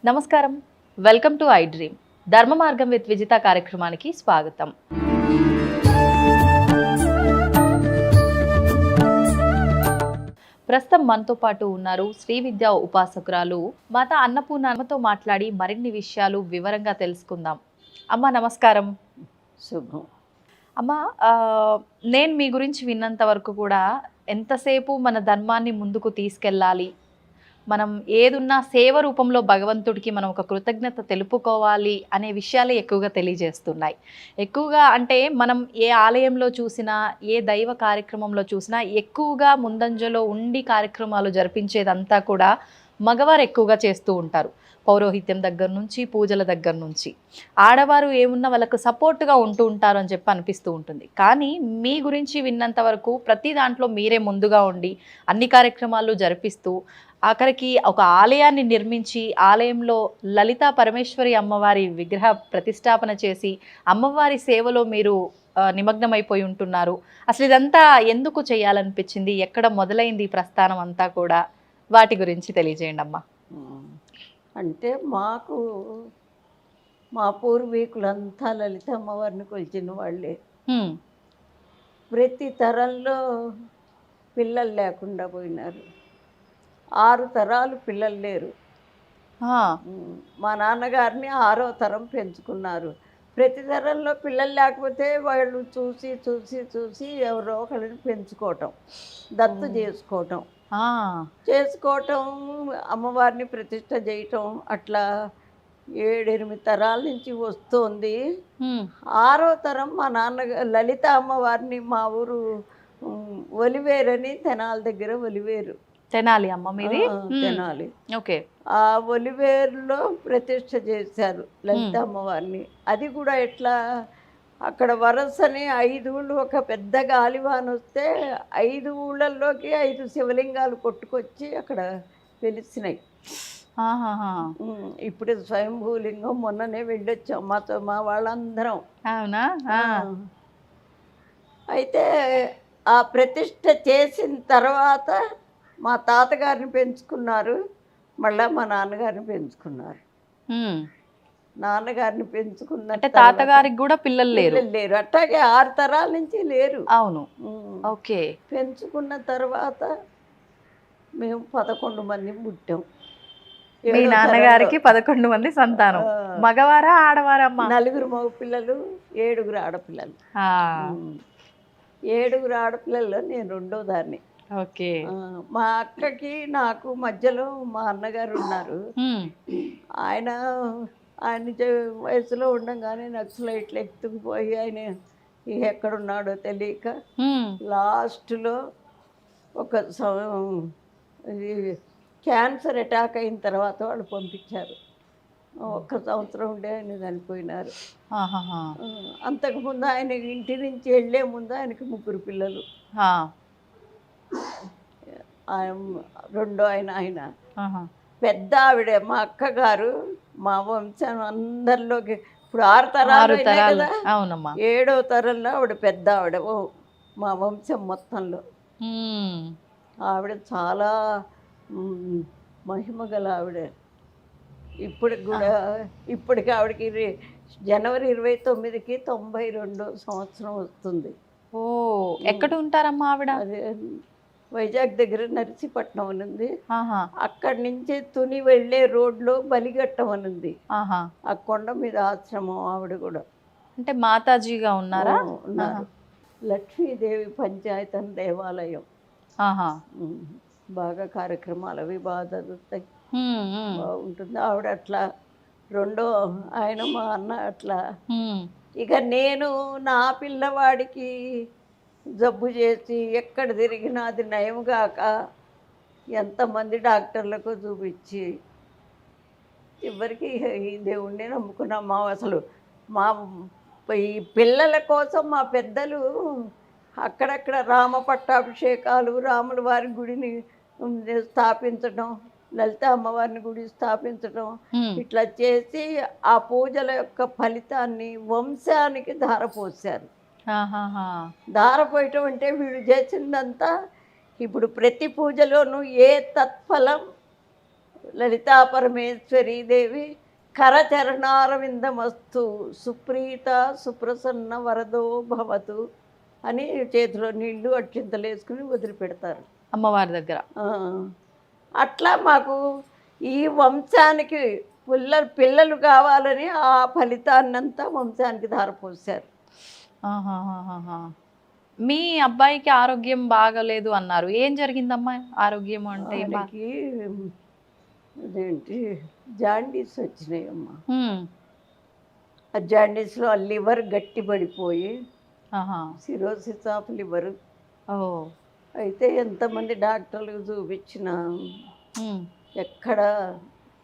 నమస్కారం, welcome to I dream. ధర్మ మార్గం విత్ విజిత కార్యక్రమానికి స్వాగతం. ప్రస్తుతం మనతో పాటు ఉన్నారు శ్రీ విద్యా ఉపాసకురాలు మాత అన్నపూర్ణతో మాట్లాడి మరిన్ని విషయాలు వివరంగా తెలుసుకుందాం. అమ్మ నమస్కారం. శుభం. అమ్మ, నేను మీ గురించి విన్నంత వరకు కూడా ఎంతసేపు మన ధర్మాన్ని ముందుకు తీసుకెళ్ళాలి, మనం ఏదున్నా సేవ రూపంలో భగవంతుడికి మనం ఒక కృతజ్ఞత తెలుపుకోవాలి అనే విషయాలే ఎక్కువగా తెలియజేస్తున్నాయి. ఎక్కువగా అంటే మనం ఏ ఆలయంలో చూసినా, ఏ దైవ కార్యక్రమంలో చూసినా ఎక్కువగా ముందంజలో ఉండి కార్యక్రమాలు జరిపించేదంతా కూడా మగవారు ఎక్కువగా చేస్తూ ఉంటారు. పౌరోహిత్యం దగ్గర నుంచి, పూజల దగ్గర నుంచి. ఆడవారు ఏమున్నా వాళ్ళకు సపోర్ట్గా ఉంటూ ఉంటారు అని చెప్పి అనిపిస్తూ ఉంటుంది. కానీ మీ గురించి విన్నంత వరకు ప్రతి దాంట్లో మీరే ముందుగా ఉండి అన్ని కార్యక్రమాలు జరిపిస్తూ ఆఖరికి ఒక ఆలయాన్ని నిర్మించి ఆలయంలో లలితా పరమేశ్వరి అమ్మవారి విగ్రహ ప్రతిష్టాపన చేసి అమ్మవారి సేవలో మీరు నిమగ్నమైపోయి ఉంటున్నారు. అసలు ఇదంతా ఎందుకు చేయాలనిపించింది, ఎక్కడ మొదలైంది ఈ ప్రస్థానం అంతా కూడా, వాటి గురించి తెలియజేయండి అమ్మా. అంటే మా పూర్వీకులంతా లలిత అమ్మవారిని కొలిచిన వాళ్ళే. ప్రతి తరంలో పిల్లలు లేకుండా పోయినారు. 6 తరాలు పిల్లలు లేరు. మా నాన్నగారిని 6వ తరం పెంచుకున్నారు. ప్రతి తరంలో పిల్లలు లేకపోతే వాళ్ళు చూసి చూసి చూసి ఎవరో ఒకరిని పెంచుకోవటం, దత్తు చేసుకోవటం, అమ్మవారిని ప్రతిష్ట చేయటం, అట్లా 7-8 తరాల నుంచి వస్తుంది. 6వ తరం మా నాన్నగారు లలిత అమ్మవారిని మా ఊరు ఒలివేరని, తెనాలి దగ్గర ఒలివేరు. తెనాలి అమ్మ మీది? తెనాలి. ఓకే. ఆ ఒలివేరులో ప్రతిష్ట చేశారు లలిత అమ్మవారిని. అది కూడా ఎట్లా, అక్కడ వరసని 5 ఊళ్ళు, ఒక పెద్ద గాలివాన వస్తే 5 ఊళ్ళల్లోకి 5 శివలింగాలు కొట్టుకొచ్చి అక్కడ వెలిసినాయి. ఇప్పుడు స్వయంభూలింగం మొన్ననే వెళ్ళొచ్చాం మా వాళ్ళందరం. అవునా? అయితే ఆ ప్రతిష్ట చేసిన తర్వాత మా తాతగారిని పెంచుకున్నారు, మళ్ళీ మా నాన్నగారిని పెంచుకున్నారు. నాన్నగారిని పెంచుకున్న తాతగారికి కూడా పిల్లలు లేరు. అట్లాగే 6 తరాల నుంచి లేరు. అవును. ఓకే. పెంచుకున్న తర్వాత మేము 11 మంది పుట్టాం. మీ నాన్నగారికి 11 మంది సంతానం. మగవారా ఆడవారమ్మా? 4 మగ పిల్లలు, 7 ఆడపిల్లలు. 7 ఆడపిల్లల్లో నేను 2వ దాన్ని. ఓకే. మా అక్కకి నాకు మధ్యలో మా అన్నగారు ఉన్నారు. ఆయన వయసులో ఉండగానే నక్సలైట్లు ఎత్తుకుపోయి ఆయన ఎక్కడున్నాడో తెలియక లాస్ట్లో ఒక క్యాన్సర్ అటాక్ అయిన తర్వాత వాళ్ళు పంపించారు. 1 సంవత్సరం ఉండే ఆయన చనిపోయినారు. అంతకుముందు ఆయన ఇంటి నుంచి వెళ్ళే ముందు ఆయనకి 3 పిల్లలు. రెండో ఆయన పెద్ద ఆవిడ మా అక్కగారు. మా వంశం అందరిలోకి ఇప్పుడు 6 తరాలు కదా, 7వ తరంలో ఆవిడ పెద్ద ఆవిడ మా వంశం మొత్తంలో. ఆవిడ చాలా మహిమ గల ఆవిడ. ఇప్పటికి ఆవిడకి జనవరి 29కి 92వ సంవత్సరం వస్తుంది. ఓ, ఎక్కడ ఉంటారమ్మా ఆవిడ? అదే వైజాగ్ దగ్గర నర్సీపట్నం అని ఉంది. అక్కడి నుంచి తుని వెళ్ళే రోడ్లో బలిఘట్టం అని ఉంది. ఆ కొండ మీద ఆశ్రమం ఆవిడ కూడా. అంటే మాతాజీగా ఉన్నారు. లక్ష్మీదేవి పంచాయతన్ దేవాలయం. బాగా కార్యక్రమాలు అవి బాగా జరుగుతాయి, బాగుంటుంది. ఆవిడ అట్లా. రెండో ఆయన మా అన్న అట్లా. ఇక నేను నా పిల్లవాడికి జబ్బు చేసి ఎక్కడ తిరిగినా అది నయంగాక ఎంతమంది డాక్టర్లకు చూపించి చివరికి ఈ దేవుణ్ణి నమ్ముకున్నాం. అసలు మా ఈ పిల్లల కోసం మా పెద్దలు అక్కడక్కడ రామ పట్టాభిషేకాలు, రాముల వారి గుడిని స్థాపించడం, లలిత అమ్మవారిని గుడి స్థాపించడం, ఇట్లా చేసి ఆ పూజల యొక్క ఫలితాన్ని వంశానికి ధారపోసారు. ధారపోయటం అంటే వీడు చేసిందంతా ఇప్పుడు ప్రతి పూజలోనూ ఏ తత్ఫలం లలితా పరమేశ్వరీ దేవి కరచరణారవిందమస్తు సుప్రీత సుప్రసన్న వరదో భవతు అని చేతిలో నీళ్లు అక్షింతలు వేసుకుని వదిలిపెడతారు అమ్మవారి దగ్గర. ఆ, అట్లా మాకు ఈ వంశానికి పిల్లలు కావాలని ఆ ఫలితాన్నంతా వంశానికి ధారపోసారు. ఆహాహాహాహా. మీ అబ్బాయికి ఆరోగ్యం బాగలేదు అన్నారు, ఏం జరిగిందమ్మా? ఆరోగ్యం అంటే ఏం బా- ఆయనకి అదేంటి జాండీస్ వచ్చినాయమ్మా. హ్మ్. ఆ జాండీస్లో ఆ లివర్ గట్టి పడిపోయి ఆహా. Cirrhosis of liver. ఓ. అయితే ఎంతమంది డాక్టర్లకు చూపించినా హ్మ్. ఎక్కడ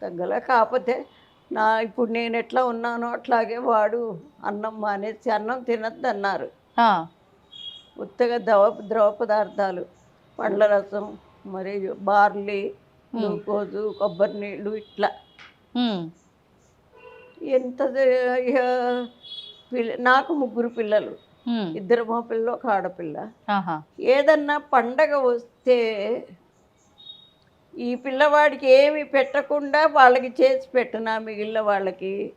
తగ్గల. కాకపోతే ఇప్పుడు నేను ఎట్లా ఉన్నానో అట్లాగే వాడు అన్నం మానేసి అన్నం తినద్దు అన్నారు. ఆ. ఉత్తగా ద్రవ పదార్థాలు, పండ్ల రసం, మరియు బార్లీ, గ్లూకోజు, కొబ్బరి నీళ్ళు ఇట్లా. హ్మ్. ఎంత నాకు 3 పిల్లలు, హ్మ్. 2 మగ పిల్లలు, 1 ఆడపిల్ల. ఆహా. ఏదన్నా పండగ వస్తే ఈ పిల్లవాడికి ఏమి పెట్టకుండా వాళ్ళకి చేసి పెట్టినా మిగిలిన వాళ్ళకి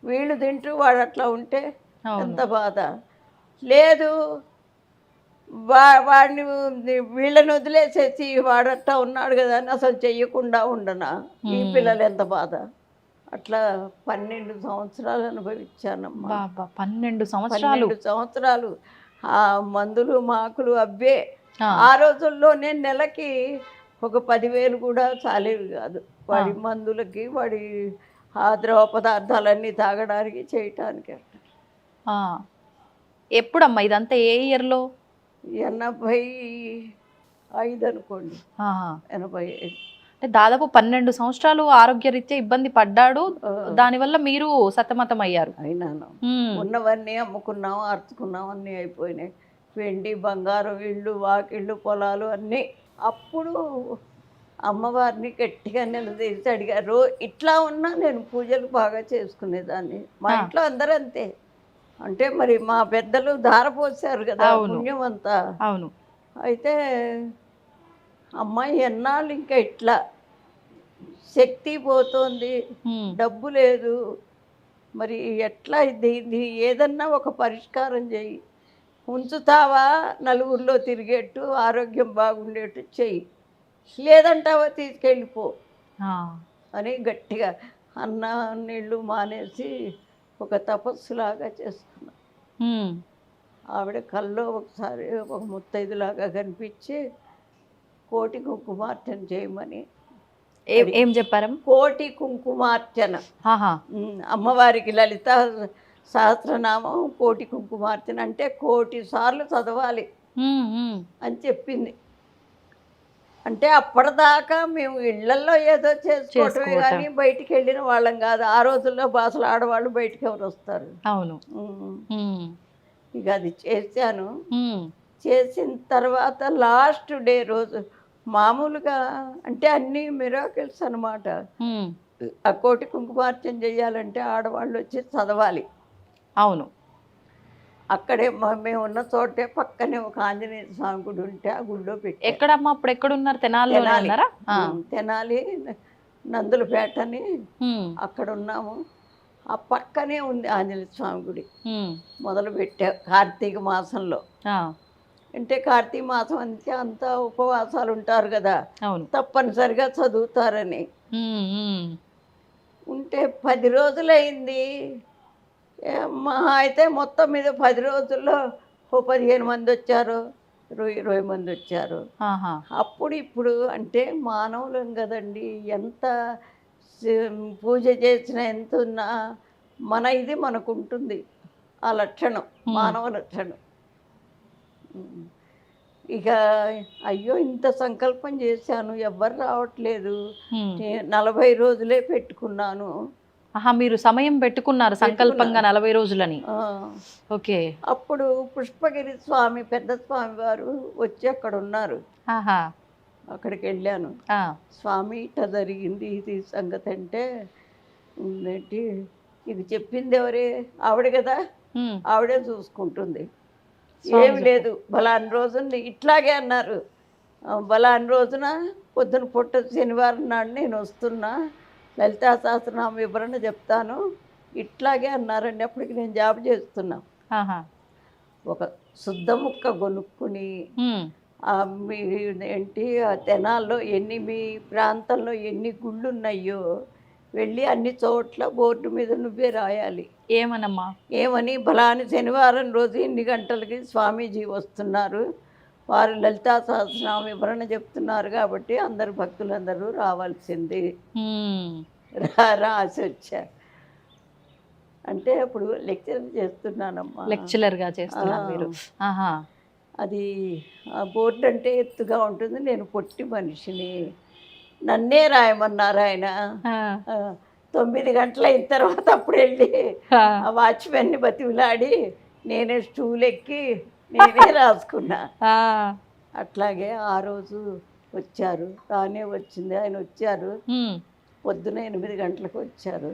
వీళ్ళు తింటూ వాడు అట్లా ఉంటే అవును. ఎంత బాధ. లేదు వాడిని వీళ్ళని వదిలేసేసి వాడు అట్లా ఉన్నాడు కదా అని అసలు చెయ్యకుండా ఉండనా ఈ పిల్లలు ఎంత బాధ. అట్లా 12 సంవత్సరాలు అనుభవించానమ్మా. బాబా, 12 సంవత్సరాలు. 12 సంవత్సరాలు ఆ మందులు మాకులు అవ్వే. ఆ. ఆ రోజుల్లోనే నెలకి ఒక 10,000 కూడా చాలేవి కాదు వాడి మందులకి, వాడి ఆ ద్రవ పదార్థాలన్నీ తాగడానికి చేయటానికి. ఆ. ఎప్పుడమ్మా ఇదంతా, ఏ ఇయర్లో? 85 అనుకోండి, ఆహా. 85. అంటే దాదాపు 12 సంవత్సరాలు ఆరోగ్యరీత్యా ఇబ్బంది పడ్డాడు, దానివల్ల మీరు సతమతం అయ్యారు. అయినాను. హ్మ్. ఉన్నవన్నీ అమ్ముకున్నాం, అర్చుకున్నాం, అన్నీ అయిపోయినాయి. వెండి బంగారం, ఇళ్ళు వాకిళ్ళు పొలాలు అన్నీ. అప్పుడు అమ్మవారిని గట్టిగా నిలదీసి అడిగారు. ఇట్లా ఉన్నా నేను పూజలు బాగా చేసుకునేదాన్ని. మా ఇంట్లో అందరూ అంతే. అంటే మరి మా పెద్దలు ధారపోసారు కదా పుణ్యం అంతా. అవును. అయితే అమ్మాయి ఎన్నాళ్ళు ఇంకా ఇట్లా శక్తి పోతోంది, డబ్బు లేదు, మరి ఎట్లా ఇది ఏదన్నా ఒక పరిష్కారం చెయ్యి, ఉంచుతావా నలుగురిలో తిరిగేట్టు, ఆరోగ్యం బాగుండేట్టు చెయ్యి, లేదంటావా తీసుకెళ్ళిపో అని గట్టిగా అన్న నీళ్ళు మానేసి ఒక తపస్సులాగా చేసుకున్నా. ఆవిడ కల్లో ఒకసారి ఒక ముత్తైదులాగా కనిపించి కోటి కుంకుమార్చన చేయమని. ఏం చెప్పారు? కోటి కుంకుమార్చన. అమ్మవారికి లలిత సహస్రనామం కోటి కుంకుమార్చన అంటే 1,000 సార్లు చదవాలి అని చెప్పింది. అంటే అప్పటిదాకా మేము ఇళ్లల్లో ఏదో చేసుకోవటమే కానీ బయటికి వెళ్ళిన వాళ్ళం కాదు. ఆ రోజుల్లో బాసలు ఆడవాళ్ళు బయటికి ఎవరు వస్తారు? అవును. ఇక అది చేశాను. చేసిన తర్వాత లాస్ట్ డే రోజు మామూలుగా అంటే అన్నీ మిరాకిల్స్ అనమాట. ఆ కోటి కుంకుమార్చన చేయాలంటే ఆడవాళ్ళు వచ్చి చదవాలి. అవును. అక్కడే మేము ఉన్న చోటే పక్కనే ఒక ఆంజనేయ స్వామి గుడి ఉంటే ఆ గుడిలో పెట్టి. ఎక్కడమ్మా అప్పుడు ఎక్కడున్నారు? తెనాలి నందులపేటని అక్కడ ఉన్నాము. ఆ పక్కనే ఉంది ఆంజనేయ స్వామి గుడి. మొదలు పెట్టా కార్తీక మాసంలో. అంటే కార్తీక మాసం అంటే అంతా ఉపవాసాలు ఉంటారు కదా, తప్పనిసరిగా చదువుతారని ఉంటే 10 రోజులైంది. మహా అయితే మొత్తం మీద 10 రోజుల్లో 15 మంది వచ్చారు, 20 మంది వచ్చారు. అప్పుడు ఇప్పుడు అంటే మానవులం కదండి, ఎంత పూజ చేసినా ఎంత ఉన్నా మన ఇది మనకు ఉంటుంది. ఆ లక్షణం మానవ లక్షణం. ఇక అయ్యో ఇంత సంకల్పం చేశాను, ఎవ్వరు రావట్లేదు, 40 రోజులే పెట్టుకున్నాను. మీరు సమయం పెట్టుకున్నారు సంకల్పంగా 40 రోజులని. ఓకే. అప్పుడు పుష్పగిరి స్వామి పెద్ద స్వామి వారు వచ్చి అక్కడ ఉన్నారు. అక్కడికి వెళ్ళాను. స్వామి ఇట్లా జరిగింది ఇది సంగతి అంటే, ఏంటి ఇది చెప్పింది ఎవరే? ఆవిడ కదా, ఆవిడే చూసుకుంటుంది, ఏమి లేదు బలాన్ని రోజుని ఇట్లాగే అన్నారు. బలాని రోజున పొద్దున పుట్ట శనివారం నాడు నేను వస్తున్నా, లలితా సహస్రనామ వివరణ చెప్తాను, ఇట్లాగే అన్నారండి. అప్పటికి నేను జాబ్ చేస్తున్నా. ఆహా. ఒక శుద్ధ ముక్క కొనుక్కుని ఉమ్. మీ ఏంటి ఆ తెనాల్లో మీ ప్రాంతంలో ఎన్ని గుళ్ళు ఉన్నాయో వెళ్ళి అన్ని చోట్ల బోర్డు మీద నువ్వే రాయాలి. ఏమనమ్మా? ఏమని, బలాని శనివారం రోజు ఇన్ని గంటలకి స్వామీజీ వస్తున్నారు, వారు లలితా సహస్రనామ వివరణ చెప్తున్నారు కాబట్టి అందరు భక్తులందరూ రావాల్సింది. ఉమ్. రాసి వచ్చారు. అంటే అప్పుడు లెక్చర్ చేస్తున్నానమ్మా. లెక్చరర్గా చేస్తున్నారు మీరు. ఆహా. అది ఆ బోర్డు అంటే ఎత్తుగా ఉంటుంది, నేను పొట్టి మనిషిని, నన్నే రాయమన్నారు ఆయన. ఆ. 9 గంటలు అయిన తర్వాత అప్పుడు వెళ్ళి ఆ. ఆ వాచ్మెన్ని బతిమిలాడి నేనే స్టూల్ ఎక్కి నేనే రాసుకున్నా. ఆ. అట్లాగే ఆ రోజు వచ్చారు, రానే వచ్చింది, ఆయన వచ్చారు. ఉమ్. పొద్దున 8 గంటలకు వచ్చారు,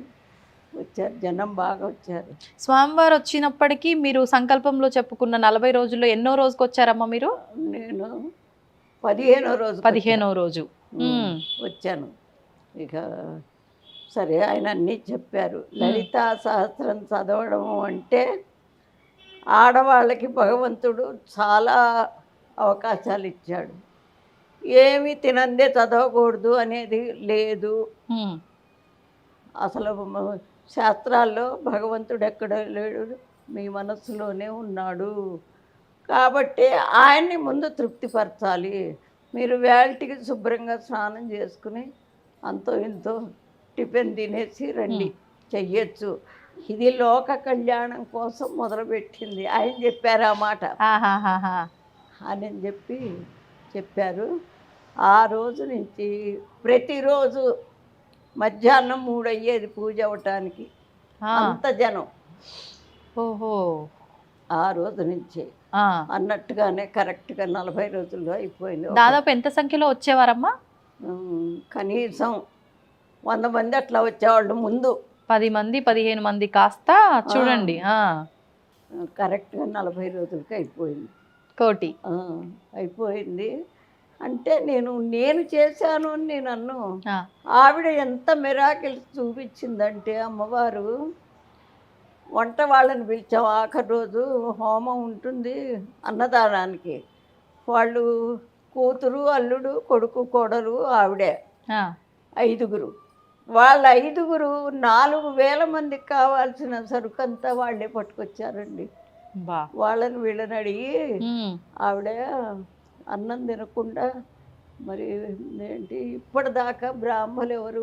జనం బాగా వచ్చారు. స్వామివారు వచ్చినప్పటికీ మీరు సంకల్పంలో చెప్పుకున్న 40 రోజుల్లో ఎన్నో రోజుకి వచ్చారమ్మా మీరు? నేను 15వ రోజు 15వ రోజు వచ్చాను. ఇక సరే ఆయన అన్నీ చెప్పారు. లలితా సహస్రం చదవడం అంటే ఆడవాళ్ళకి భగవంతుడు చాలా అవకాశాలు ఇచ్చాడు. ఏమి తినందే చదవకూడదు అనేది లేదు. అసలు శాస్త్రాల్లో భగవంతుడు ఎక్కడ లేడు, మీ మనస్సులోనే ఉన్నాడు. కాబట్టి ఆయన్ని ముందు తృప్తిపరచాలి. మీరు వేళటికి శుభ్రంగా స్నానం చేసుకుని అంతో ఇంతో టిఫిన్ తినేసి రండి, చెయ్యొచ్చు. ఇది లోక కళ్యాణం కోసం మొదలుపెట్టింది. ఆయన చెప్పారు ఆ మాట అని చెప్పారు. ఆ రోజు నుంచి ప్రతిరోజు మధ్యాహ్నం 3 అయ్యేది పూజ అవ్వటానికి, అంత జనం. ఓహో. ఆ రోజు నుంచి అన్నట్టుగానే కరెక్ట్గా 40 రోజుల్లో అయిపోయింది. దాదాపు ఎంత సంఖ్యలో వచ్చేవారమ్మా? కనీసం 100 మంది అట్లా వచ్చేవాళ్ళు. ముందు 10 మంది 15 మంది కాస్త చూడండి. కరెక్ట్గా 40 రోజులకి అయిపోయింది. కోటి అయిపోయింది. అంటే నేను చేశాను అని నేను అన్ను. ఆవిడ ఎంత మిరాకిల్స్ చూపించిందంటే అమ్మవారు, వంట వాళ్ళని పిలిచాం. ఆఖరి రోజు హోమం ఉంటుంది అన్నదానానికి. వాళ్ళు కూతురు, అల్లుడు, కొడుకు, కోడలు, ఆవిడే 5గురు. వాళ్ళ 5గురు 4000 మందికి కావాల్సిన సరుకంతా వాళ్ళే పట్టుకొచ్చారండి. వాళ్ళని వీళ్ళని అడిగి ఆవిడ అన్నం తినకుండా, మరి ఏంటి ఇప్పటిదాకా బ్రాహ్మలు ఎవరు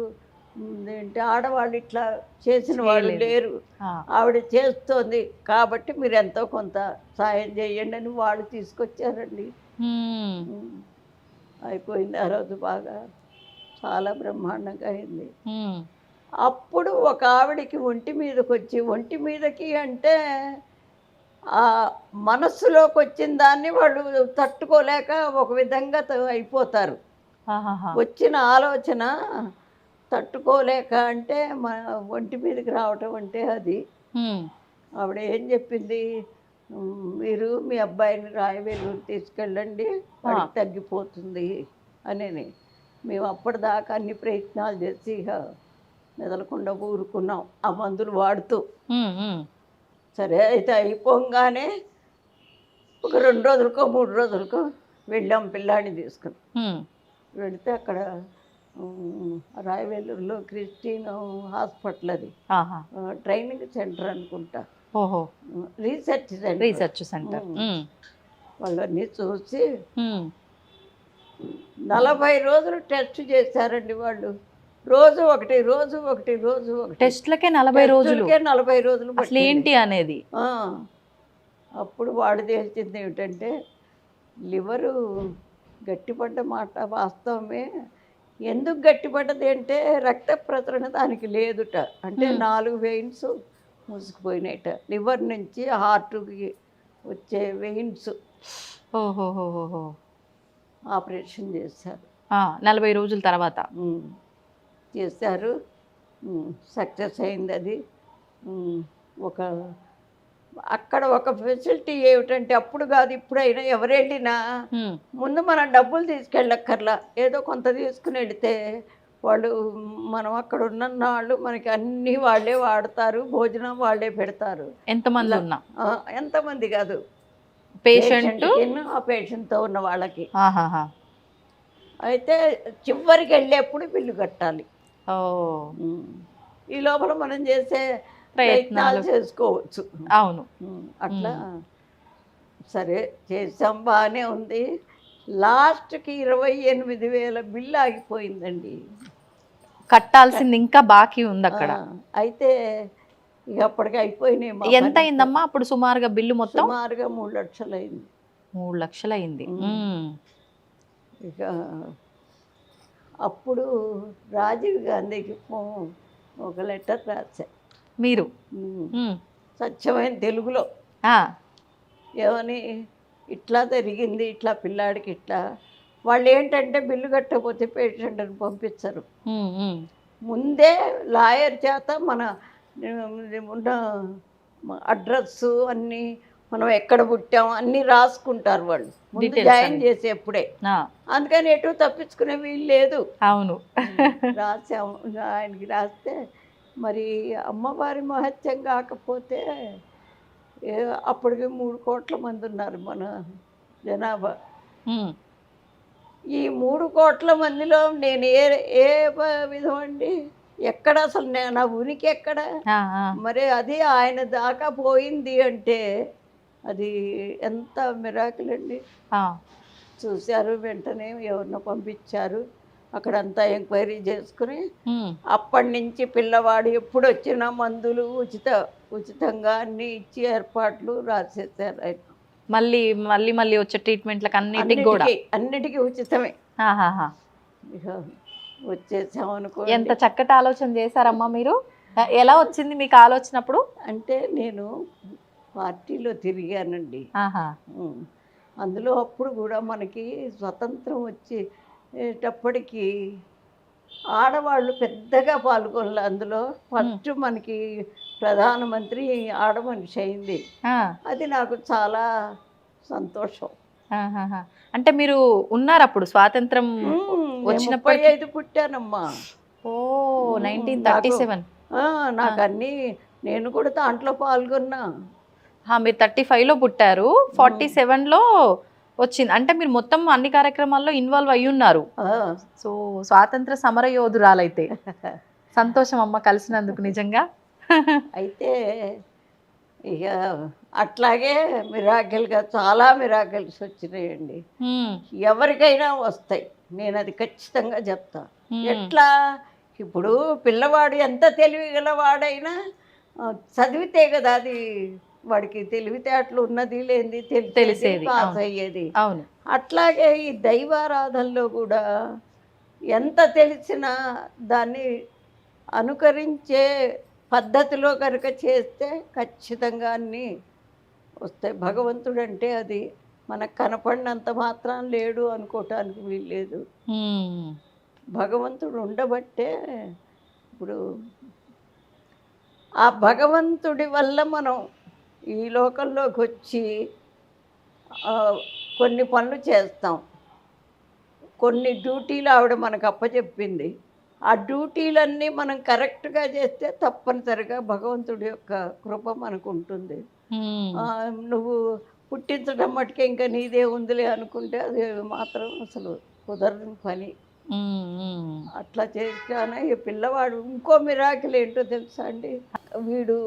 ఏంటి ఆడవాళ్ళు ఇట్లా చేసిన వాళ్ళు లేరు, ఆవిడ చేస్తోంది కాబట్టి మీరు ఎంతో కొంత సాయం చేయండి అని వాళ్ళు తీసుకొచ్చారండి. అయిపోయింది ఆ రోజు. బాగా చాలా బ్రహ్మాండంగా అయింది. అప్పుడు ఒక ఆవిడికి ఒంటి మీదకి అంటే ఆ మనస్సులోకి వచ్చిన దాన్ని వాళ్ళు తట్టుకోలేక ఒక విధంగా అయిపోతారు. వచ్చిన ఆలోచన తట్టుకోలేక అంటే ఒంటి మీదకి రావటం అంటే అది. ఆవిడ ఏం చెప్పింది, మీరు మీ అబ్బాయిని రాయవేలూరు తీసుకెళ్ళండి, వాడికి తగ్గిపోతుంది అని. మేము అప్పటిదాకా అన్ని ప్రయత్నాలు చేసి ఇక మెదలకుండా ఊరుకున్నాం ఆ మందులు వాడుతూ. సరే అయితే అయిపోగానే ఒక 2 రోజులకో 3 రోజులకో వెళ్ళాం పిల్లాడిని తీసుకుని. వెళితే అక్కడ రాయవేలూరులో క్రిస్టియన్ హాస్పిటల్, అది ట్రైనింగ్ సెంటర్ అనుకుంటా, రీసెర్చ్ సెంటర్. వాళ్ళన్నీ చూసి 40 రోజులు టెస్ట్ చేశారండి వాళ్ళు. రోజు ఒకటి టెస్ట్లకే 40 రోజులు. 40 రోజులు అసలు ఏంటి అనేది. అప్పుడు వాడు తేల్చింది ఏమిటంటే, లివరు గట్టిపడ్డ మాట వాస్తవమే. ఎందుకు గట్టిపడ్డది అంటే రక్త ప్రసరణ దానికి లేదుట. అంటే 4 వెయిన్స్ మూసుకుపోయినాయట. లివర్ నుంచి హార్ట్కి వచ్చే వెయిన్స్. ఓహోహోహో. ఆపరేషన్ చేశారు 40 రోజుల తర్వాత. చేశారు, సక్సెస్ అయింది అది. ఒక అక్కడ ఒక ఫెసిలిటీ ఏమిటంటే అప్పుడు కాదు ఇప్పుడైనా ఎవరు వెళ్ళినా ఉమ్, ముందు మనం డబ్బులు తీసుకెళ్ళక్కర్లా ఏదో కొంత తీసుకుని వెళితే వాళ్ళు మనం అక్కడ ఉన్న నాళ్ళు మనకి అన్నీ వాళ్ళే వాడతారు భోజనం వాళ్ళే పెడతారు. ఎంతమంది ఇలా ఉన్నా ఎంతమంది కాదు పేషెంట్. ఆ పేషెంట్తో ఉన్న వాళ్ళకి. ఆహాహా. అయితే చివరికి వెళ్ళేప్పుడు బిల్లు కట్టాలి. ఓ, ఉమ్. ఈ లోపల మనం చేసే ప్రయత్నాలు ప్రయత్నాలు. చేసుకోవచ్చు. అవును. అట్లా సరే చేసాం బాగానే ఉంది. లాస్ట్కి 28,000 బిల్లు ఆగిపోయిందండి. కట్టాల్సింది ఇంకా బాకీ ఉంది అక్కడ. అయితే ఇక అప్పటికి అయిపోయినాయి మా ఎంత పని. అయిందమ్మా అప్పుడు సుమారుగా బిల్లు మొత్తం? సుమారుగా 3 లక్షలు అయింది. 3 లక్షలు అయింది. ఇక అప్పుడు రాజీవ్ గాంధీకి ఒక లెటర్ రాశా. మీరు? స్వచ్ఛమైన తెలుగులో ఆ, ఏమని, ఇట్లా జరిగింది, ఇట్లా పిల్లాడికి ఇట్లా. వాళ్ళు ఏంటంటే బిల్లు కట్టకపోతే పేషెంట్ని పంపించరు. ముందే లాయర్ చేత మన ఉన్న అడ్రస్సు అన్నీ మనం ఎక్కడ పుట్టాం అన్నీ రాసుకుంటారు వాళ్ళు ముందు Details జాయిన్ అన్ని. చేసేప్పుడే. ఆ, అందుకని ఎటు తప్పించుకునే వీలు లేదు. అవును. రాసాము. ఆయనకి రాస్తే మరి అమ్మవారి మహత్యం కాకపోతే అప్పటికి 3 కోట్ల మంది ఉన్నారు మన జనాభా. ఉమ్, ఈ 3 కోట్ల మందిలో నేను ఏ ఏ విధం అండి, ఎక్కడ అసలు నా ఉనికి ఎక్కడ? ఆ, ఆ, మరి అది ఆయన దాకా పోయింది అంటే అది ఎంత మిరాకిల్ అండి. ఆ, చూశారు, వెంటనే ఎవరినో పంపించారు, అక్కడంతా ఎంక్వైరీ చేసుకుని ఉమ్. అప్పటి నుంచి పిల్లవాడు ఎప్పుడు వచ్చినా మందులు ఉచితంగా అన్నీ ఇచ్చి ఏర్పాట్లు రాసేసారు ఆయన. మళ్ళీ మళ్ళీ మళ్ళీ వచ్చే ట్రీట్మెంట్లకు అన్నిటికి కూడా? అన్నిటికీ ఉచితమే. ఆహాహా. ఇక వచ్చేసామనుకో. ఎంత చక్కటి ఆలోచన చేశారమ్మా మీరు. ఎలా వచ్చింది మీకు ఆలోచన అప్పుడు? అంటే నేను పార్టీలో తిరిగానండి. ఆహా. అందులో అప్పుడు కూడా మనకి స్వతంత్రం వచ్చేటప్పటికి ఆడవాళ్ళు పెద్దగా పాల్గొనలే అందులో. ఫస్ట్ మనకి ప్రధానమంత్రి ఆడమనిషి అయింది. అది నాకు చాలా సంతోషం. అంటే మీరు ఉన్నారు అప్పుడు స్వాతంత్రం వచ్చినప్పుడు? 35 పుట్టానమ్మా. ఓ, 1937. నాకు అన్నీ నేను కూడా దాంట్లో పాల్గొన్నా. మీరు 35లో పుట్టారు, 47లో వచ్చింది. అంటే మీరు మొత్తం అన్ని కార్యక్రమాల్లో ఇన్వాల్వ్ అయ్యి ఉన్నారు. సో స్వాతంత్ర సమర యోధురాలైతే. సంతోషం అమ్మ కలిసినందుకు నిజంగా. అయితే ఇక అట్లాగే మిరాకిల్గా చాలా మిరాకిల్స్ వచ్చినాయండి. ఎవరికైనా వస్తాయి, నేను అది ఖచ్చితంగా చెప్తా. ఎట్లా, ఇప్పుడు పిల్లవాడు ఎంత తెలివిగలవాడైనా చదివితే కదా అది వాడికి తెలివితేటలు ఉన్నది లేనిది తెలిసేది, పాస్ అయ్యేది. అవును. అట్లాగే ఈ దైవారాధనలో కూడా ఎంత తెలిసినా దాన్ని అనుకరించే పద్ధతిలో కనుక చేస్తే ఖచ్చితంగా అన్నీ వస్తాయి. భగవంతుడు అంటే అది మనకు కనపడినంత మాత్రం లేడు అనుకోవటానికి వీల్లేదు. భగవంతుడు ఉండబట్టే ఇప్పుడు ఆ భగవంతుడి వల్ల మనం ఈ లోకంలోకి వచ్చి కొన్ని పనులు చేస్తాం. కొన్ని డ్యూటీలు ఆవిడ మనకు అప్పచెప్పింది. ఆ డ్యూటీలన్నీ మనం కరెక్ట్గా చేస్తే తప్పనిసరిగా భగవంతుడి యొక్క కృప మనకు ఉంటుంది. నువ్వు పుట్టించడం మట్టుకే ఇంకా నీదే ఉందిలే అనుకుంటే అది మాత్రం అసలు కుదరని పని. అట్లా చేస్తానే ఈ పిల్లవాడు ఇంకో మిరాకిల్ ఏంటో తెలుసా అండి, వీడు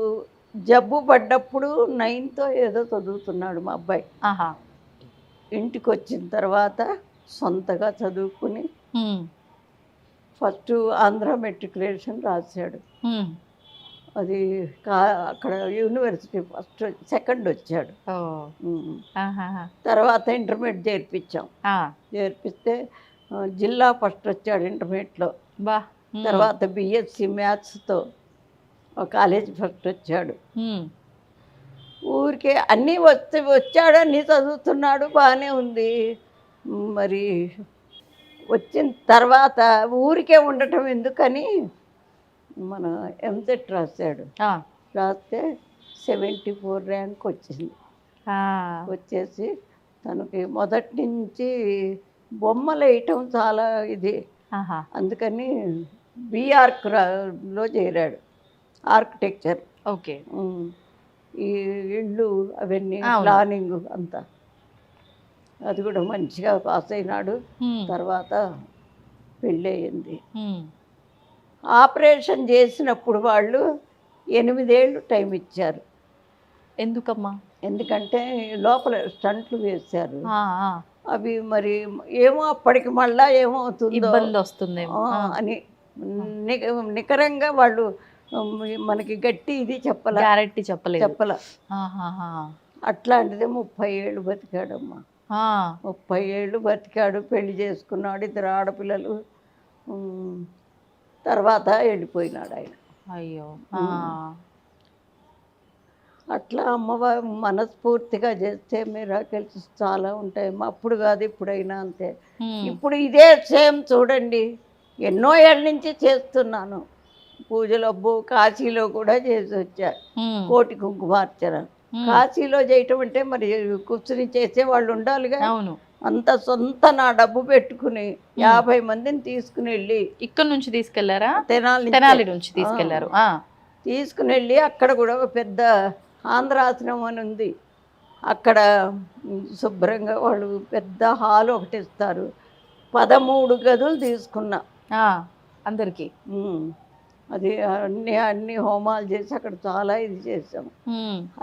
జబ్బు పడ్డప్పుడు 9th ఏదో చదువుతున్నాడు మా అబ్బాయి. ఇంటికి వచ్చిన తర్వాత సొంతగా చదువుకుని ఫస్ట్ ఆంధ్ర మెట్రికులేషన్ రాశాడు. అది అక్కడ యూనివర్సిటీ సెకండ్ వచ్చాడు. తర్వాత ఇంటర్మీడియట్ చేర్పించాం. చేర్పిస్తే జిల్లా ఫస్ట్ వచ్చాడు ఇంటర్మీడియట్లో. తర్వాత బిఎస్సి మ్యాథ్స్తో కాలేజ్ ఫస్ట్ వచ్చాడు. ఊరికే అన్నీ వచ్చాడు, అన్నీ చదువుతున్నాడు, బాగానే ఉంది. మరి వచ్చిన తర్వాత ఊరికే ఉండటం ఎందుకని మన ఎంసెట్ రాశాడు. రాస్తే 74 ర్యాంక్ వచ్చింది. ఆ, వచ్చేసి తనకి మొదటి నుంచి బొమ్మలు వేయటం చాలా ఇది. ఆహా, అందుకని బీఆర్క్లో చేరాడు, ఆర్కిటెక్చర్. ఓకే. ఈ ఇళ్ళు అవన్నీ అవును. ప్లానింగ్ అంతా అది కూడా మంచిగా పాస్ అయినాడు. హ్మ్, తర్వాత పెళ్ళయింది. హ్మ్. ఆపరేషన్ చేసినప్పుడు వాళ్ళు 8 ఏళ్ళు టైం ఇచ్చారు. ఎందుకమ్మా? ఎందుకంటే లోపల స్టంట్లు వేశారు. ఆ, ఆ, అవి మరి ఏమో అప్పటికి మళ్ళా ఏమవుతుందో ఇబ్బంది వస్తుందేమో. ఆ, అని నికరంగా వాళ్ళు మనకి గట్టి ఇది గ్యారెంటీ చెప్పలేదు. చెప్పల. ఆహాహా. అట్లాంటిది 30 ఏళ్ళు బతికాడమ్మా. ఆ, 30 ఏళ్ళు బతికాడు, పెళ్లి చేసుకున్నాడు, 2 ఆడపిల్లలు. ఉమ్, తర్వాత వెళ్ళిపోయినాడు ఆయన. అయ్యో. అట్లా అమ్మవారు మనస్ఫూర్తిగా చేస్తే మిరాకిల్స్ చాలా ఉంటాయి. అప్పుడు కాదు ఇప్పుడైనా అంతే. ఇప్పుడు ఇదే సేమ్ చూడండి, ఎన్నో ఏళ్ళ నుంచి చేస్తున్నాను పూజలు. అబ్బో కాశీలో కూడా చేసి వచ్చా, కోటి కుంకుమార్చన. కాశీలో చేయటం అంటే మరి కూర్చుని చేసే వాళ్ళు ఉండాలిగా. అవును. అంత సొంత నా డబ్బు పెట్టుకుని 50 మందిని తీసుకుని వెళ్ళి, ఇక్కడ నుంచి తీసుకెళ్లారా? తెనాలి నుంచి తీసుకెళ్లారు. తీసుకుని వెళ్ళి అక్కడ కూడా ఒక పెద్ద ఆంధ్రాశ్రమం అని ఉంది. అక్కడ శుభ్రంగా వాళ్ళు పెద్ద హాల్ ఒకటి ఇస్తారు. 13 గదులు తీసుకున్నా అందరికి. అది అన్ని హోమాలు చేసి అక్కడ చాలా ఇది చేసాం.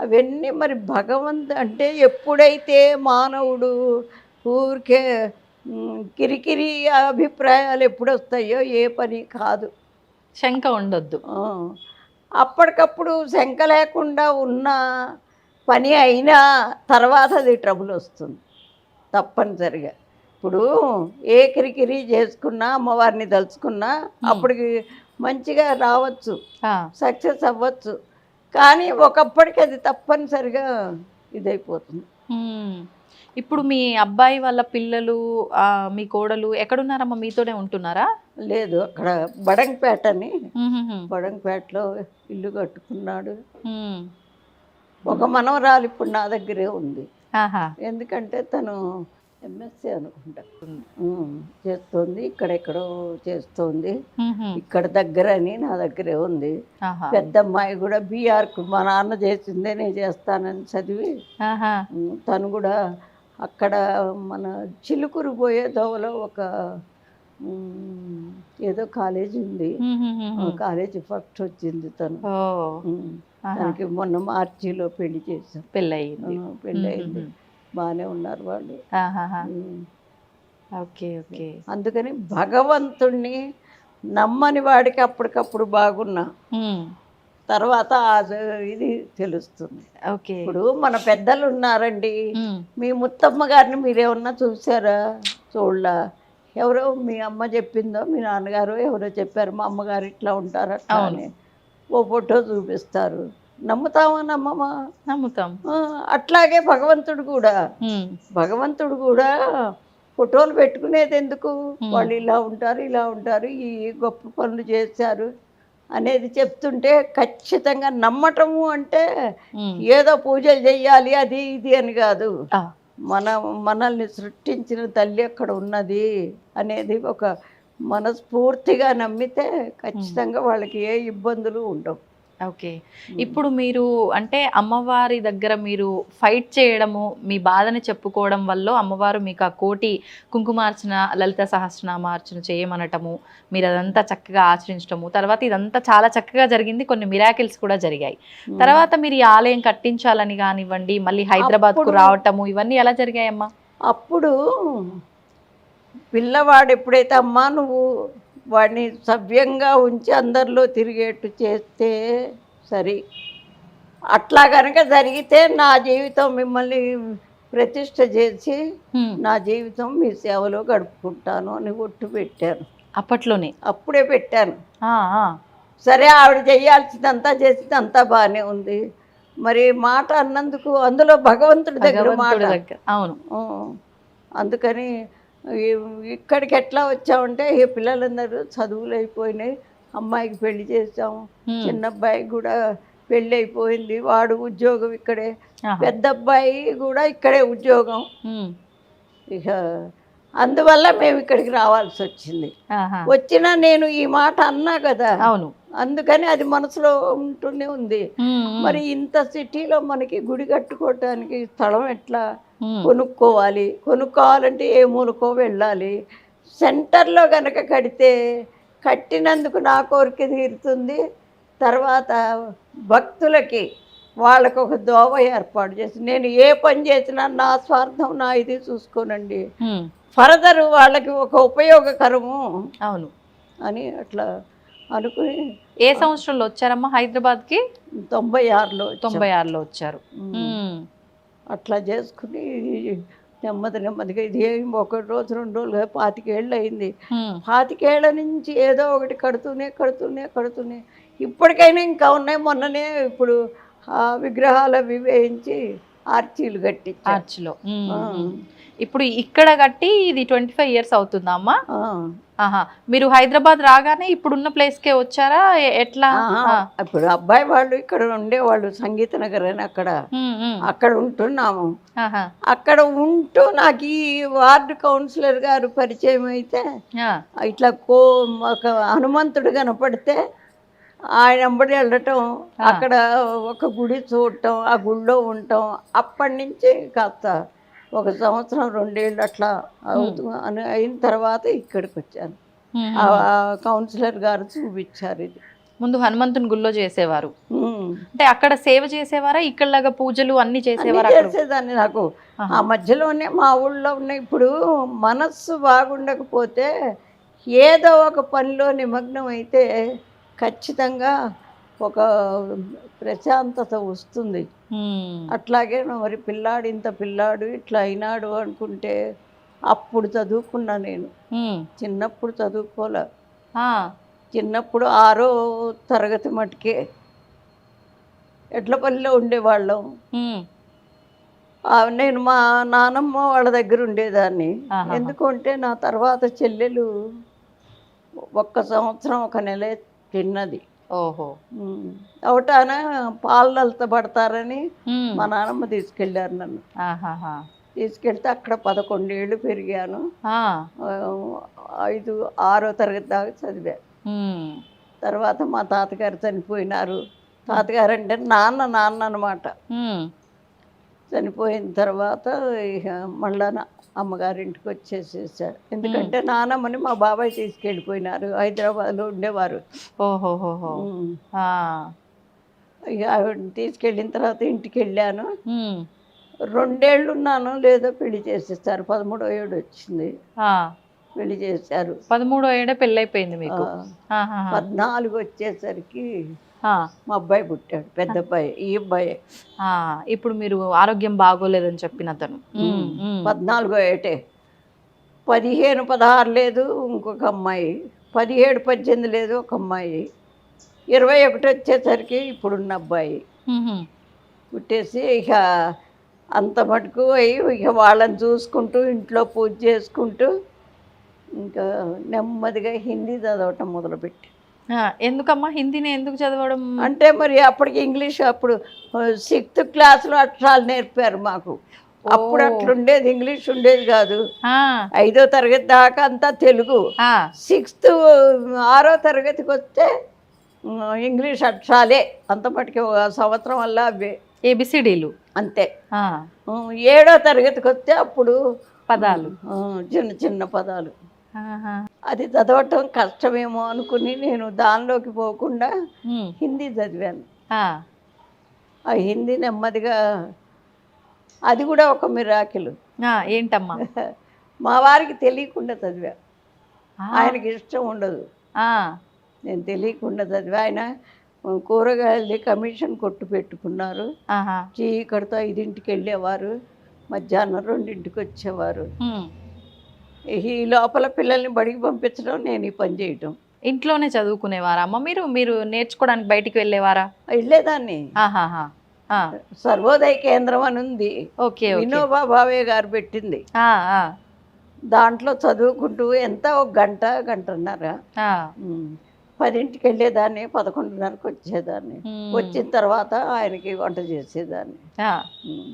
అవన్నీ మరి భగవంతు అంటే ఎప్పుడైతే మానవుడు ఊరికే కిరికిరి అభిప్రాయాలు ఎప్పుడు వస్తాయో ఏ పని కాదు, శంక ఉండొద్దు. అప్పటికప్పుడు శంక లేకుండా ఉన్న పని అయినా తర్వాత అది ట్రబుల్ వస్తుంది తప్పనిసరిగా. ఇప్పుడు ఏ కిరికిరి చేసుకున్నా అమ్మవారిని తలుచుకున్నా అప్పటికి మంచిగా రావచ్చు, సక్సెస్ అవ్వచ్చు. కానీ ఒకప్పటికి అది తప్పనిసరిగా ఇదైపోతుంది. ఇప్పుడు మీ అబ్బాయి వాళ్ళ పిల్లలు, మీ కోడలు ఎక్కడున్నారమ్మా? మీతోనే ఉంటున్నారా? లేదు, అక్కడ బడంగపేట అని, బడంగపేటలో ఇల్లు కట్టుకున్నాడు. ఒక మనవరాలు ఇప్పుడు నా దగ్గరే ఉంది. ఎందుకంటే తను ఎంఎస్సీ అనుకుంటా చేస్తోంది, ఇక్కడెక్కడో చేస్తోంది. ఇక్కడ దగ్గర అని నా దగ్గరే ఉంది. పెద్ద అమ్మాయి కూడా బీఆర్కు మా నాన్న చేసిందే నేను చేస్తానని చదివి తను కూడా అక్కడ మన చిలుకూరు పోయే దోవలో ఒక ఏదో కాలేజీ ఉంది, కాలేజీ ఫస్ట్ వచ్చింది తను. తనకి మొన్న మార్చిలో పెళ్లి చేసాం. పెళ్ళయింది, బాగానే ఉన్నారు వాళ్ళు. అందుకని భగవంతుణ్ణి నమ్మని వాడికి అప్పటికప్పుడు బాగున్నా తర్వాత ఇది తెలుస్తుంది. ఇప్పుడు మన పెద్దలు ఉన్నారండి, మీ ముత్తమ్మ గారిని మీరేమన్నా చూసారా? చూడలా. ఎవరో మీ అమ్మ చెప్పిందో, మీ నాన్నగారు ఎవరో చెప్పారు మా అమ్మగారు ఇట్లా ఉంటారు అట్లా అని ఓ ఫోటో చూపిస్తారు. నమ్ముతామా నమ్మమా? నమ్ముతాం. అట్లాగే భగవంతుడు కూడా ఫోటోలు పెట్టుకునేది ఎందుకు? వాళ్ళు ఇలా ఉంటారు ఈ గొప్ప పనులు చేశారు అనేది చెప్తుంటే ఖచ్చితంగా నమ్మటము అంటే ఏదో పూజలు చెయ్యాలి అది ఇది అని కాదు. మనల్ని సృష్టించిన తల్లి అక్కడ ఉన్నది అనేది ఒక మనస్ఫూర్తిగా నమ్మితే ఖచ్చితంగా వాళ్ళకి ఏ ఇబ్బందులు ఉండవు. ఇప్పుడు మీరు అంటే అమ్మవారి దగ్గర మీరు ఫైట్ చేయడము, మీ బాధని చెప్పుకోవడం వల్ల అమ్మవారు మీకు ఆ కోటి కుంకుమార్చన, లలిత సహస్రనామార్చన చేయమనటము, మీరు అదంతా చక్కగా ఆచరించడము, తర్వాత ఇదంతా చాలా చక్కగా జరిగింది. కొన్ని మిరాకిల్స్ కూడా జరిగాయి. తర్వాత మీరు ఈ ఆలయం కట్టించాలని కానివ్వండి, మళ్ళీ హైదరాబాద్కు రావటము, ఇవన్నీ ఎలా జరిగాయమ్మా? అప్పుడు పిల్లవాడు ఎప్పుడైతే అమ్మా నువ్వు వాడిని సవ్యంగా ఉంచి అందరిలో తిరిగేట్టు చేస్తే సరి, అట్లా కనుక జరిగితే నా జీవితం మిమ్మల్ని ప్రతిష్ట చేసి నా జీవితం మీ సేవలో గడుపుకుంటాను అని ఒట్టు పెట్టాను. అప్పుడే పెట్టాను. సరే, ఆవిడ చేయాల్సిందంతా చేసిందంతా బాగానే ఉంది. మరి మాట అన్నందుకు అందులో భగవంతుడి దగ్గర మాట. అవును. అందుకని ఇక్కడికి ఎట్లా వచ్చామంటే ఈ పిల్లలందరూ చదువులు అయిపోయినాయి, అమ్మాయికి పెళ్లి చేసాము, చిన్న అబ్బాయికి కూడా పెళ్ళి అయిపోయింది, వాడు ఉద్యోగం ఇక్కడే, ఆహా. పెద్ద అబ్బాయి కూడా ఇక్కడే ఉద్యోగం. ఉమ్. ఇక అందువల్ల మేము ఇక్కడికి రావాల్సి వచ్చింది. ఆహా. వచ్చినా నేను ఈ మాట అన్నా కదా, అవును. అందుకని అది మనసులో ఉంటూనే ఉంది. ఉమ్, ఉమ్, మరి ఇంత సిటీలో మనకి గుడి కట్టుకోవటానికి స్థలం ఎట్లా ఉమ్, కొనుక్కోవాలంటే ఏ మూలకో వెళ్ళాలి. సెంటర్లో కనుక కడితే కట్టినందుకు నా కోరిక తీరుతుంది. తర్వాత భక్తులకి వాళ్ళకు ఒక దోవ ఏర్పాటు చేసి, నేను ఏ పని చేసినా నా స్వార్థం నా ఇది చూసుకోనండి, ఉమ్. ఫర్దర్ వాళ్ళకి ఒక ఉపయోగకరము అవును. అని అట్లా అనుకుని ఏ సంవత్సరంలో వచ్చారమ్మా హైదరాబాద్కి? 96లో 96లో వచ్చారు. ఉమ్. ఉమ్, అట్లా చేసుకుని నెమ్మదిగా ఇది ఏం ఒక రోజు 2 రోజులు 25 ఏళ్ళు అయింది. ఉమ్. 25 ఏళ్ల నుంచి ఏదో ఒకటి కడుతూనే ఇప్పటికైనా ఇంకా ఉన్నాయి. మొన్ననే ఇప్పుడు ఆ విగ్రహాలు అవి వేయించి ఆర్చీలు కట్టించారు. ఆర్చ్లో. ఇప్పుడు ఇక్కడ కట్టి ఇది 25 ఇయర్స్ అవుతుందా అమ్మా? ఆహా. మీరు హైదరాబాద్ రాగానే ఇప్పుడున్న ప్లేస్కే వచ్చారా? ఎట్లా? ఇప్పుడు అబ్బాయి వాళ్ళు ఇక్కడ ఉండేవాళ్ళు, సంగీత నగర్ అని, అక్కడ ఉంటున్నాము. ఆహా. అక్కడ ఉంటూ నాకు ఈ వార్డు కౌన్సిలర్ గారు పరిచయం అయితే, ఇట్లా ఒక హనుమంతుడు కనపడితే ఆయన వెంబడి వెళ్ళటం, అక్కడ ఒక గుడి చూడటం, ఆ గుడిలో ఉండటం, అప్పటి నుంచి కాస్త 1 సంవత్సరం 2 ఏళ్ళు అట్లా అయిన తర్వాత ఇక్కడికి వచ్చాను. ఆ కౌన్సిలర్ గారు చూపించారు ఇది. ముందు హనుమంతుని గుళ్ళో చేసేవారు అంటే అక్కడ సేవ చేసేవారా? ఇక్కడలాగా పూజలు అన్ని చేసేవారా? చేసేదాన్ని. నాకు ఆ మధ్యలోనే మా ఊళ్ళో ఉన్న, ఇప్పుడు మనస్సు బాగుండకపోతే ఏదో ఒక పనిలో నిమగ్నం అయితే ఖచ్చితంగా ఒక ప్రశాంతత వస్తుంది. అట్లాగే మరి ఇంత పిల్లాడు ఇట్లా అయినాడు అనుకుంటే అప్పుడు చదువుకున్నా నేను. చిన్నప్పుడు చదువుకోలే. చిన్నప్పుడు 6వ తరగతి మటుకే ఎడ్లపల్లిలో ఉండేవాళ్ళం. నేను మా నానమ్మ వాళ్ళ దగ్గర ఉండేదాన్ని. ఎందుకంటే నా తర్వాత చెల్లెలు 1 సంవత్సరం 1 నెల చిన్నది. ఓహో. అవటాన పాలనలతో పడతారని మా నానమ్మ తీసుకెళ్ళారు నన్ను. తీసుకెళ్తే అక్కడ 11 ఏళ్ళు పెరిగాను. 6వ తరగతి దాకా చదివాను. తర్వాత మా తాతగారు చనిపోయినారు. తాతగారు అంటే నాన్న అనమాట. చనిపోయిన తర్వాత ఇక మళ్ళా అమ్మగారింటికి వచ్చేసేసారు. ఎందుకంటే నానమ్మని మా బాబాయ్ తీసుకెళ్ళిపోయినారు. హైదరాబాద్లో ఉండేవారు. ఇక ఆవిడని తీసుకెళ్ళిన తర్వాత ఇంటికి వెళ్ళాను. 2 ఏళ్ళు ఉన్నాను, లేదో పెళ్లి చేసేసారు. 13వ ఏడు వచ్చింది, పెళ్లి చేశారు. 13వ ఏడే పెళ్ళి అయిపోయింది మీకు? 14 వచ్చేసరికి మా అబ్బాయి పుట్టాడు, పెద్ద అబ్బాయి. ఈ అబ్బాయి ఇప్పుడు మీరు ఆరోగ్యం బాగోలేదని చెప్పిన అతను 14వ ఏటే. 15, 16 లేదు ఇంకొక అమ్మాయి, 17, 18 లేదు ఒక అమ్మాయి, 21 వచ్చేసరికి ఇప్పుడున్న అబ్బాయి పుట్టేసి ఇక అంత మటుకు అయ్యి ఇక వాళ్ళని చూసుకుంటూ ఇంట్లో పూజ చేసుకుంటూ ఇంకా నెమ్మదిగా హిందీ చదవటం మొదలుపెట్టి. ఎందుకమ్మా హిందీని ఎందుకు చదవడం? అంటే మరి అప్పటికి ఇంగ్లీష్, అప్పుడు 6th క్లాస్లో అక్షరాలు నేర్పారు మాకు. అప్పుడు అట్లుండేది, ఇంగ్లీష్ ఉండేది కాదు. 5వ తరగతి దాకా అంతా తెలుగు. 6వ తరగతికి వస్తే ఇంగ్లీష్ అక్షరాలే. అంత మటుకి 1 సంవత్సరం వల్ల అవే ఏబిసిడీలు అంతే. 7వ తరగతికి వస్తే అప్పుడు పదాలు, చిన్న పదాలు. అది చదవటం కష్టమేమో అనుకుని నేను దానిలోకి పోకుండా హిందీ చదివాను. ఆ హిందీ నెమ్మదిగా, అది కూడా ఒక మిరాకిల్. ఏంటమ్మా? మా వారికి తెలియకుండా చదివా. ఆయనకి ఇష్టం ఉండదు, నేను తెలియకుండా చదివా. ఆయన కూరగాయలది కమిషన్ కొట్టు పెట్టుకున్నారు. చీకటితో 5ంటికి వెళ్ళేవారు, మధ్యాహ్నం 2ంటికి వచ్చేవారు. ఈ లోపల పిల్లల్ని బడికి పంపించడం, నేను ఈ పని చేయటం. ఇంట్లోనే చదువుకునేవారా అమ్మ మీరు? మీరు నేర్చుకోవడానికి బయటికి వెళ్ళేవారా? వెళ్ళేదాన్ని. సర్వోదయ కేంద్రం అని ఉంది, వినోబా భావే గారు పెట్టింది. దాంట్లో చదువుకుంటూ ఎంత 1 గంట, 1.5. 10ంటికి వెళ్ళేదాన్ని, 11:30కి వచ్చేదాన్ని. వచ్చిన తర్వాత ఆయనకి వంట చేసేదాన్ని. ఉమ్.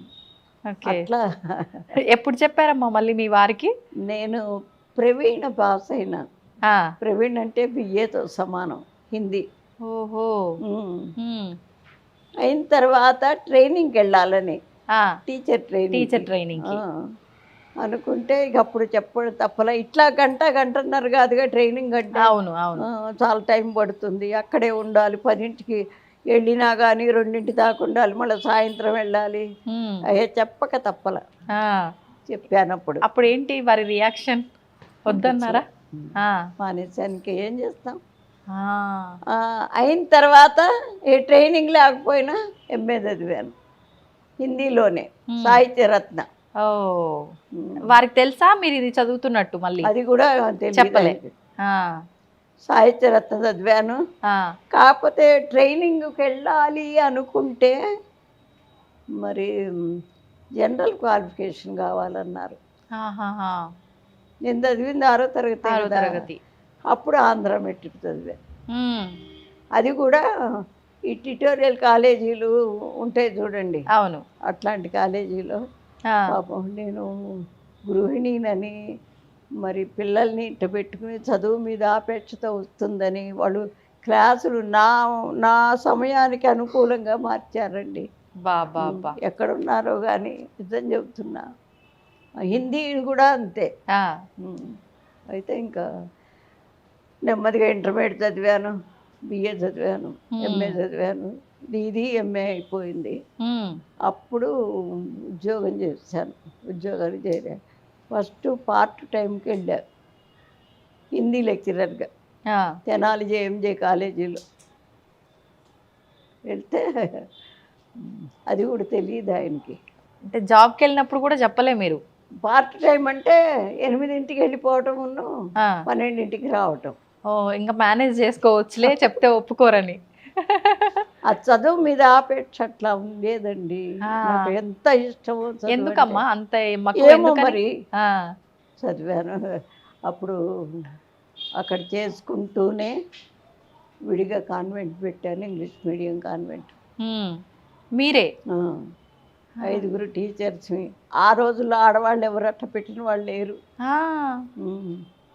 ఓకే. అట్లా ఎప్పుడు చెప్పారమ్మా మళ్ళీ మీ వారికి? నేను ప్రవీణ పాస్ అయినా. ఆ, ప్రవీణ్ అంటే బిఏతో సమానం, హిందీ. ఓహో. ఉమ్. ఉమ్. అయిన తర్వాత ట్రైనింగ్కి వెళ్ళాలని, ఆ, టీచర్ టీచర్ ట్రైనింగ్ ట్రైనింగ్కి. అనుకుంటే ఇక అప్పుడు చెప్పడం తప్పలా. ఇట్లా గంటన్నర కాదుగా ట్రైనింగ్ అంటే. అవును, అవును. చాలా టైం పడుతుంది, అక్కడే ఉండాలి. 10ంటికి వెళ్ళినా కానీ 2ంటి దాకా ఉండాలి, మళ్ళీ సాయంత్రం వెళ్ళాలి. ఉమ్. అయ్యే చెప్పక తప్పల. ఆ, చెప్పాను అప్పుడు. అప్పుడు ఏంటి వారి రియాక్షన్? వద్దన్నారా? ఆ, మానేశానికి ఏం చేస్తాం. ఆ. అయిన తర్వాత ఏ ట్రైనింగ్ లేకపోయినా ఎంఏ చదివాను హిందీలోనే, సాహిత్య రత్న. ఓ, వారికి తెలుసా మీరు ఇది చదువుతున్నట్టు? మళ్ళీ అది కూడా తెలియదు చెప్పలే. ఆయనకి. ఆ, సాహిత్య రత్న చదివాను. ఆ, కాకపోతే ట్రైనింగ్కి వెళ్ళాలి అనుకుంటే మరి జనరల్ క్వాలిఫికేషన్ కావాలన్నారు. ఆహాహా. నేను చదివింది 6వ తరగతి 6వ కదా. తరగతి. అప్పుడు ఆంధ్ర మెట్రిక్ చదివాను. ఉమ్. అది కూడా ఈ ట్యుటోరియల్ కాలేజీలు ఉంటాయి చూడండి, అవును. అట్లాంటి కాలేజీలో. ఆ, పాపం నేను గృహిణినని, మరి పిల్లల్ని ఇట్ట పెట్టుకుని చదువు మీద ఆపేక్షతో వస్తుందని వాళ్ళు క్లాసులు నా నా సమయానికి అనుకూలంగా మార్చారండి. బాబా. ఎక్కడున్నారో కానీ నిజం చెబుతున్నా. హిందీ కూడా అంతే. ఆ, అయితే ఇంకా నెమ్మదిగా ఇంటర్మీడియట్ చదివాను, బిఏ చదివాను, ఎంఏ చదివాను. ఇది ఎంఏ అయిపోయింది. అప్పుడు ఉద్యోగం చేశాను, ఉద్యోగాలు చేరాను. ఫస్ట్ పార్ట్ టైంకి వెళ్ళా హిందీ లెక్చరర్గా తెనాలి జేఎంజే కాలేజీలో. వెళ్తే అది కూడా తెలియదు ఆయనకి. అంటే జాబ్కి వెళ్ళినప్పుడు కూడా చెప్పలే మీరు? పార్ట్ టైం అంటే 8ంటికి వెళ్ళిపోవటం, 12ంటికి రావటం. ఓ, ఇంకా మేనేజ్ చేసుకోవచ్చులే చెప్తే ఒప్పుకోరని. ఆ చదువు మీద ఆపేక్ష అట్లా ఉండేదండి. నాకు ఎంత ఇష్టమో చదువు. ఎందుకమ్మా అంత ఏమో మరి చదివాను. అప్పుడు అక్కడ చేసుకుంటూనే విడిగా కాన్వెంట్ పెట్టాను, ఇంగ్లీష్ మీడియం కాన్వెంట్. మీరే? 5గురు టీచర్స్. ఆ రోజుల్లో ఆడవాళ్ళు ఎవరు అట్లా పెట్టిన వాళ్ళు లేరు.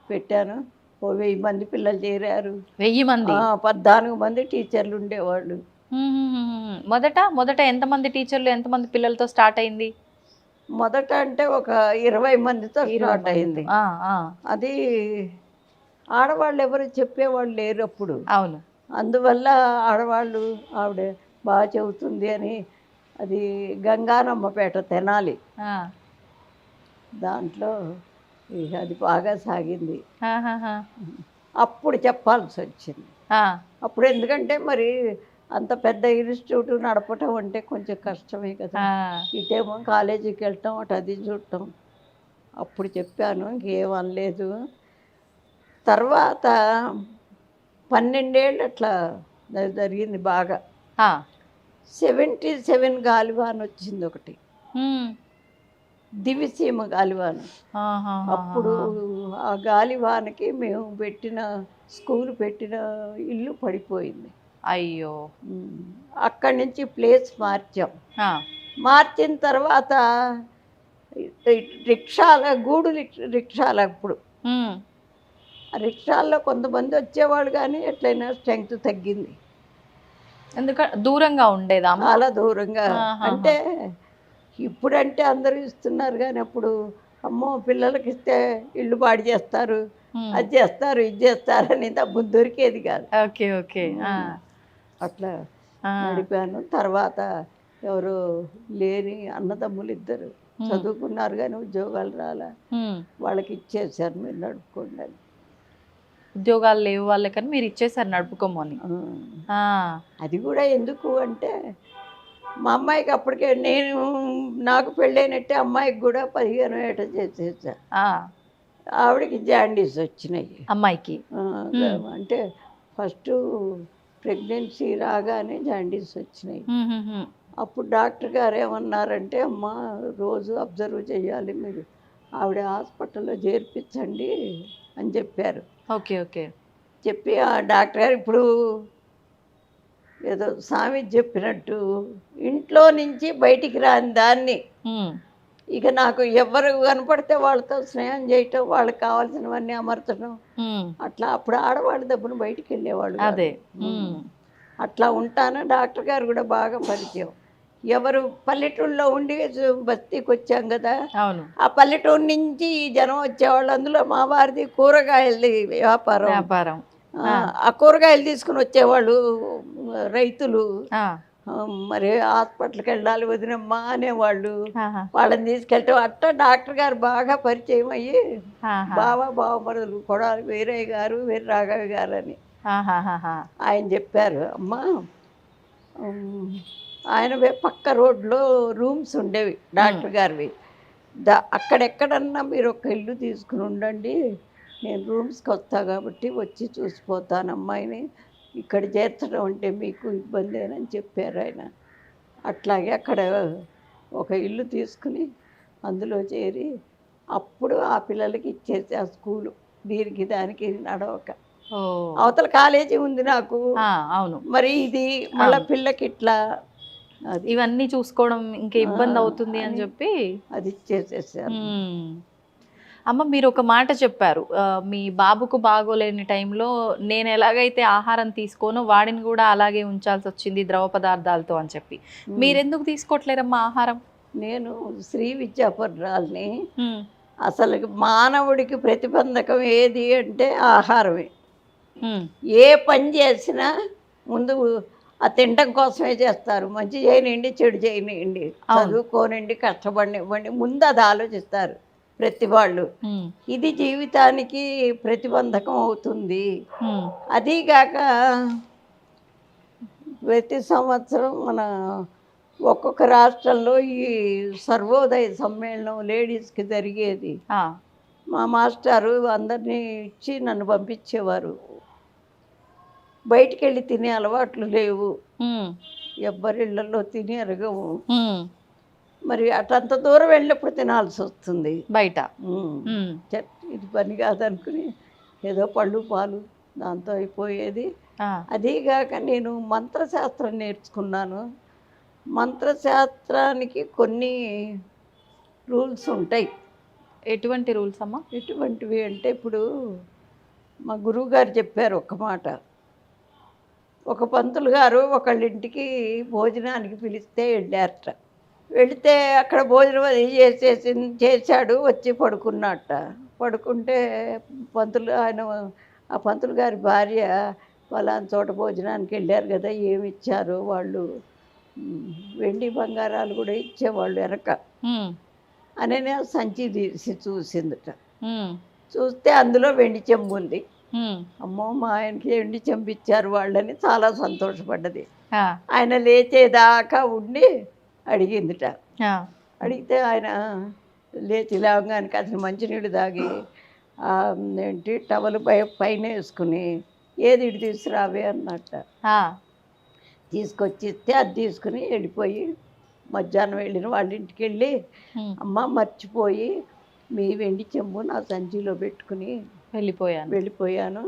పెట్టాను. 1000 మంది పిల్లలు చేరారు. 1000 మంది? 14 మంది టీచర్లు ఉండేవాళ్ళు. మొదట ఎంతమంది టీచర్లు, ఎంతమంది పిల్లలతో స్టార్ట్ అయింది? మొదట అంటే ఒక 20 మందితో స్టార్ట్ అయింది. అది ఆడవాళ్ళు ఎవరు చెప్పేవాళ్ళు లేరు అప్పుడు. అవును. అందువల్ల ఆడవాళ్ళు ఆవిడ బాగా చెబుతుంది అని, అది గంగానమ్మపేట తెనాలి, దాంట్లో అది బాగా సాగింది. అప్పుడు చెప్పాల్సి వచ్చింది. అప్పుడు ఎందుకంటే మరి అంత పెద్ద ఇన్స్టిట్యూట్ నడపటం అంటే కొంచెం కష్టమే కదా. ఇటేమో కాలేజీకి వెళ్ళటం, అటు అది చూడటం. అప్పుడు చెప్పాను, ఇంకేమనలేదు. తర్వాత 12 ఏళ్ళు అట్లా జరిగింది బాగా. 77 గాలివాన్ వచ్చింది ఒకటి, దివిసీమ గాలివాన్. అప్పుడు ఆ గాలివానకి మేము పెట్టిన స్కూల్ పెట్టిన ఇల్లు పడిపోయింది. అయ్యో. అక్కడి నుంచి ప్లేస్ మార్చాం. మార్చిన తర్వాత రిక్షాల గూడు రిక్షాలు. అప్పుడు రిక్షాల్లో కొంతమంది వచ్చేవాళ్ళు, కానీ ఎట్లయినా స్ట్రెంగ్త్ తగ్గింది. ఎందుకంటే దూరంగా ఉండేదా? చాలా దూరంగా. అంటే ఇప్పుడంటే అందరూ ఇస్తున్నారు, కానీ అప్పుడు అమ్మో పిల్లలకి ఇస్తే ఇల్లు పాడు చేస్తారు, అది చేస్తారు, ఇది చేస్తారు అని డబ్బు దొరికేది కాదు. Okay, okay. అట్లా నడిపాను. తర్వాత ఎవరు లేని అన్నదమ్ములు 2 చదువుకున్నారు, కానీ ఉద్యోగాలు రాలే. వాళ్ళకి ఇచ్చేసారు, మీరు నడుపుకోండి అని. ఉద్యోగాలు లేవు వాళ్ళకని మీరు ఇచ్చేసారు నడుపుకోమని. అది కూడా ఎందుకు అంటే మా అమ్మాయికి అప్పటికే నాకు పెళ్ళైనట్టే అమ్మాయికి కూడా 15 ఏట చేసేసా. ఆవిడకి జాండీస్ వచ్చినాయి అమ్మాయికి. అంటే ఫస్ట్ ప్రెగ్నెన్సీ రాగానే జాండీస్ వచ్చినాయి. అప్పుడు డాక్టర్ గారు ఏమన్నారంటే, అమ్మ రోజు అబ్జర్వ్ చేయాలి మీరు, ఆవిడ హాస్పిటల్లో చేర్పించండి అని చెప్పారు. Okay, okay. చెప్పి ఆ డాక్టర్ గారు ఇప్పుడు ఏదో సామెత చెప్పినట్టు ఇంట్లో నుంచి బయటికి రాని దాన్ని ఉమ్, ఇక నాకు ఎవరు కనపడితే వాళ్ళతో స్నేహం చేయటం వాళ్ళకి కావాల్సినవన్నీ అమర్చడం ఉమ్, అట్లా అప్పుడు ఆడవాళ్ళ దెబ్బను బయటికి వెళ్ళేవాళ్ళు కాదు. అదే ఉమ్, అట్లా ఉంటాను. డాక్టర్ గారు కూడా బాగా పరిచయం. ఎవరు పల్లెటూళ్ళలో ఉండి బస్తీకి వచ్చాం కదా, అవును ఆ పల్లెటూరు నుంచి ఈ జనం వచ్చేవాళ్ళు. అందులో మా వారిది కూరగాయలది వ్యాపారం. వ్యాపారం. ఆ కూరగాయలు తీసుకుని వచ్చేవాళ్ళు రైతులు. ఆ, ఆ, మరి హాస్పిటల్కి వెళ్ళాలి వదినమ్మా అనేవాళ్ళు. ఆహా, వాళ్ళని తీసుకెళ్ళటం అట్లా డాక్టర్ గారు బాగా పరిచయం అయ్యి ఆహా, బావమరుదులు కొడాలి వీరయ్య గారు వీర రాఘవ గారు అని ఆహాహాహా. ఆయన చెప్పారు. అమ్మా ఆయన పక్క రోడ్లో రూమ్స్ ఉండేవి డాక్టర్ గారివి. అక్కడెక్కడన్నా మీరు ఒక ఇల్లు తీసుకుని ఉండండి, నేను రూమ్స్కి వస్తా కాబట్టి వచ్చి చూసిపోతాను అమ్మాయిని, ఇక్కడ చేర్చడం అంటే మీకు ఇబ్బంది అని చెప్పారు ఆయన. అట్లాగే అక్కడ ఒక ఇల్లు తీసుకుని అందులో చేరి అప్పుడు ఆ పిల్లలకి ఇచ్చేసి ఆ స్కూలు దీనికి దానికి నడవక. ఓ, అవతల కాలేజీ ఉంది నాకు, ఆ, అవును. మరి ఇది మళ్ళీ పిల్లకి ఇట్లా అది ఇవన్నీ చూసుకోవడం ఇంకా ఇబ్బంది అవుతుంది అని అని చెప్పి అది ఇచ్చేసేసారు. అమ్మ మీరు ఒక మాట చెప్పారు, మీ బాబుకు బాగోలేని టైంలో నేను ఎలాగైతే ఆహారం తీసుకోనో వాడిని కూడా అలాగే ఉంచాల్సి వచ్చింది ద్రవ పదార్థాలతో అని చెప్పి. మీరెందుకు తీసుకోవట్లేరమ్మా ఆహారం? నేను శ్రీ విద్యాపరురాల్ని. అసలు మానవుడికి ప్రతిబంధకం ఏది అంటే ఆహారమే. ఏ పని చేసినా ముందు ఆ తినడం కోసమే చేస్తారు. మంచి చేయనివ్వండి, చెడు చేయనివ్వండి, చదువుకోనండి, కష్టపడినివ్వండి, ముందు అది ఆలోచిస్తారు ప్రతి వాళ్ళు. ఇది జీవితానికి ప్రతిబంధకం అవుతుంది. అదీగాక ప్రతి సంవత్సరం మన ఒక్కొక్క రాష్ట్రంలో ఈ సర్వోదయ సమ్మేళనం లేడీస్కి జరిగేది. మా మాస్టారు అందరినీ ఇచ్చి నన్ను పంపించేవారు. బయటికి వెళ్ళి తినే అలవాట్లు లేవు, ఎవ్వరిళ్ళల్లో తిని ఎరగవు. మరి అటంత దూరం వెళ్ళినప్పుడు తినాల్సి వస్తుంది బయట. ఇది పని కాదనుకుని ఏదో పళ్ళు పాలు దాంతో అయిపోయేది. అదీగాక నేను మంత్రశాస్త్రం నేర్చుకున్నాను. మంత్రశాస్త్రానికి కొన్ని రూల్స్ ఉంటాయి. ఎటువంటి రూల్స్ అమ్మా? ఎటువంటివి అంటే ఇప్పుడు మా గురువుగారు చెప్పారు ఒక మాట. ఒక పంతులు గారు ఒకళ్ళింటికి భోజనానికి పిలిస్తే వెళ్ళారట. వెళితే అక్కడ భోజనం అది చేశాడు, వచ్చి పడుకున్నట్ట. పడుకుంటే ఆ పంతులు గారి భార్య వాళ్ళని చోట భోజనానికి వెళ్ళారు కదా, ఏమి ఇచ్చారు వాళ్ళు, వెండి బంగారాలు కూడా ఇచ్చేవాళ్ళు వెనక అని సంచి తీసి చూసిందట. చూస్తే అందులో వెండి చెంబు ఉంది. అమ్మో మా ఆయనకి వెండి చెంబు ఇచ్చారు వాళ్ళని చాలా సంతోషపడ్డది. ఆయన లేచేదాకా ఉండి అడిగిందిట. అడిగితే ఆయన లేచి లేవగానికి అసలు మంచినీళ్ళు తాగి ఏంటి టవల్ పైన వేసుకుని ఏది ఇటు తీసుకురావే అన్నట్ట. తీసుకొచ్చి ఇస్తే అది తీసుకుని వెళ్ళిపోయి మధ్యాహ్నం వెళ్ళిన వాళ్ళ ఇంటికి వెళ్ళి, అమ్మ మర్చిపోయి మీ వెండి చెంబు నా సంచిలో పెట్టుకుని వెళ్ళిపోయాను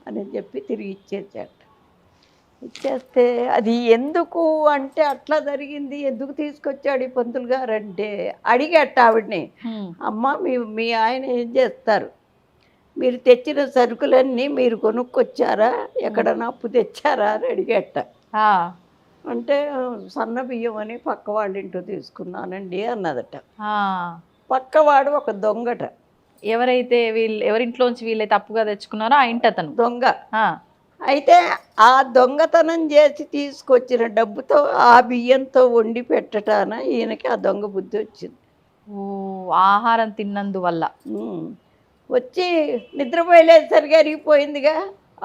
అని చెప్పి తిరిగి ఇచ్చేసాట. ఇచ్చేస్తే అది ఎందుకు అంటే అట్లా జరిగింది, ఎందుకు తీసుకొచ్చాడు ఈ పంతులు గారు అంటే అడిగట్ట ఆవిడని, అమ్మ మీ ఆయన ఏం చేస్తారు, మీరు తెచ్చిన సరుకులన్నీ మీరు కొనుక్కొచ్చారా, ఎక్కడన్నా అప్పు తెచ్చారా అని అడిగట్ట. అంటే సన్న బియ్యం అని పక్క వాళ్ళ ఇంట్లో తీసుకున్నానండి అన్నదట. పక్కవాడు ఒక దొంగట. ఎవరైతే ఎవరింట్లోంచి వీళ్ళైతే తప్పుగా తెచ్చుకున్నారో ఆ ఇంటి అతను దొంగ. అయితే ఆ దొంగతనం చేసి తీసుకొచ్చిన డబ్బుతో ఆ బియ్యంతో వండి పెట్టటాన ఈయనకి ఆ దొంగ బుద్ధి వచ్చింది. ఆహారం తిన్నందువల్ల వచ్చి నిద్రపోయలేసరికి అరిగిపోయిందిగా.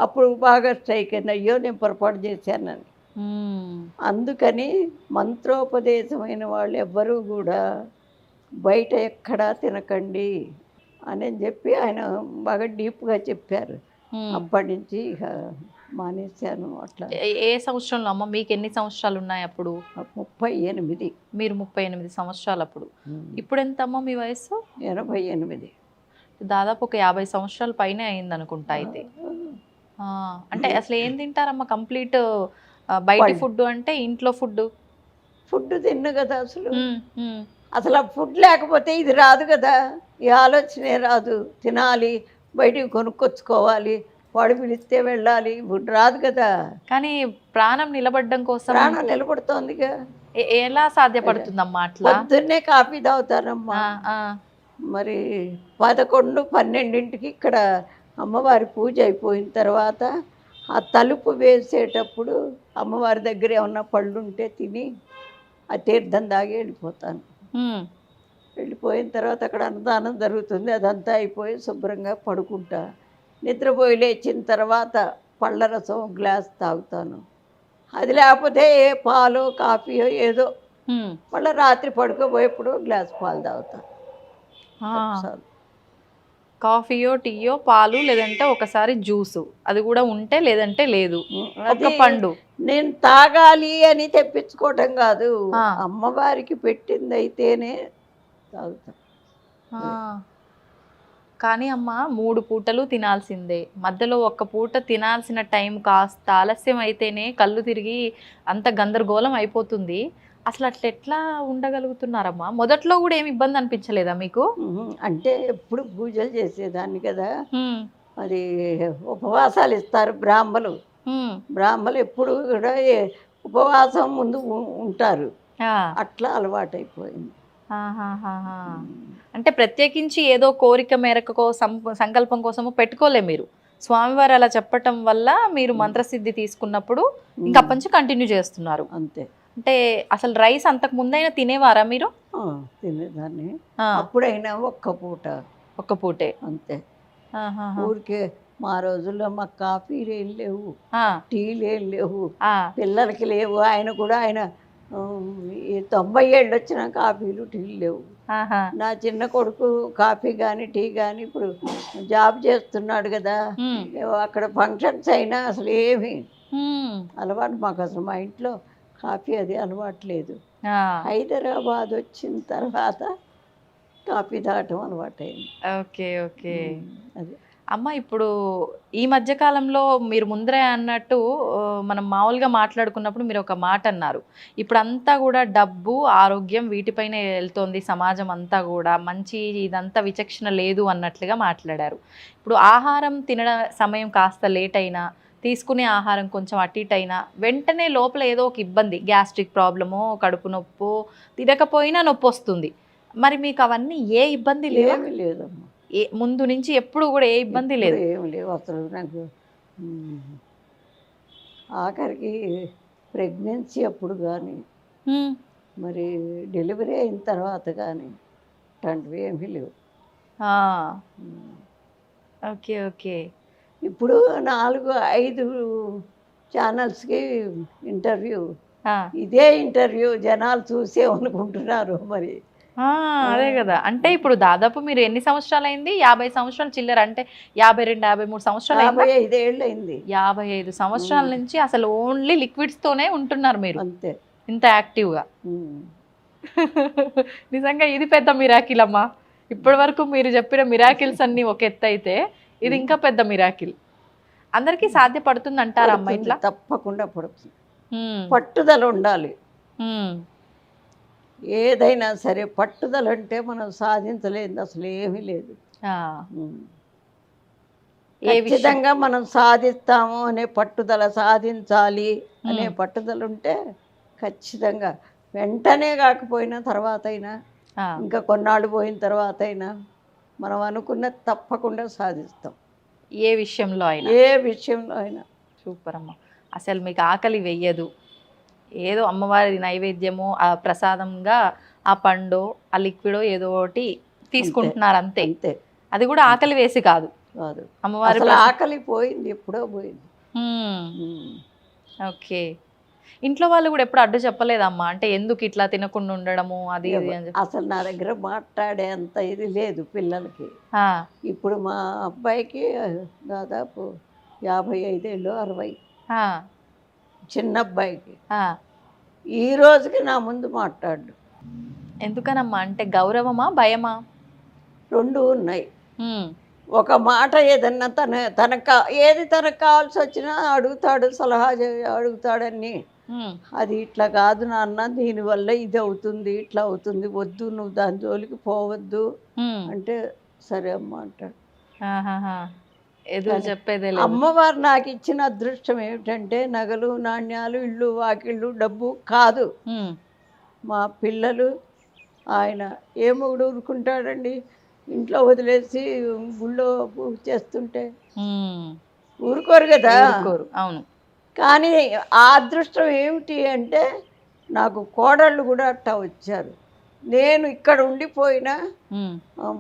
అప్పుడు బాగా స్ట్రైక్ అయింది, అయ్యో నేను పొరపాటు చేశానని. అందుకని మంత్రోపదేశమైన వాళ్ళు ఎవ్వరూ కూడా బయట ఎక్కడా తినకండి అని చెప్పి ఆయన బాగా డీప్గా చెప్పారు. అప్పటి నుంచి ఇక మానేశాను. అట్లా. ఏ సంవత్సరంలో అమ్మ? మీకు ఎన్ని సంవత్సరాలు ఉన్నాయి అప్పుడు? 38. మీరు 38 సంవత్సరాలు అప్పుడు. ఇప్పుడు ఎంత అమ్మ మీ వయసు? 88. దాదాపు ఒక 50 సంవత్సరాల పైనే అయింది అనుకుంటా అయితే. ఆ, అంటే అసలు ఏం తింటారమ్మా కంప్లీట్ బయటి వాళ్ళు ఫుడ్ అంటే ఇంట్లో ఫుడ్? ఫుడ్ తిన్ను కదా అసలు. అసలు ఆ ఫుడ్ లేకపోతే ఇది రాదు కదా, ఈ ఆలోచనే రాదు. తినాలి, బయటికి కొనుక్కొచ్చుకోవాలి, వాడు పిలిస్తే వెళ్ళాలి, ఫుడ్ రాదు కదా. కానీ ప్రాణం నిలబడడం కోసం ప్రాణం నిలబడుతోందిగా. ఎలా సాధ్యపడుతుందమ్మా అట్లా? పొద్దున్నే కాఫీ తాగుతానమ్మా. ఆ, ఆ, మరి 11, 12కి ఇక్కడ అమ్మవారి పూజ అయిపోయిన తర్వాత ఆ తలుపు వేసేటప్పుడు అమ్మవారి దగ్గర ఏమన్నా పళ్ళు ఉంటే తిని ఆ తీర్థం తాగి వెళ్ళిపోతాను. ఉమ్, వెళ్ళిపోయిన తర్వాత అక్కడ అన్నదానం జరుగుతుంది, అదంతా అయిపోయి శుభ్రంగా పడుకుంటా. నిద్రపోయి లేచిన తర్వాత పళ్ళ రసం ఒక గ్లాస్ తాగుతాను. అది లేకపోతే ఏ పాలు కాఫీయో ఏదో. ఉమ్. మళ్ళీ రాత్రి పడుకోబోయేప్పుడు గ్లాస్ పాలు తాగుతాను. ఆ, చాలు. కాఫీయో టీయో పాలు లేదంటే ఒకసారి జ్యూసు, అది కూడా ఉంటే లేదంటే లేదు, ఒక అది పండు. నేను తాగాలి అని తెప్పించుకోవటం కాదు, ఆ. అమ్మవారికి పెట్టింది అయితేనే తాగుతాను. ఆ. కానీ అమ్మ 3 పూటలు తినాల్సిందే, మధ్యలో ఒక్క పూట తినాల్సిన టైం కాస్త ఆలస్యం అయితేనే కళ్ళు తిరిగి అంత గందరగోళం అయిపోతుంది. అసలు అట్లా ఎట్లా ఉండగలుగుతున్నారమ్మా? మొదట్లో కూడా ఏమి ఇబ్బంది అనిపించలేదా మీకు? అంటే ఎప్పుడు పూజలు చేసేదాన్ని కదా. ఉమ్, అది ఉపవాసాలు ఇస్తారు బ్రాహ్మలు. ఉమ్, బ్రాహ్మలు ఎప్పుడు కూడా ఉపవాసం ముందు ఉంటారు. ఆ, అట్లా అలవాటైపోయింది. ఆహాహాహా. అంటే ప్రత్యేకించి ఏదో కోరిక మేరకు సంకల్పం కోసము పెట్టుకోలే మీరు, స్వామివారు అలా చెప్పటం వల్ల మీరు మంత్రసిద్ధి తీసుకున్నప్పుడు ఇంకా అప్పటి నుంచి కంటిన్యూ చేస్తున్నారు. అంతే. అంటే అసలు రైస్ అంతకు ముందైనా తినేవారా మీరు? తినేదాన్ని. ఆ, అప్పుడైనా ఒక్క పూట ఒక్క పూటే. అంతే. ఆహాహా. ఊరికే మా రోజుల్లో మాకు కాఫీలు ఏం లేవు, ఆ, టీలు ఏం లేవు, ఆ, పిల్లలకి లేవు. ఆయన కూడా ఆయన ఈ 90 ఏళ్ళు వచ్చిన కాఫీలు టీలు లేవు. ఆహా. నా చిన్న కొడుకు కాఫీ కానీ టీ కానీ ఇప్పుడు జాబ్ చేస్తున్నాడు కదా. ఉమ్, అక్కడ ఫంక్షన్స్ అయినా అసలు ఏమి ఉమ్, అలవాటు మాకు, అసలు మా ఇంట్లో కాఫీ అది అలవాటు లేదు. ఆ, హైదరాబాద్ వచ్చిన తర్వాత కాఫీ తాగటం అలవాటైంది. Okay okay. అది. అమ్మ ఇప్పుడు ఈ మధ్య కాలంలో మీరు ముందరే అన్నట్టు మనం మామూలుగా మాట్లాడుకున్నప్పుడు మీరు ఒక మాట అన్నారు, ఇప్పుడు అంతా కూడా డబ్బు ఆరోగ్యం వీటిపైనే వెళ్తోంది సమాజం అంతా కూడా, మంచి ఇదంతా విచక్షణ లేదు అన్నట్లుగా మాట్లాడారు. ఇప్పుడు ఆహారం తినడం సమయం కాస్త లేట్ అయినా, తీసుకునే ఆహారం కొంచెం అటు ఇటు అయినా వెంటనే లోపల ఏదో ఒక ఇబ్బంది, గ్యాస్ట్రిక్ ప్రాబ్లమో కడుపు నొప్పో, తినకపోయినా నొప్పి వస్తుంది. మరి మీకు అవన్నీ ఏ ఇబ్బంది లేవా? ఏమీ లేదమ్మా. ముందు నుంచి ఎప్పుడు కూడా ఏ ఇబ్బంది లేదు? ఏమి లేవు అసలు నాకు. ఆఖరికి ప్రెగ్నెన్సీ అప్పుడు కానీ, ఉమ్, మరి డెలివరీ అయిన తర్వాత కానీ అట్లాంటివి ఏమీ లేవు. ఆ, ఓకే ఓకే. ఇప్పుడు 4, 5 ఛానల్స్కి ఇంటర్వ్యూ. ఆ, ఇదే ఇంటర్వ్యూ జనాలు చూసేమనుకుంటున్నారు మరి. అదే కదా. అంటే ఇప్పుడు దాదాపు మీరు ఎన్ని సంవత్సరాలు అయింది? 50 సంవత్సరాలు చిల్లర, అంటే 52, 53 సంవత్సరాలు అయిందా? 55 ఏళ్ళు అయింది. 55 సంవత్సరాల నుంచి అసలు ఓన్లీ లిక్విడ్స్ తోనే ఉంటున్నారు మీరు అంతే. ఇంత యాక్టివ్గా. ఉమ్. నిజంగా ఇది పెద్ద మిరాకిల్ అమ్మా. ఇప్పటి వరకు మీరు చెప్పిన మిరాకిల్స్ అన్ని ఒక ఎత్తు అయితే ఇది ఇంకా పెద్ద మిరాకిల్. అందరికీ సాధ్యపడుతుంది అంటారా అమ్మ పడుతుంది, ఇట్లా? తప్పకుండా పడుతుంది. ఉమ్, పట్టుదల ఉండాలి. ఉమ్, ఏదైనా సరే పట్టుదల అంటే మనం సాధించలేదు అసలు ఏమీ లేదు. ఆ, ఉమ్. ఏ విషయం? ఖచ్చితంగా మనం సాధిస్తాము అనే పట్టుదల, సాధించాలి అనే పట్టుదల ఉంటే ఖచ్చితంగా వెంటనే కాకపోయినా తర్వాత అయినా, ఆ, ఇంకా కొన్నాళ్ళు పోయిన తర్వాత అయినా మనం అనుకున్నది తప్పకుండా సాధిస్తాం, ఏ విషయంలో అయినా. ఏ విషయంలో అయినా. సూపర్ అమ్మ. అసలు మీకు ఆకలి వెయ్యదు, ఏదో అమ్మవారి నైవేద్యము ఆ ప్రసాదంగా ఆ పండు ఆ లిక్విడో ఏదో ఒకటి తీసుకుంటున్నారు అంతే. అంతే. అది కూడా ఆకలి వేసి కాదు, కాదు, అమ్మవారి అసలు ఆకలి పోయింది, ఎప్పుడో పోయింది. ఓకే. ఇంట్లో వాళ్ళు కూడా ఎప్పుడు అడ్డు చెప్పలేదమ్మా, అంటే ఎందుకు ఇట్లా తినకుండా ఉండడము అది ఇది అని చెప్పి? అసలు నా దగ్గర మాట్లాడేంత ఇది లేదు పిల్లలకి. ఆ, ఇప్పుడు మా అబ్బాయికి దాదాపు 55 ఏళ్ళు, 60. ఆ, చిన్న అబ్బాయికి ఆ. ఈ రోజుకి నా ముందు మాట్లాడు. ఎందుకనమ్మా? అంటే గౌరవమా భయమా? 2 ఉన్నాయి. ఉమ్, ఒక మాట ఏదన్నా ఏది తనకు కావాల్సి వచ్చినా అడుగుతాడు, సలహా అడుగుతాడని. అది ఇట్లా కాదు నాన్న, దీనివల్ల ఇది అవుతుంది, ఇట్లా అవుతుంది, వద్దు నువ్వు దాని జోలికి పోవద్దు అంటే సరే అమ్మ అంటాడు. ఎదురు చెప్పేదే అమ్మవారు నాకు ఇచ్చిన అదృష్టం ఏమిటంటే నగలు, నాణ్యాలు, ఇల్లు, వాకిళ్ళు, డబ్బు కాదు. మా పిల్లలు, ఆయన ఏ మొగుడు ఊరుకుంటాడండి ఇంట్లో వదిలేసి గుళ్ళో పూజ చేస్తుంటే? ఊరుకోరు కదా. అవును. కానీ ఆ అదృష్టం ఏమిటి అంటే నాకు కోడళ్ళు కూడా అట్టా వచ్చారు. నేను ఇక్కడ ఉండిపోయినా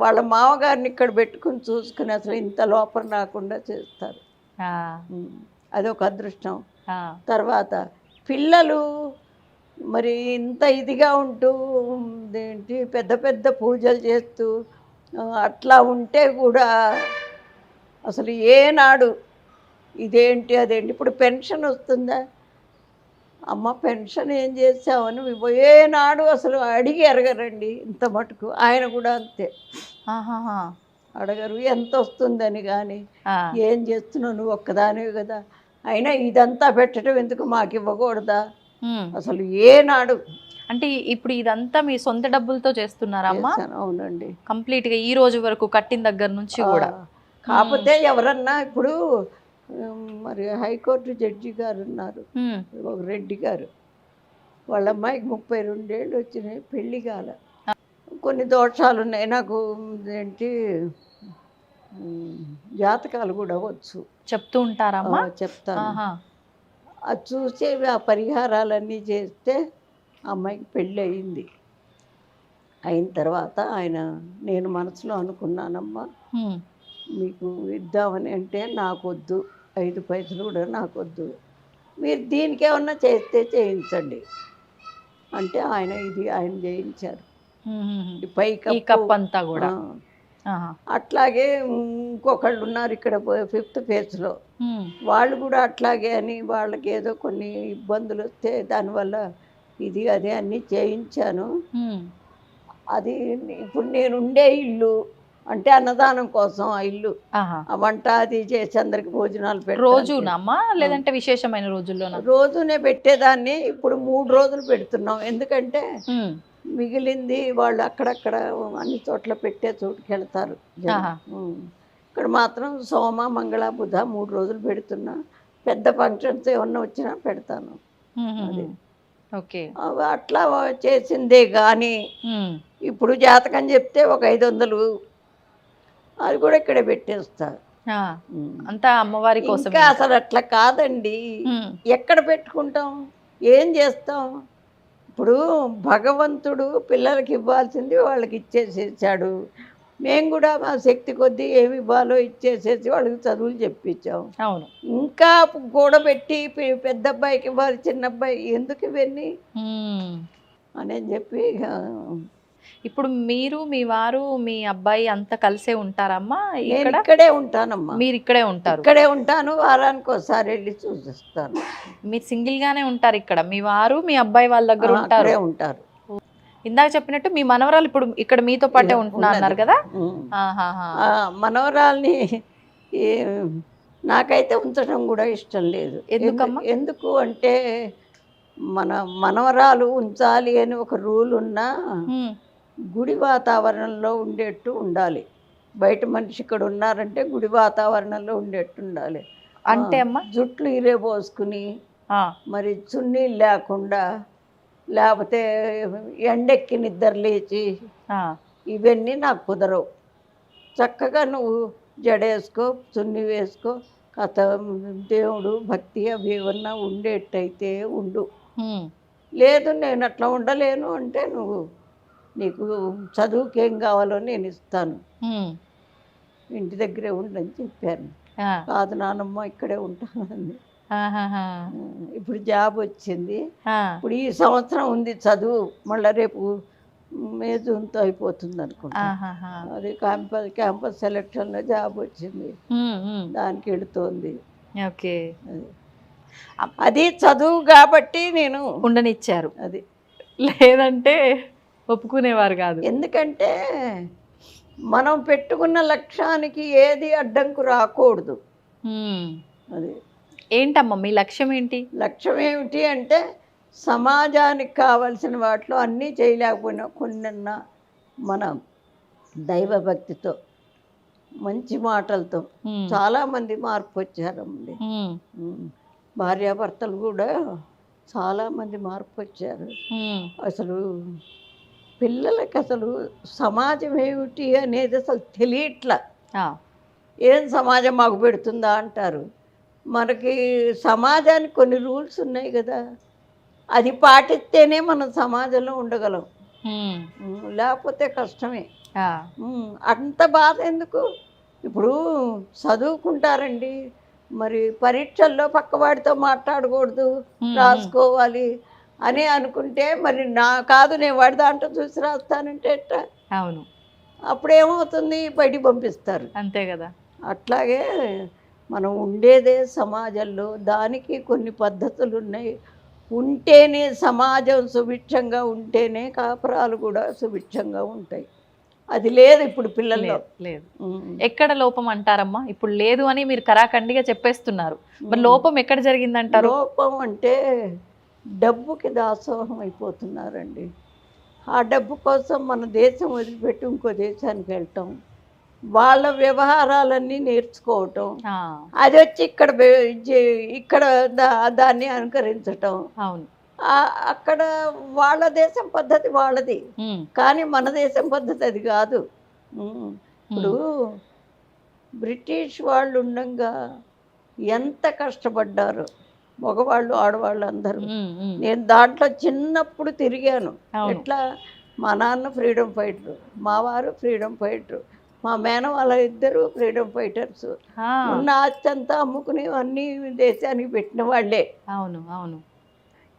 వాళ్ళ మామగారిని ఇక్కడ పెట్టుకుని చూసుకుని అసలు ఇంత లోపల రాకుండా చేస్తారు. అదొక అదృష్టం. తర్వాత పిల్లలు మరి ఇంత ఇదిగా ఉంటూ ఏంటి పెద్ద పెద్ద పూజలు చేస్తూ అట్లా ఉంటే కూడా అసలు ఏనాడు ఇదేంటి అదేంటి ఇప్పుడు పెన్షన్ వస్తుందా అమ్మ, పెన్షన్ ఏం చేసామని ఏనాడు అసలు అడిగి ఎరగరండి. ఇంత మటుకు ఆయన కూడా అంతే, అడగరు ఎంత వస్తుందని. కానీ ఏం చేస్తున్నావు నువ్వు ఒక్కదానివి కదా, అయినా ఇదంతా పెట్టడం ఎందుకు, మాకు ఇవ్వకూడదా అసలు ఏనాడు. అంటే ఇప్పుడు ఇదంతా మీ సొంత డబ్బులతో చేస్తున్నారమ్మా? అవునండి, కంప్లీట్ గా ఈ రోజు వరకు కట్టిన దగ్గర నుంచి కూడా. కాకపోతే ఎవరన్నా ఇప్పుడు మరి హైకోర్టు జడ్జి గారు ఉన్నారు, ఒక రెడ్డి గారు, వాళ్ళ అమ్మాయికి 32 ఏళ్ళు వచ్చినాయి, పెళ్లి కాల. కొన్ని దోషాలు ఉన్నాయి. నాకు ఏంటి జాతకాలు కూడా వచ్చు, చెప్తూ ఉంటారమ్మా? చెప్తాను. అది చూసి ఆ పరిహారాలన్నీ చేస్తే అమ్మాయికి పెళ్ళి అయింది. అయిన తర్వాత నేను మనసులో అనుకున్నానమ్మా, మీకు ఇద్దామని అంటే నాకొద్దు, 5 పైసలు కూడా నాకొద్దు, మీరు దీనికి ఏమన్నా చేస్తే చేయించండి అంటే ఆయన చేయించారు. పైకప్పు అంతా కూడా. అట్లాగే ఇంకొకళ్ళు ఉన్నారు ఇక్కడ 5th ఫేజ్లో, వాళ్ళు కూడా అట్లాగే అని వాళ్ళకి ఏదో కొన్ని ఇబ్బందులు వస్తే దానివల్ల ఇది అదే అన్నీ చేయించాను. అది ఇప్పుడు నేను ఉండే ఇల్లు అంటే అన్నదానం కోసం ఆ ఇల్లు, ఆ వంట అది చేసి అందరికి భోజనాలు రోజునమ్మా లేదంటే విశేషమైన రోజుల్లో? రోజునే పెట్టేదాన్ని, ఇప్పుడు 3 రోజులు పెడుతున్నాం. ఎందుకంటే మిగిలింది వాళ్ళు అక్కడక్కడ అన్ని చోట్ల పెట్టే చోటుకి వెళ్తారు. ఇక్కడ మాత్రం సోమ, మంగళ, బుధ 3 రోజులు పెడుతున్నా. పెద్ద ఫంక్షన్స్ ఏమన్నా వచ్చినా పెడతాను. అది ఓకే, అట్లా చేసిందే కానీ ఇప్పుడు జాతకం చెప్తే ఒక 500 అది కూడా ఇక్కడే పెట్టేస్తా. అంతా అమ్మవారి కోసం. ఇంకా అసలు అట్లా కాదండి, ఎక్కడ పెట్టుకుంటాం, ఏం చేస్తాం? ఇప్పుడు భగవంతుడు పిల్లలకి ఇవ్వాల్సింది వాళ్ళకి ఇచ్చేసేసాడు. మేము కూడా మా శక్తి కొద్దీ ఏమి ఇవ్వాలో ఇచ్చేసేసి వాళ్ళకి చదువులు చెప్పించాం. అవును, ఇంకా కూడబెట్టి పెద్ద అబ్బాయికి ఇవ్వాలి, చిన్న అబ్బాయి ఎందుకు ఇవన్నీ అని చెప్పి. ఇప్పుడు మీరు, మీ వారు, మీ అబ్బాయి అంతా కలిసే ఉంటారమ్మా? ఇక్కడే ఉంటానమ్మా. మీరు ఇక్కడే ఉంటారు? ఇక్కడే ఉంటాను, వారానికి ఒకసారి వెళ్ళి చూసిస్తాను. మీరు సింగిల్ గానే ఉంటారు ఇక్కడ? మీ వారు మీ అబ్బాయి వాళ్ళ దగ్గర ఉంటారు? ఇందాక చెప్పినట్టు మీ మనవరాలు ఇప్పుడు ఇక్కడ మీతో పాటే ఉంటున్నారు కదా? మనవరాల్ని నాకైతే ఉంచడం కూడా ఇష్టం లేదు. ఎందుకు అంటే మన మనవరాలు ఉంచాలి అని ఒక రూల్ ఉన్నా గుడి వాతావరణంలో ఉండేట్టు ఉండాలి. బయట మనిషి ఇక్కడ ఉన్నారంటే గుడి వాతావరణంలో ఉండేట్టు ఉండాలి. అంటే అమ్మ జుట్లు ఇరేపోసుకుని మరి చున్నీలు లేకుండా, లేకపోతే ఎండెక్కి నిద్ర లేచి ఇవన్నీ నాకు కుదరవు. చక్కగా నువ్వు జడేసుకో, చున్నీ వేసుకో, కథ దేవుడు భక్తి అవి ఏమన్నా ఉండేట్టయితే ఉండు. లేదు నేను అట్లా ఉండలేను అంటే నీకు చదువుకి ఏం కావాలో నేను ఇస్తాను, ఇంటి దగ్గరే ఉండని చెప్పాను. కాదు నానమ్మ ఇక్కడే ఉంటానండి. ఇప్పుడు జాబ్ వచ్చింది, ఇప్పుడు ఈ సంవత్సరం ఉంది చదువు, మళ్ళీ రేపు మే జూన్తో అయిపోతుంది అనుకుంటా. అది క్యాంపస్ సెలక్షన్లో జాబ్ వచ్చింది, దానికి వెళుతోంది. ఓకే, అది చదువు కాబట్టి నేను ఉండనిచ్చారు. అది లేదంటే ఒప్పుకునేవారు కాదు. ఎందుకంటే మనం పెట్టుకున్న లక్ష్యానికి ఏది అడ్డంకు రాకూడదు. ఉమ్. అది ఏంటమ్మా మీ లక్ష్యం ఏంటి? లక్ష్యం ఏమిటి అంటే సమాజానికి కావలసిన వాటిలో అన్నీ చేయలేకపోయినా కొన్నన్నా మన దైవభక్తితో మంచి మాటలతో ఉమ్. చాలామంది మార్పు వచ్చారండి. ఉమ్. భార్యాభర్తలు కూడా చాలామంది మార్పు వచ్చారు. ఉమ్. అసలు పిల్లలకి అసలు సమాజం ఏమిటి అనేది అసలు తెలియట్లా. ఆ. ఏం సమాజం మాకు పెడుతుందా అంటారు. మనకి సమాజానికి కొన్ని రూల్స్ ఉన్నాయి కదా, అది పాటిస్తేనే మనం సమాజంలో ఉండగలం. ఉమ్. లేకపోతే కష్టమే. ఆ. అంత బాధ ఎందుకు? ఇప్పుడు చదువుకుంటారండి, మరి పరీక్షల్లో పక్కవాడితో మాట్లాడకూడదు, రాసుకోవాలి అని అనుకుంటే మరి నా కాదు నేను వాడి దాంట్లో చూసి రాస్తానంటే ఎట్టా? అవును. అప్పుడేమవుతుంది, బయటికి పంపిస్తారు. అంతే కదా. అట్లాగే మనం ఉండేదే సమాజంలో, దానికి కొన్ని పద్ధతులు ఉన్నాయి. ఉంటేనే సమాజం సుభిక్షంగా ఉంటేనే కాపురాలు కూడా సుభిక్షంగా ఉంటాయి. అది లేదు ఇప్పుడు పిల్లల్లో. లేదు. ఎక్కడ లోపం అంటారమ్మా? ఇప్పుడు లేదు అని మీరు కరాఖండిగా చెప్పేస్తున్నారు. మరి లోపం ఎక్కడ జరిగిందంటారు? లోపం అంటే డబ్బుకి దాసోహం అయిపోతున్నారండి. ఆ డబ్బు కోసం మన దేశం వదిలిపెట్టి ఇంకో దేశానికి వెళ్ళటం, వాళ్ళ వ్యవహారాలన్నీ నేర్చుకోవటం, అది వచ్చి ఇక్కడ దాన్ని అనుకరించటం. అవును. అక్కడ వాళ్ళ దేశం పద్ధతి వాళ్ళది, కానీ మన దేశం పద్ధతి అది కాదు. ఇప్పుడు బ్రిటిష్ వాళ్ళు ఉండగా ఎంత కష్టపడ్డారు మగవాళ్ళు ఆడవాళ్ళు అందరూ. నేను దాంట్లో చిన్నప్పుడు తిరిగాను. ఎట్లా, మా నాన్న ఫ్రీడమ్ ఫైటరు, మా వారు ఫ్రీడమ్ ఫైటరు, మా మేన వాళ్ళ ఇద్దరు ఫ్రీడమ్ ఫైటర్స్. ఉన్న ఆస్తి అంతా అమ్ముకుని అన్ని దేశానికి పెట్టిన వాళ్ళే. అవును. అవును.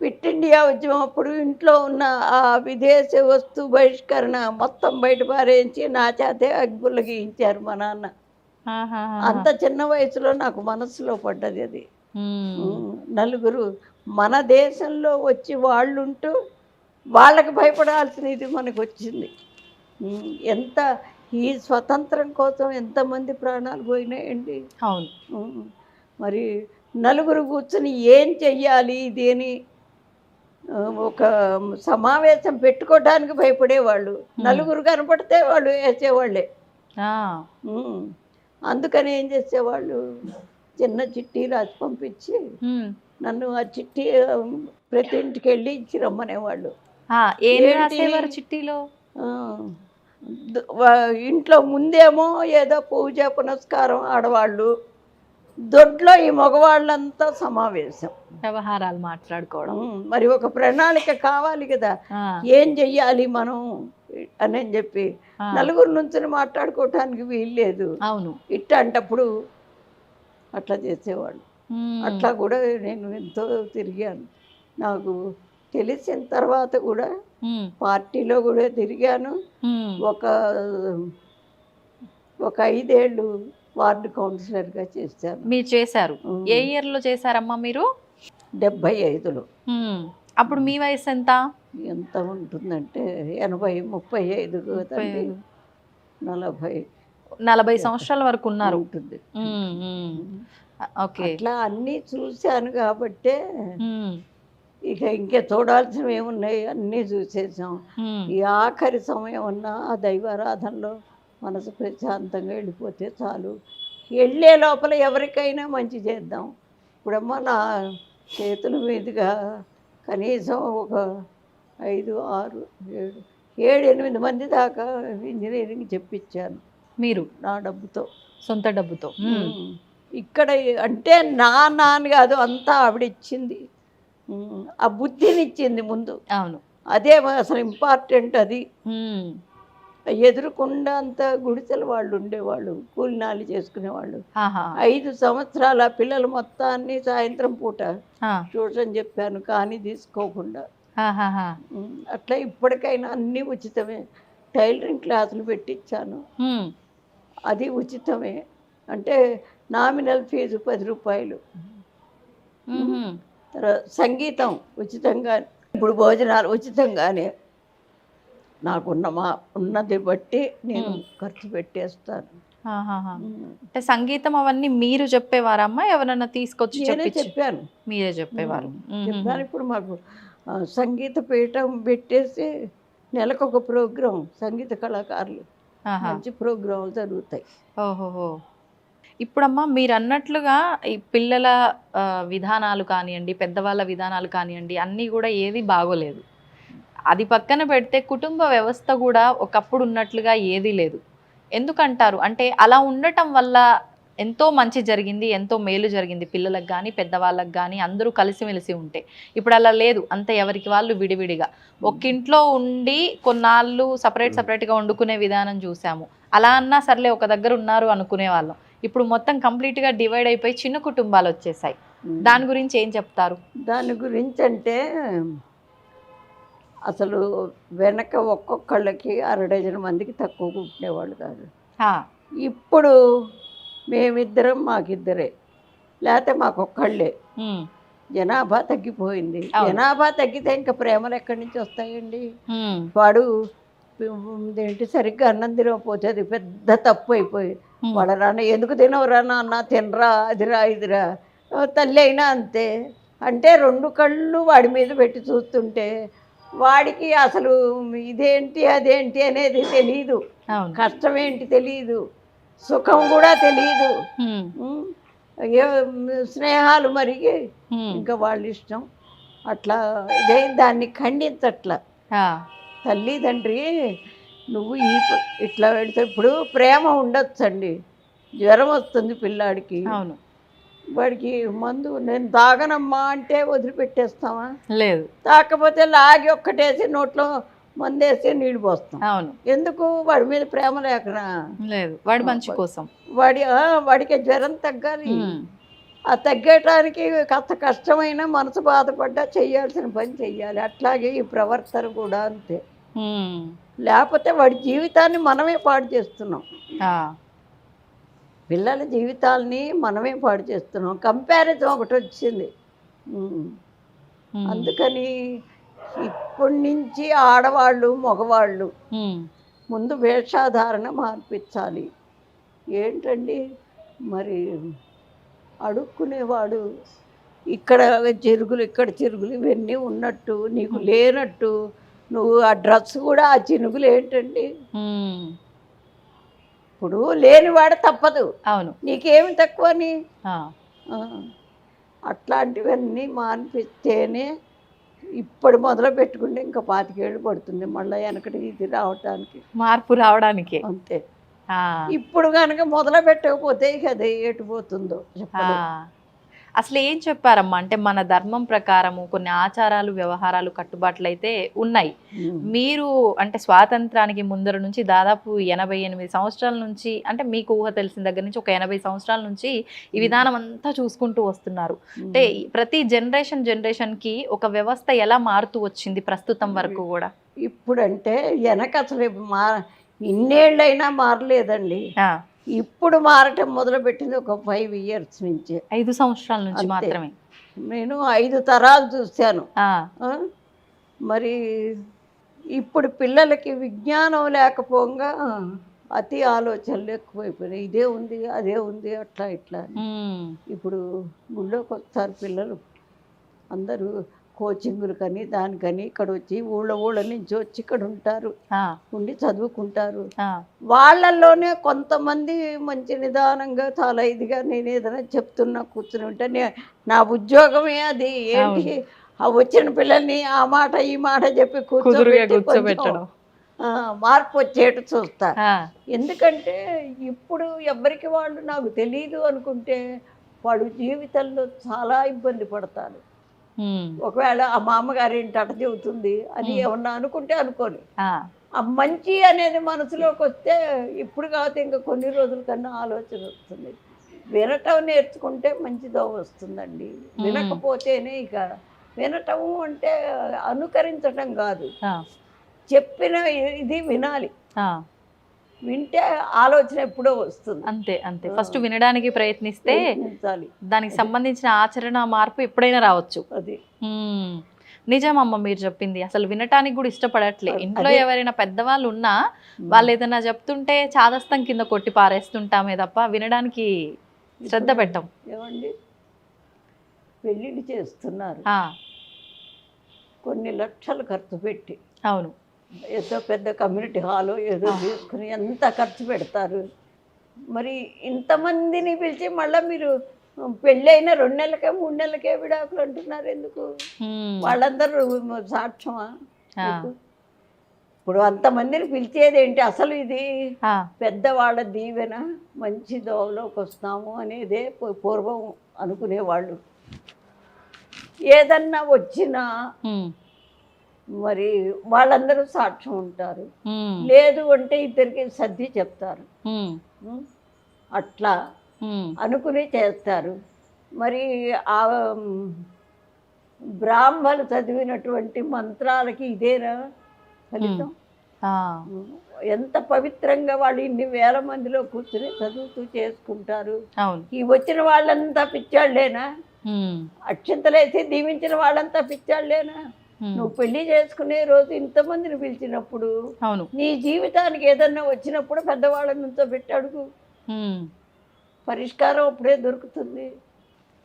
క్విట్ ఇండియా ఉద్యమం అప్పుడు ఇంట్లో ఉన్న ఆ విదేశీ వస్తు బహిష్కరణ మొత్తం బయట పారేయించి నా చేతే అగ్గులు గీయించారు మా నాన్న. అంత చిన్న వయసులో నాకు మనసులో పడ్డది అది. నలుగురు మన దేశంలో వచ్చి వాళ్ళుంటూ వాళ్ళకి భయపడాల్సిన ఇది మనకు వచ్చింది. ఎంత ఈ స్వతంత్రం కోసం ఎంతమంది ప్రాణాలు పోయినాయండి. అవును. మరి నలుగురు కూర్చుని ఏం చెయ్యాలి ఇది అని ఒక సమావేశం పెట్టుకోవడానికి భయపడేవాళ్ళు. నలుగురు కనపడితే వాళ్ళు వేసేవాళ్ళే. అందుకని ఏం చేసేవాళ్ళు, చిన్న చిట్టి రాసి పంపించి నన్ను ఆ చిట్టి ప్రతి ఇంటికి వెళ్ళి ఇచ్చి రమ్మనేవాళ్ళు. చిట్టిలో ఇంట్లో ముందేమో ఏదో పూజ పునస్కారం ఆడవాళ్ళు, దొడ్లో ఈ మగవాళ్ళంతా సమావేశం, వ్యవహారాలు మాట్లాడుకోవడం. మరి ఒక ప్రణాళిక కావాలి కదా, ఏం చెయ్యాలి మనం అని చెప్పి నలుగురు నుంచి మాట్లాడుకోవటానికి వీల్లేదు. అవును. ఇట్టంటప్పుడు అట్లా చేసేవాళ్ళు. అట్లా కూడా నేను ఎంతో తిరిగాను. నాకు తెలిసిన తర్వాత కూడా పార్టీలో కూడా తిరిగాను. ఒక 5 ఏళ్ళు వార్డు కౌన్సిలర్గా చేశాను. మీరు చేశారు? ఏ ఇయర్లో చేశారమ్మా మీరు? 75లో. అప్పుడు మీ వయసు ఎంత? ఎంత ఉంటుందంటే 35 కదండి, 40 సంవత్సరాల వరకు ఉన్నారు. ఉంటుంది. ఓకే. అట్లా అన్నీ చూశాను కాబట్టే ఇంకా చూడాల్సినవి ఏమున్నాయి, అన్నీ చూసేసాం. ఈ ఆఖరి సమయం అన్నా ఆ దైవారాధనలో మనసు ప్రశాంతంగా వెళ్ళిపోతే చాలు. వెళ్ళే లోపల ఎవరికైనా మంచి చేద్దాం. ఇప్పుడమ్మా నా చేతుల మీదుగా కనీసం ఒక 5, 6, 7, 8 మంది దాకా ఇంజనీరింగ్ చెప్పించాను. మీరు? నా డబ్బుతో, సొంత డబ్బుతో. ఇక్కడ అంటే నా నాన్న కాదు, అంతా ఆవిడ ఇచ్చింది. ఆ బుద్ధిని ఇచ్చింది ముందు. అవును. అదే అసలు ఇంపార్టెంట్. అది ఎదురుకుండా అంత గుడిసెల వాళ్ళు ఉండేవాళ్ళు, కూలినాలి చేసుకునేవాళ్ళు. 5 సంవత్సరాల పిల్లలు మొత్తాన్ని సాయంత్రం పూట ట్యూషన్ చెప్పాను, కానీ తీసుకోకుండా. అట్లా ఇప్పటికైనా అన్నీ ఉచితమే. టైలరింగ్ క్లాసులు పెట్టించాను, అది ఉచితమే. అంటే నామినల్ ఫీజు 10 రూపాయలు. సంగీతం ఉచితంగా, ఇప్పుడు భోజనాలు ఉచితంగానే. ఉన్నది బట్టి నేను ఖర్చు పెట్టేస్తాను. ఆహాహా. అంటే సంగీతం అవన్నీ మీరు చెప్పేవారమ్మా, ఎవరన్నా తీసుకొచ్చి నేనే చెప్పించి చెప్పాను. మీరే చెప్పేవారు? చెప్పాను. ఇప్పుడు మాకు సంగీత పీఠం పెట్టేసి నెలకొక ప్రోగ్రాం, సంగీత కళాకారులు ఆహా. మంచి ప్రోగ్రాంలు జరుగుతాయి. ఓహోహో. ఇప్పుడమ్మా మీరు అన్నట్లుగా ఈ పిల్లల విధానాలు కానివ్వండి, పెద్దవాళ్ళ విధానాలు కానివ్వండి, అన్నీ కూడా ఏది బాగోలేదు. అది పక్కన పెడితే కుటుంబ వ్యవస్థ కూడా ఒకప్పుడు ఉన్నట్లుగా ఏదీ లేదు. ఎందుకంటారు? అంటే అలా ఉండటం వల్ల ఎంతో మంచి జరిగింది, ఎంతో మేలు జరిగింది పిల్లలకు కానీ, పెద్దవాళ్ళకి కానీ, అందరూ కలిసిమెలిసి ఉంటే. ఇప్పుడు అలా లేదు, అంత ఎవరికి వాళ్ళు విడివిడిగా. ఒక్కింట్లో ఉండి కొన్నాళ్ళు సపరేట్గా వండుకునే విధానం చూసాము. అలా అన్నా సర్లే ఒక దగ్గర ఉన్నారు అనుకునే వాళ్ళం. ఇప్పుడు మొత్తం కంప్లీట్గా డివైడ్ అయిపోయి చిన్న కుటుంబాలు వచ్చేసాయి. దాని గురించి ఏం చెప్తారు? దాని గురించి అంటే అసలు వెనక ఒక్కొక్కళ్ళకి 6 డజన్ మందికి తక్కువ పుట్టినేవాళ్ళు కాదు. ఇప్పుడు మేమిద్దరం మాకిద్దరే, లేకపోతే మాకొక్కళ్ళే. జనాభా తగ్గిపోయింది. జనాభా తగ్గితే ఇంకా ప్రేమలు ఎక్కడి నుంచి వస్తాయండి? వాడు ఏంటి సరిగ్గా అన్నం తినకపోతే అది పెద్ద తప్పు అయిపోయి, వాడు రాన్న ఎందుకు తినవరా నాన్న, తినరా, అదిరా ఇదిరా. తల్లి అయినా అంతే. అంటే 2 కళ్ళు వాడి మీద పెట్టి చూస్తుంటే వాడికి అసలు ఇదేంటి అదేంటి అనేది తెలియదు, కష్టం ఏంటి తెలియదు, సుఖం కూడా తెలియదు. స్నేహాలు మరిగి ఇంకా వాళ్ళ ఇష్టం అట్లా. ఇదే దాన్ని ఖండించట్లా. తల్లిదండ్రి నువ్వు ఇట్లా పెడితే ఇప్పుడు ప్రేమ ఉండొచ్చండి. జ్వరం వస్తుంది పిల్లాడికి, వాడికి మందు నేను తాగనమ్మా అంటే వదిలిపెట్టేస్తావా? లేదు. తాకపోతే లాగి ఒక్కటేసి నోట్లో మందేసి నీళ్ళు పోస్తాం. అవును. ఎందుకు? వాడి మీద ప్రేమ లేకనా? లేదు, వాడి మంచి కోసం. వాడికి జ్వరం తగ్గాలి. ఆ తగ్గటానికి కాస్త కష్టమైన మనసు బాధపడ్డా చెయ్యాల్సిన పని చెయ్యాలి. అట్లాగే ఈ ప్రవర్తన కూడా అంతే. లేకపోతే వాడి జీవితాన్ని మనమే పాడు చేస్తున్నాం. పిల్లల జీవితాలని మనమే పాడు చేస్తున్నాం. కంపారిజన్ ఒకటి వచ్చింది. అందుకని ఇప్పటి నుంచి ఆడవాళ్ళు మగవాళ్ళు ముందు వేషాధారణ మార్పించాలి. ఏంటండి మరి అడుక్కునేవాడు ఇక్కడ చిరుగులు ఇక్కడ చిరుగులు ఇవన్నీ ఉన్నట్టు నీకు లేనట్టు నువ్వు ఆ డ్రెస్ కూడా ఆ చినుగులు ఏంటండి? ఇప్పుడు లేనివాడు తప్పదు. అవును. నీకేమి తక్కువని? అట్లాంటివన్నీ మానిపిస్తేనే ఇప్పుడు మొదలు పెట్టుకుంటే ఇంకా 25 ఏళ్ళు పడుతుంది మళ్ళీ వెనకటి ఇది రావటానికి, మార్పు రావడానికి. అంతే. ఇప్పుడు కనుక మొదలు పెట్టకపోతే ఇక అది ఎటుపోతుందో చెప్పండి. అసలు ఏం చెప్పారమ్మా? అంటే మన ధర్మం ప్రకారము కొన్ని ఆచారాలు, వ్యవహారాలు, కట్టుబాట్లు అయితే ఉన్నాయి. మీరు అంటే స్వాతంత్రానికి ముందర నుంచి దాదాపు 88 సంవత్సరాల నుంచి, అంటే మీకు ఊహ తెలిసిన దగ్గర నుంచి ఒక 80 సంవత్సరాల నుంచి ఈ విధానం అంతా చూసుకుంటూ వస్తున్నారు. అంటే ప్రతి జనరేషన్కి ఒక వ్యవస్థ ఎలా మారుతూ వచ్చింది ప్రస్తుతం వరకు కూడా? ఇప్పుడంటే వెనక అసలు ఇన్నేళ్ళైనా మారలేదండి. ఇప్పుడు మారటం మొదలుపెట్టింది ఒక 5 years నుంచి, 5 సంవత్సరాల నుంచి మాత్రమే. నేను 5 తరాలు చూశాను. మరి ఇప్పుడు పిల్లలకి విజ్ఞానం లేకపోగా అతి ఆలోచనలు ఎక్కువైపోయినాయి. ఇదే ఉంది అదే ఉంది అట్లా ఇట్లా. ఇప్పుడు గుళ్ళోకి వస్తారు పిల్లలు అందరూ కోచింగులు కానీ దానికని ఇక్కడ వచ్చి ఊళ్ళ నుంచి వచ్చి ఇక్కడ ఉంటారు, ఉండి చదువుకుంటారు. వాళ్ళల్లోనే కొంతమంది మంచి నిదానంగా చాలా ఇదిగా నేను ఏదైనా చెప్తున్నా కూర్చుని ఉంటే నా ఉద్యోగమే అది. ఏంటి ఆ వచ్చిన పిల్లల్ని ఆ మాట ఈ మాట చెప్పి కూర్చోబెట్టడం, మార్పు వచ్చేట్టు చూస్తా. ఎందుకంటే ఇప్పుడు ఎవరికి వాళ్ళు నాకు తెలియదు అనుకుంటే వాడు జీవితంలో చాలా ఇబ్బంది పడతాడు. ఒకవేళ ఆ మామగారు ఏంటి అట చెబుతుంది అని ఏమన్నా అనుకుంటే అనుకోని, ఆ మంచి అనేది మనసులోకి వస్తే ఇప్పుడు కాకపోతే ఇంకా కొన్ని రోజుల కన్నా ఆలోచన వస్తుంది. వినటం నేర్చుకుంటే మంచిదో వస్తుందండి. వినకపోతేనే ఇక వినటము అంటే అనుకరించటం కాదు, చెప్పిన ఇది వినాలి. వింటే ఆలోచన ఎప్పుడో వస్తుంది. అంతే అంతే. ఫస్ట్ వినడానికి ప్రయత్నిస్తే దానికి సంబంధించిన ఆచరణ మార్పు ఎప్పుడైనా రావచ్చు. అది నిజమమ్మ మీరు చెప్పింది. అసలు వినటానికి కూడా ఇష్టపడట్లే. ఇంట్లో అదే. ఎవరైనా పెద్దవాళ్ళు ఉన్నా వాళ్ళు ఏదైనా చెప్తుంటే చాదస్తం కింద కొట్టి పారేస్తుంటామే తప్ప వినడానికి శ్రద్ధ పెట్టం. ఏమండి, పెళ్ళిళ్ళు చేస్తున్నారు ఆ, కొన్ని లక్షలు ఖర్చు పెట్టి, అవును. ఏదో పెద్ద కమ్యూనిటీ హాలు ఏదో తీసుకుని ఎంత ఖర్చు పెడతారు. మరి ఇంతమందిని పిలిచి మళ్ళీ మీరు పెళ్ళి అయిన 2 నెలలకే 3 నెలలకే విడాకులు అంటున్నారు ఎందుకు? హ్మ్. వాళ్ళందరూ సాక్ష్యమా ఆ, మీకు? ఇప్పుడు అంతమందిని పిలిచేది ఏంటి అసలు? ఇది ఆ, పెద్దవాళ్ళ దీవెన, మంచి దోవలోకి వస్తాము అనేదే పూర్వం అనుకునేవాళ్ళు. ఏదన్నా వచ్చినా హ్మ్, మరి వాళ్ళందరూ సాక్ష్యం ఉంటారు. హ్మ్, లేదు అంటే ఇద్దరికి సర్ది చెప్తారు. హ్మ్, ఉం? అట్లా హ్మ్, అనుకుని చేస్తారు. మరి ఆ బ్రాహ్మలు చదివినటువంటి మంత్రాలకి ఇదేనా ఫలితం? ఆ, ఎంత పవిత్రంగా వాళ్ళు ఇన్ని వేల మందిలో కూర్చుని చదువుతూ చేసుకుంటారు. అవును. ఈ వచ్చిన వాళ్ళంతా పిచ్చాళ్ళేనా? హ్మ్, అక్షంతలేసి దీవించిన వాళ్ళంతా పిచ్చాళ్ళేనా? హ్మ్, నువ్వు పెళ్లి చేసుకునే రోజు ఇంతమందిని పిలిచినప్పుడు, అవును. నీ జీవితానికి ఏదన్నా వచ్చినప్పుడు పెద్దవాళ్ళ నుంచో పెట్టి అడుగు, హ్మ్. పరిష్కారం అప్పుడే దొరుకుతుంది.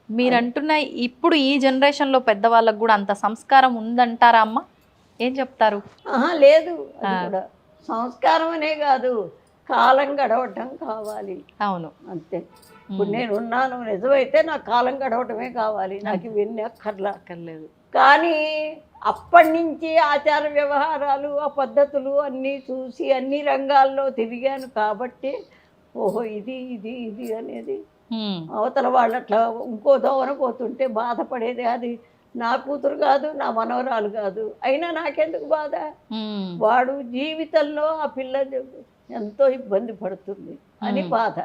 మీరు అంటున్న ఇప్పుడు ఈ జనరేషన్లో పెద్దవాళ్ళకు కూడా అంత సంస్కారం ఉందంటారా అమ్మ? ఏం చెప్తారు? ఆహా, లేదు. అది ఆ, కూడా సంస్కారం అనే కాదు, కాలం గడవటం కావాలి అవును. అంతే. ఇప్పుడు నేను ఉన్నాను నిజమైతే నాకు కాలం గడవటమే కావాలి, నాకు ఇవన్నీ అక్కర్లా. అక్కర్లేదు. కానీ అప్పటి నుంచి ఆచార వ్యవహారాలు ఆ పద్ధతులు అన్నీ చూసి అన్ని రంగాల్లో తిరిగాను కాబట్టి ఓహో ఇది ఇది ఇది అనేది హ్మ్, అవతల వాళ్ళు అట్లా ఇంకో దోవన పోతుంటే బాధపడేది. అది నా కూతురు కాదు, నా మనవరాలు కాదు, అయినా నాకెందుకు బాధ? హ్మ్, వాడు జీవితంలో ఆ పిల్ల ఎంతో ఇబ్బంది పడుతుంది అని బాధ.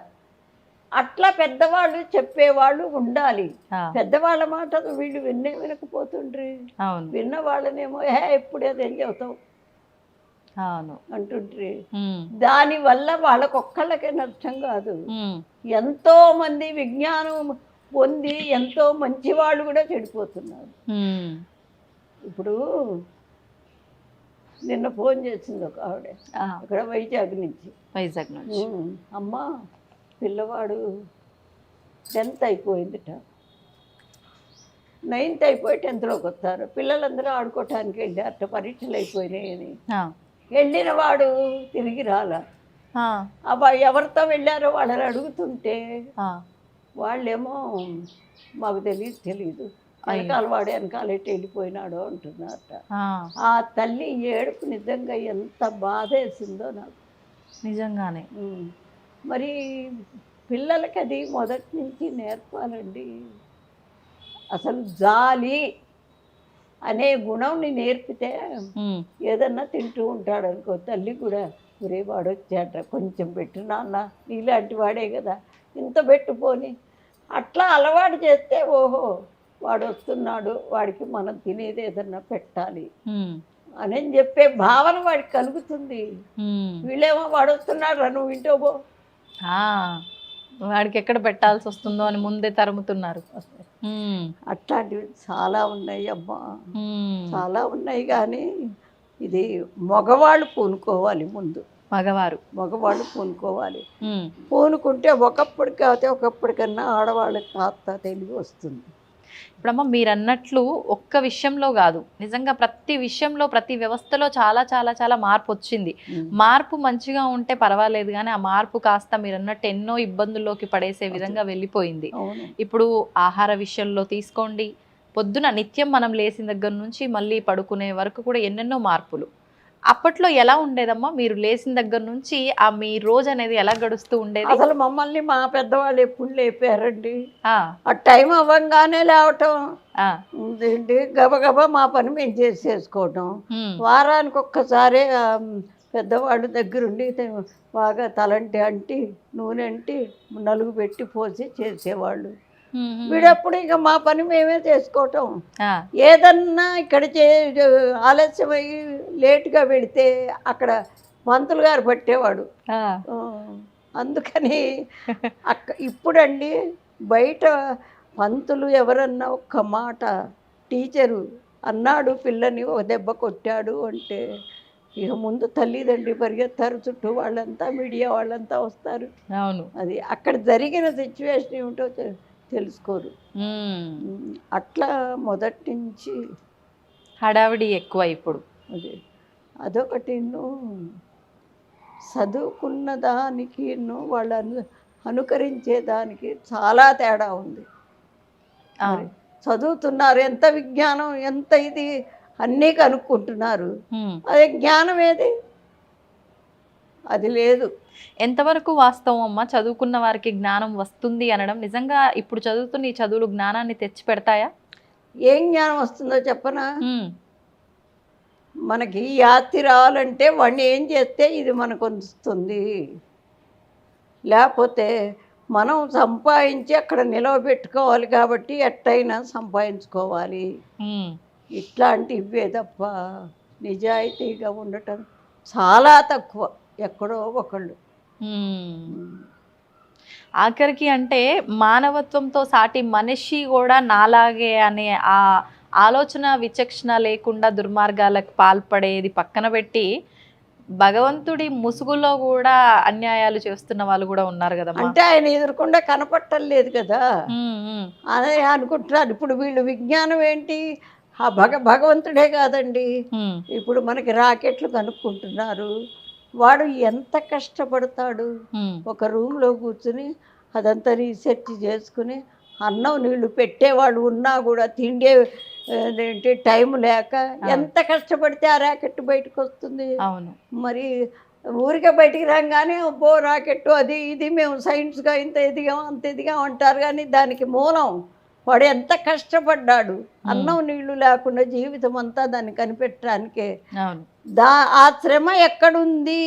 అట్లా పెద్దవాళ్ళు చెప్పేవాళ్ళు ఉండాలి. ఆ, పెద్దవాళ్ళ మాట వీళ్ళు వినకపోతుండ్రి. అవును. విన్న వాళ్ళనేమో ఎప్పుడు అదేం చెబుతావు అవును. అంటుండ్రి. హ్మ్, దానివల్ల వాళ్ళకొక్కళ్ళకే నష్టం కాదు, హ్మ్, ఎంతో మంది విజ్ఞానం పొంది ఎంతో మంచి వాళ్ళు కూడా చెడిపోతున్నారు. హ్మ్, ఇప్పుడు నిన్న ఫోన్ చేసింది ఒక ఆవిడ, ఆ, అక్కడ వైజాగ్ నుంచి. వైజాగ్ నుంచి. అమ్మా, పిల్లవాడు 10th అయిపోయిందిట, 9th అయిపోయి 10thలోకి వస్తారు. పిల్లలందరూ ఆడుకోవటానికి వెళ్ళారట, పరీక్షలు అయిపోయినాయి అని. ఆ, వెళ్ళిన వాడు తిరిగి రాలా. ఆ, అబ్బా ఎవరితో వెళ్ళారో వాళ్ళని అడుగుతుంటే ఆ, వాళ్ళేమో మాకు తెలీదు, వెనకాల వాడు వెనకాల ఎట్టి వెళ్ళిపోయినాడో అంటున్నారట. ఆ, ఆ తల్లి ఏడుపు నిజంగా ఎంత బాధ వేసిందో నాకు. నిజంగానే. మరి పిల్లలకి అది మొదటి నుంచి నేర్పాలండి. అసలు జాలి అనే గుణంని నేర్పితే హ్మ్, ఏదన్నా తింటూ ఉంటాడు అనుకో, తల్లి కూడా ఒరే వాడు వచ్చాట కొంచెం పెట్టు నాన్న, నీలాంటి వాడే కదా ఇంత పెట్టుపోని అట్లా అలవాటు చేస్తే ఓహో వాడు వస్తున్నాడు, వాడికి మనం తినేది ఏదన్నా పెట్టాలి హ్మ్, అని చెప్పే భావన వాడికి కలుగుతుంది. హ్మ్. వీళ్ళేమో వాడు వస్తున్నాడు రా నువ్వు ఇంటో పో. ఆ, వాడికి ఎక్కడ పెట్టాల్సి వస్తుందో అని ముందే తరుముతున్నారు. హ్మ్, అట్లాంటివి చాలా ఉన్నాయి అమ్మా, హ్మ్. చాలా ఉన్నాయి. కానీ ఇది మగవాళ్ళు పూనుకోవాలి ముందు, మగవారు. మగవాళ్ళు పూనుకోవాలి. హ్మ్. పూనుకుంటే ఒకప్పటికన్నా ఆడవాళ్ళకి కాస్త తెలివి వస్తుంది. ఇప్పుడమ్మ మీరు అన్నట్లు ఒక్క విషయంలో కాదు, నిజంగా ప్రతి విషయంలో ప్రతి వ్యవస్థలో చాలా చాలా చాలా మార్పు వచ్చింది. మార్పు మంచిగా ఉంటే పర్వాలేదు, కానీ ఆ మార్పు కాస్త మీరు అన్నట్టు ఎన్నో ఇబ్బందుల్లోకి పడేసే విధంగా వెళ్ళిపోయింది. అవును. ఇప్పుడు ఆహార విషయంలో తీసుకోండి, పొద్దున నిత్యం మనం లేచిన దగ్గర నుంచి మళ్ళీ పడుకునే వరకు కూడా ఎన్నెన్నో మార్పులు. అప్పట్లో ఎలా ఉండేదమ్మా? మీరు లేచిన దగ్గర నుంచి మీ రోజు అనేది ఎలా గడుస్తూ ఉండేది? అసలు మమ్మల్ని మా పెద్దవాళ్ళు ఎప్పుడు లేపారండి? ఆ, ఆ టైం అవ్వంగానే లేవటం ఆ, ఏంటి, గబగబా మా పని మేము చేసేసుకోవటం. హ్మ్, వారానికి ఒక్కసారి పెద్దవాళ్ళు దగ్గరుండి బాగా తలంటి అంటి నూనె అంటి నలుగు పెట్టి పోసి చేసేవాళ్ళు. హ్మ్, హ్మ్, వీడప్పుడు ఇక మా పని మేమే చేసుకోవటం. ఆ, ఏదన్నా ఇక్కడ ఆలస్యమయ్యి లేటుగా పెడితే అక్కడ మంత్రులు గారు పట్టేవాడు. ఆ, ఆ, అందుకని ఇప్పుడండి బయట పంతులు ఎవరన్నా ఒక్క మాట, టీచరు అన్నాడు పిల్లని ఒక దెబ్బ కొట్టాడు అంటే ఇక ముందు తల్లిదండ్రి పరిగెత్తారు, చుట్టూ వాళ్ళంతా మీడియా వాళ్ళంతా వస్తారు. అవును. అది అక్కడ జరిగిన సిచ్యువేషన్ ఏమిటో తెలుసుకోరు. అట్లా మొదటి నుంచి హడావిడి ఎక్కువ ఇప్పుడు. అది అదొకటి చదువుకున్న దానికి వాళ్ళను అనుకరించే దానికి చాలా తేడా ఉంది. మరి చదువుతున్నారు, ఎంత విజ్ఞానం, ఎంత ఇది అన్నీ కనుక్కుంటున్నారు, అదే జ్ఞానం ఏది? అది లేదు. ఎంతవరకు వాస్తవం అమ్మ చదువుకున్న వారికి జ్ఞానం వస్తుంది అనడం? నిజంగా ఇప్పుడు చదువుతున్న ఈ చదువులు జ్ఞానాన్ని తెచ్చి పెడతాయా? ఏం జ్ఞానం వస్తుందో చెప్పనా? మనకి ఈ ఆస్తి రావాలంటే వాడిని ఏం చేస్తే ఇది మనకు వస్తుంది, లేకపోతే మనం సంపాదించి అక్కడ నిలవబెట్టుకోవాలి కాబట్టి ఎట్టయినా సంపాదించుకోవాలి. ఇట్లాంటివే తప్ప నిజాయితీగా ఉండటం చాలా తక్కువ, ఎక్కడో ఒకళ్ళు. ఆఖరికి అంటే మానవత్వంతో సాటి మనిషి కూడా నాలాగే అనే ఆ ఆలోచన విచక్షణ లేకుండా దుర్మార్గాలకు పాల్పడేది పక్కన పెట్టి భగవంతుడి ముసుగులో కూడా అన్యాయాలు చేస్తున్న వాళ్ళు కూడా ఉన్నారు కదా. అంటే ఆయన ఎదురకుండా కనపట్టలేదు కదా, అదే అనుకుంటున్నారు. ఇప్పుడు వీళ్ళు విజ్ఞానం ఏంటి, ఆ భగవంతుడే కాదండి. ఇప్పుడు మనకి రాకెట్లు కనుక్కుంటున్నారు, వాడు ఎంత కష్టపడతాడు. ఒక రూమ్లో కూర్చుని అదంతా రీసెర్చ్ చేసుకుని అన్నం నీళ్ళు పెట్టేవాడు ఉన్నా కూడా తిండే ఏంటి టైం లేక ఎంత కష్టపడితే ఆ రాకెట్ బయటకు వస్తుంది. అవును. మరి ఊరికే బయటికి రాగానే అబ్బో రాకెట్ అది ఇది మేము సైన్స్గా ఇంత ఎదిగాం అంత ఎదిగాం అంటారు, కానీ దానికి మూలం వాడు ఎంత కష్టపడ్డాడు. అన్నం నీళ్లు లేకుండా జీవితం అంతా దాన్ని కనిపెట్టడానికే. ఆ శ్రమ ఎక్కడుంది,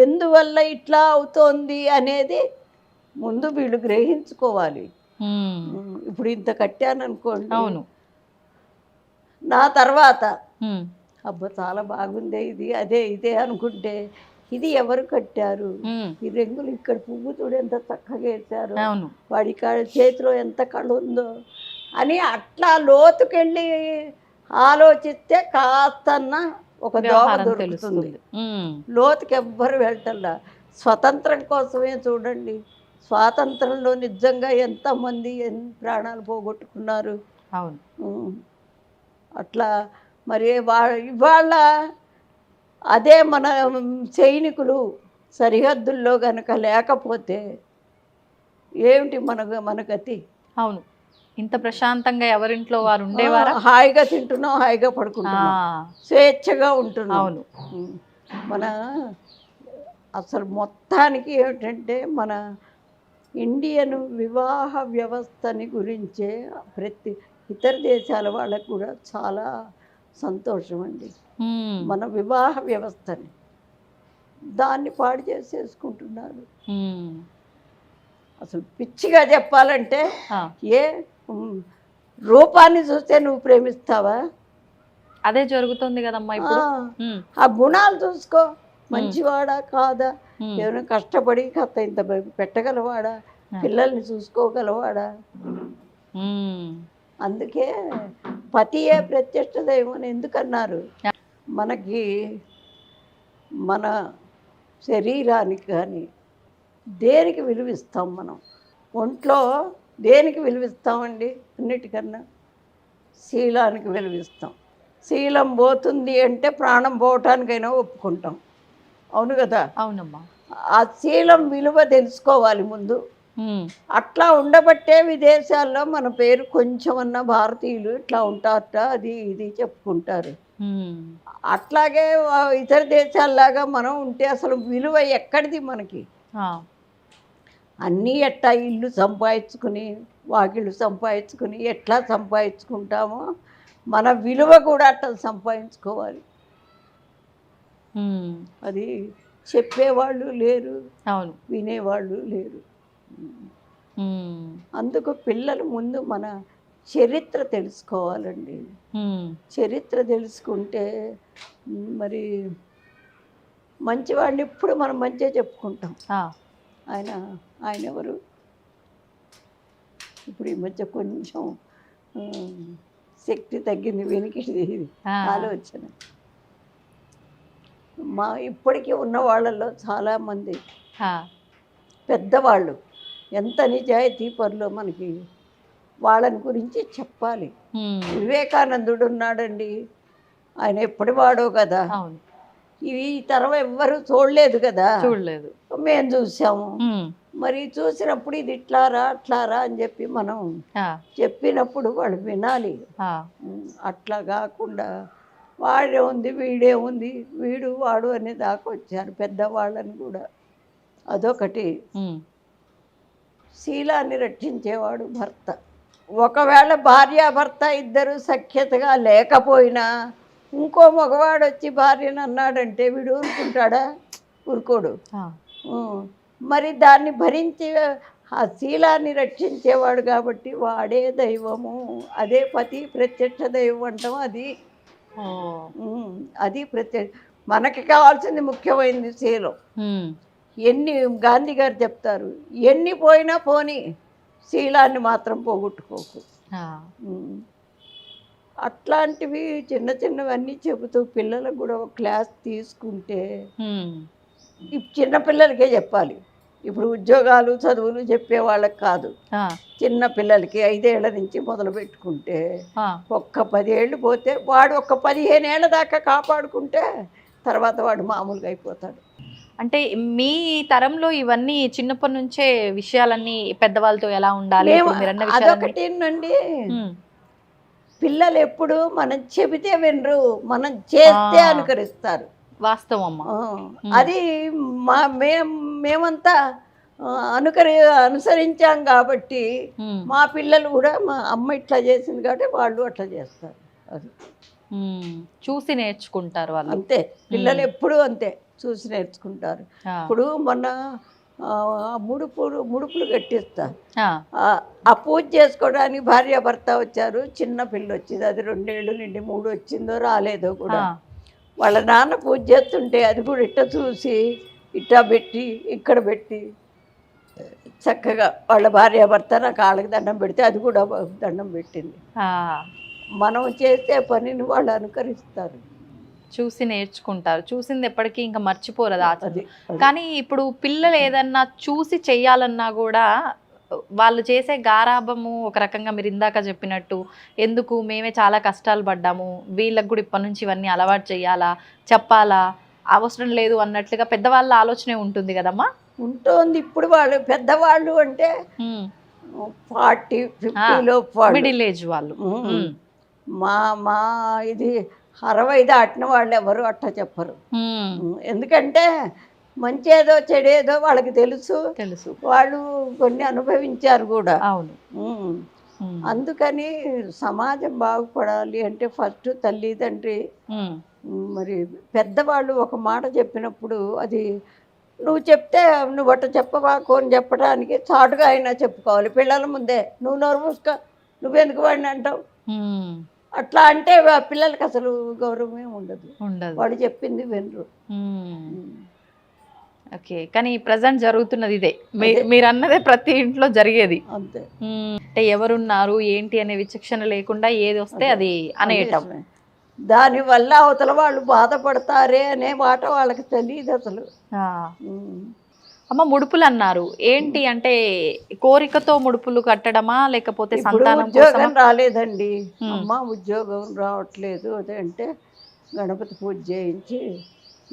ఎందువల్ల ఇట్లా అవుతోంది అనేది ముందు వీళ్ళు గ్రహించుకోవాలి. ఇప్పుడు ఇంత కట్టాను అనుకోండి, అవును, నా తర్వాత అబ్బా చాలా బాగుందే ఇది అదే ఇదే అనుకుంటే ఇది ఎవరు కట్టారు, ఈ రంగులు ఇక్కడ పువ్వు చూడు ఎంత చక్కగా వేశారు, వాడి చేతిలో ఎంత కళ ఉందో అని అట్లా లోతుకెళ్ళి ఆలోచిస్తే కాస్తన్న ఒక దోమ దొరుకుతుంది. లోతుకి ఎవ్వరు వెళ్ళటల్లా. స్వతంత్రం కోసమే చూడండి, స్వాతంత్రంలో నిజంగా ఎంతమంది ఎన్ని ప్రాణాలు పోగొట్టుకున్నారు. అవును. అట్లా మరి ఇవాళ అదే మన సైనికులు సరిహద్దుల్లో కనుక లేకపోతే ఏమిటి మన గతి? అవును, ఇంత ప్రశాంతంగా ఎవరింట్లో వారు ఉండేవారా? హాయిగా తింటున్నాం, హాయిగా పడుకుంటున్నాం, స్వేచ్ఛగా ఉంటున్నాం. అవును. మన అసలు మొత్తానికి ఏమిటంటే మన ఇండియన్ వివాహ వ్యవస్థని గురించే ప్రతి ఇతర దేశాల వాళ్ళకు కూడా చాలా సంతోషం అండి. మన వివాహ వ్యవస్థని దాన్ని పాడు చేసేసుకుంటున్నారు. అసలు పిచ్చిగా చెప్పాలంటే ఏ రూపాన్ని చూస్తే నువ్వు ప్రేమిస్తావా? అదే జరుగుతుంది కదమ్మా ఇప్పుడు. ఆ గుణాలు చూసుకో, మంచివాడా కాదా, ఏమైనా కష్టపడి కథ ఇంత పెట్టగలవాడా, పిల్లల్ని చూసుకోగలవాడా? అందుకే పతియే ప్రత్యక్ష దైవం అని ఎందుకన్నారు? మనకి మన శరీరానికి కానీ దేనికి విలువిస్తాం మనం? ఒంట్లో దేనికి విలువిస్తామండి? అన్నిటికన్నా శీలానికి విలువిస్తాం. శీలం పోతుంది అంటే ప్రాణం పోవటానికైనా ఒప్పుకుంటాం. అవును కదా? అవునమ్మా. ఆ శీలం విలువ తెలుసుకోవాలి ముందు. అట్లా ఉండబట్టే విదేశాల్లో మన పేరు కొంచెమన్నా భారతీయులు ఇట్లా ఉంటారట, అది ఇది చెప్పుకుంటారు. అట్లాగే ఇతర దేశాల్లాగా మనం ఉంటే అసలు విలువ ఎక్కడిది మనకి? అన్నీ ఎట్లా ఇల్లు సంపాదించుకుని వాకిళ్ళు సంపాదించుకుని ఎట్లా సంపాదించుకుంటామో మన విలువ కూడా అట్లా సంపాదించుకోవాలి. అది చెప్పేవాళ్ళు లేరు, అవును, వినేవాళ్ళు లేరు. అందుకు పిల్లలు ముందు మన చరిత్ర తెలుసుకోవాలండి. చరిత్ర తెలుసుకుంటే మరి మంచివాడిని ఇప్పుడు మనం మంచిగా చెప్పుకుంటాం. ఆయన ఎవరు? ఇప్పుడు ఈ మధ్య కొంచెం శక్తి తగ్గింది, వెనికిది ఆ, ఆలోచన. ఇప్పటికీ ఉన్న వాళ్ళల్లో చాలామంది ఆ, పెద్దవాళ్ళు ఎంత నిజాయితీ పరులో మనకి వాళ్ళని గురించి చెప్పాలి. వివేకానందుడు ఉన్నాడండి, ఆయన ఎప్పటి వాడో కదా, అవును, ఇవి ఈ తరం ఎవ్వరూ చూడలేదు కదా, చూడలేదు. మేము చూసాము. మరి చూసినప్పుడు ఇది ఇట్లారా అట్లారా అని చెప్పి మనం చెప్పినప్పుడు వాళ్ళు వినాలి. అట్లా కాకుండా వాడే ఉంది వీడే ఉంది వీడు వాడు అనే దాకా వచ్చారు పెద్దవాళ్ళని కూడా. అదొకటి. శీలాన్ని రక్షించేవాడు భర్త. ఒకవేళ భార్యాభర్త ఇద్దరు సఖ్యతగా లేకపోయినా ఇంకో మగవాడు వచ్చి భార్యను అన్నాడంటే వీడు ఊరుకుంటాడా? ఊరుకోడు. మరి దాన్ని భరించి ఆ శీలాన్ని రక్షించేవాడు కాబట్టి వాడే దైవము. అదే పతి ప్రత్యక్ష దైవం అంటాం. అది ప్రత్యక్ష. మనకి కావాల్సింది ముఖ్యమైనది శీలం. ఎన్ని గాంధీ గారు చెప్తారు, ఎన్ని పోయినా పోని శీలాన్ని మాత్రం పోగొట్టుకోకు. అట్లాంటివి చిన్న చిన్నవన్నీ చెబుతూ పిల్లలకు కూడా ఒక క్లాస్ తీసుకుంటే, చిన్నపిల్లలకే చెప్పాలి. ఇప్పుడు ఉద్యోగాలు చదువులు చెప్పే వాళ్ళకి కాదు, చిన్న పిల్లలకి 5 ఏళ్ల నుంచి మొదలు పెట్టుకుంటే ఒక్క 10 ఏళ్ళు పోతే వాడు ఒక 15 ఏళ్ల దాకా కాపాడుకుంటే తర్వాత వాడు మామూలుగా అయిపోతాడు. అంటే మీ తరంలో ఇవన్నీ చిన్నప్పటి నుంచే విషయాలన్నీ పెద్దవాళ్ళతో ఎలా ఉండాలి అదొకటేనండి. పిల్లలు ఎప్పుడు మనం చెబితే వినరు, మనం చేస్తే అనుకరిస్తారు. వాస్తవం అమ్మ. అది మేమంతా అనుసరించాం కాబట్టి మా పిల్లలు కూడా మా అమ్మ ఇట్లా చేసింది కాబట్టి వాళ్ళు అట్లా చేస్తారు. అది చూసి నేర్చుకుంటారు వాళ్ళు. అంతే, పిల్లలు ఎప్పుడు అంతే చూసి నేర్చుకుంటారు. ఇప్పుడు మొన్న ముడుపులు కట్టిస్తారు. ఆ పూజ చేసుకోవడానికి భార్యాభర్త వచ్చారు. చిన్న పిల్ల వచ్చింది, అది 2 ఏళ్ళు నుండి 3 వచ్చిందో రాలేదో కూడా. వాళ్ళ నాన్న పూజ చేస్తుంటే అది కూడా ఇట్ట చూసి ఇట్టా పెట్టి ఇక్కడ పెట్టి చక్కగా వాళ్ళ భార్యాభర్త నా కాళ్ళకి దండం పెడితే అది కూడా దండం పెట్టింది. మనం చేసే పనిని వాళ్ళు అనుకరిస్తారు, చూసి నేర్చుకుంటారు. చూసింది ఎప్పటికీ ఇంకా మర్చిపోరు అది. కానీ ఇప్పుడు పిల్లలు ఏదన్నా చూసి చెయ్యాలన్నా కూడా వాళ్ళు చేసే గారాబము ఒక రకంగా మీరు ఇందాక చెప్పినట్టు, ఎందుకు మేమే చాలా కష్టాలు పడ్డాము, వీళ్ళకి కూడా ఇప్పటి నుంచి ఇవన్నీ అలవాటు చేయాలా, చెప్పాలా, అవసరం లేదు అన్నట్లుగా పెద్దవాళ్ళ ఆలోచనే ఉంటుంది కదమ్మా. ఉంటుంది. ఇప్పుడు వాళ్ళు పెద్దవాళ్ళు అంటే 40-50లో మిడిల్ ఏజ్ వాళ్ళు. మా ఇది 60 దాటిన వాళ్ళు ఎవరు అట్లా చెప్పరు. ఎందుకంటే మంచేదో చెడేదో వాళ్ళకి తెలుసు, వాళ్ళు కొన్ని అనుభవించారు కూడా. అవును. అందుకని సమాజం బాగుపడాలి అంటే ఫస్ట్ తల్లిదండ్రి, మరి పెద్దవాళ్ళు ఒక మాట చెప్పినప్పుడు అది నువ్వు చెప్తే నువ్వు అట్ట చెప్పవాకు అని చెప్పడానికి చాటుగా అయినా చెప్పుకోవాలి. పిల్లల ముందే నువ్వు నోరు మూసుకో, నువ్వెందుకు వాడిని అంటావు, అట్లా అంటే పిల్లలకి అసలు గౌరవమే ఉండదు. వాడు చెప్పింది వినరు. ఓకే, కానీ ప్రజెంట్ జరుగుతున్నది ఇదే, మీరు అన్నదే ప్రతి ఇంట్లో జరిగేది అంతే. అంటే ఎవరున్నారు ఏంటి అనే విచక్షణ లేకుండా ఏది వస్తే అది అనేయటం. దానివల్ల అవతల వాళ్ళు బాధపడతారే అనే మాట వాళ్ళకి తెలియదు అసలు. అమ్మ, ముడుపులు అన్నారు ఏంటి అంటే కోరికతో ముడుపులు కట్టడమా లేకపోతే సంతానం ఉద్యోగం రాలేదండి అమ్మ, ఉద్యోగం రావట్లేదు అదంటే గణపతి పూజ చేయించి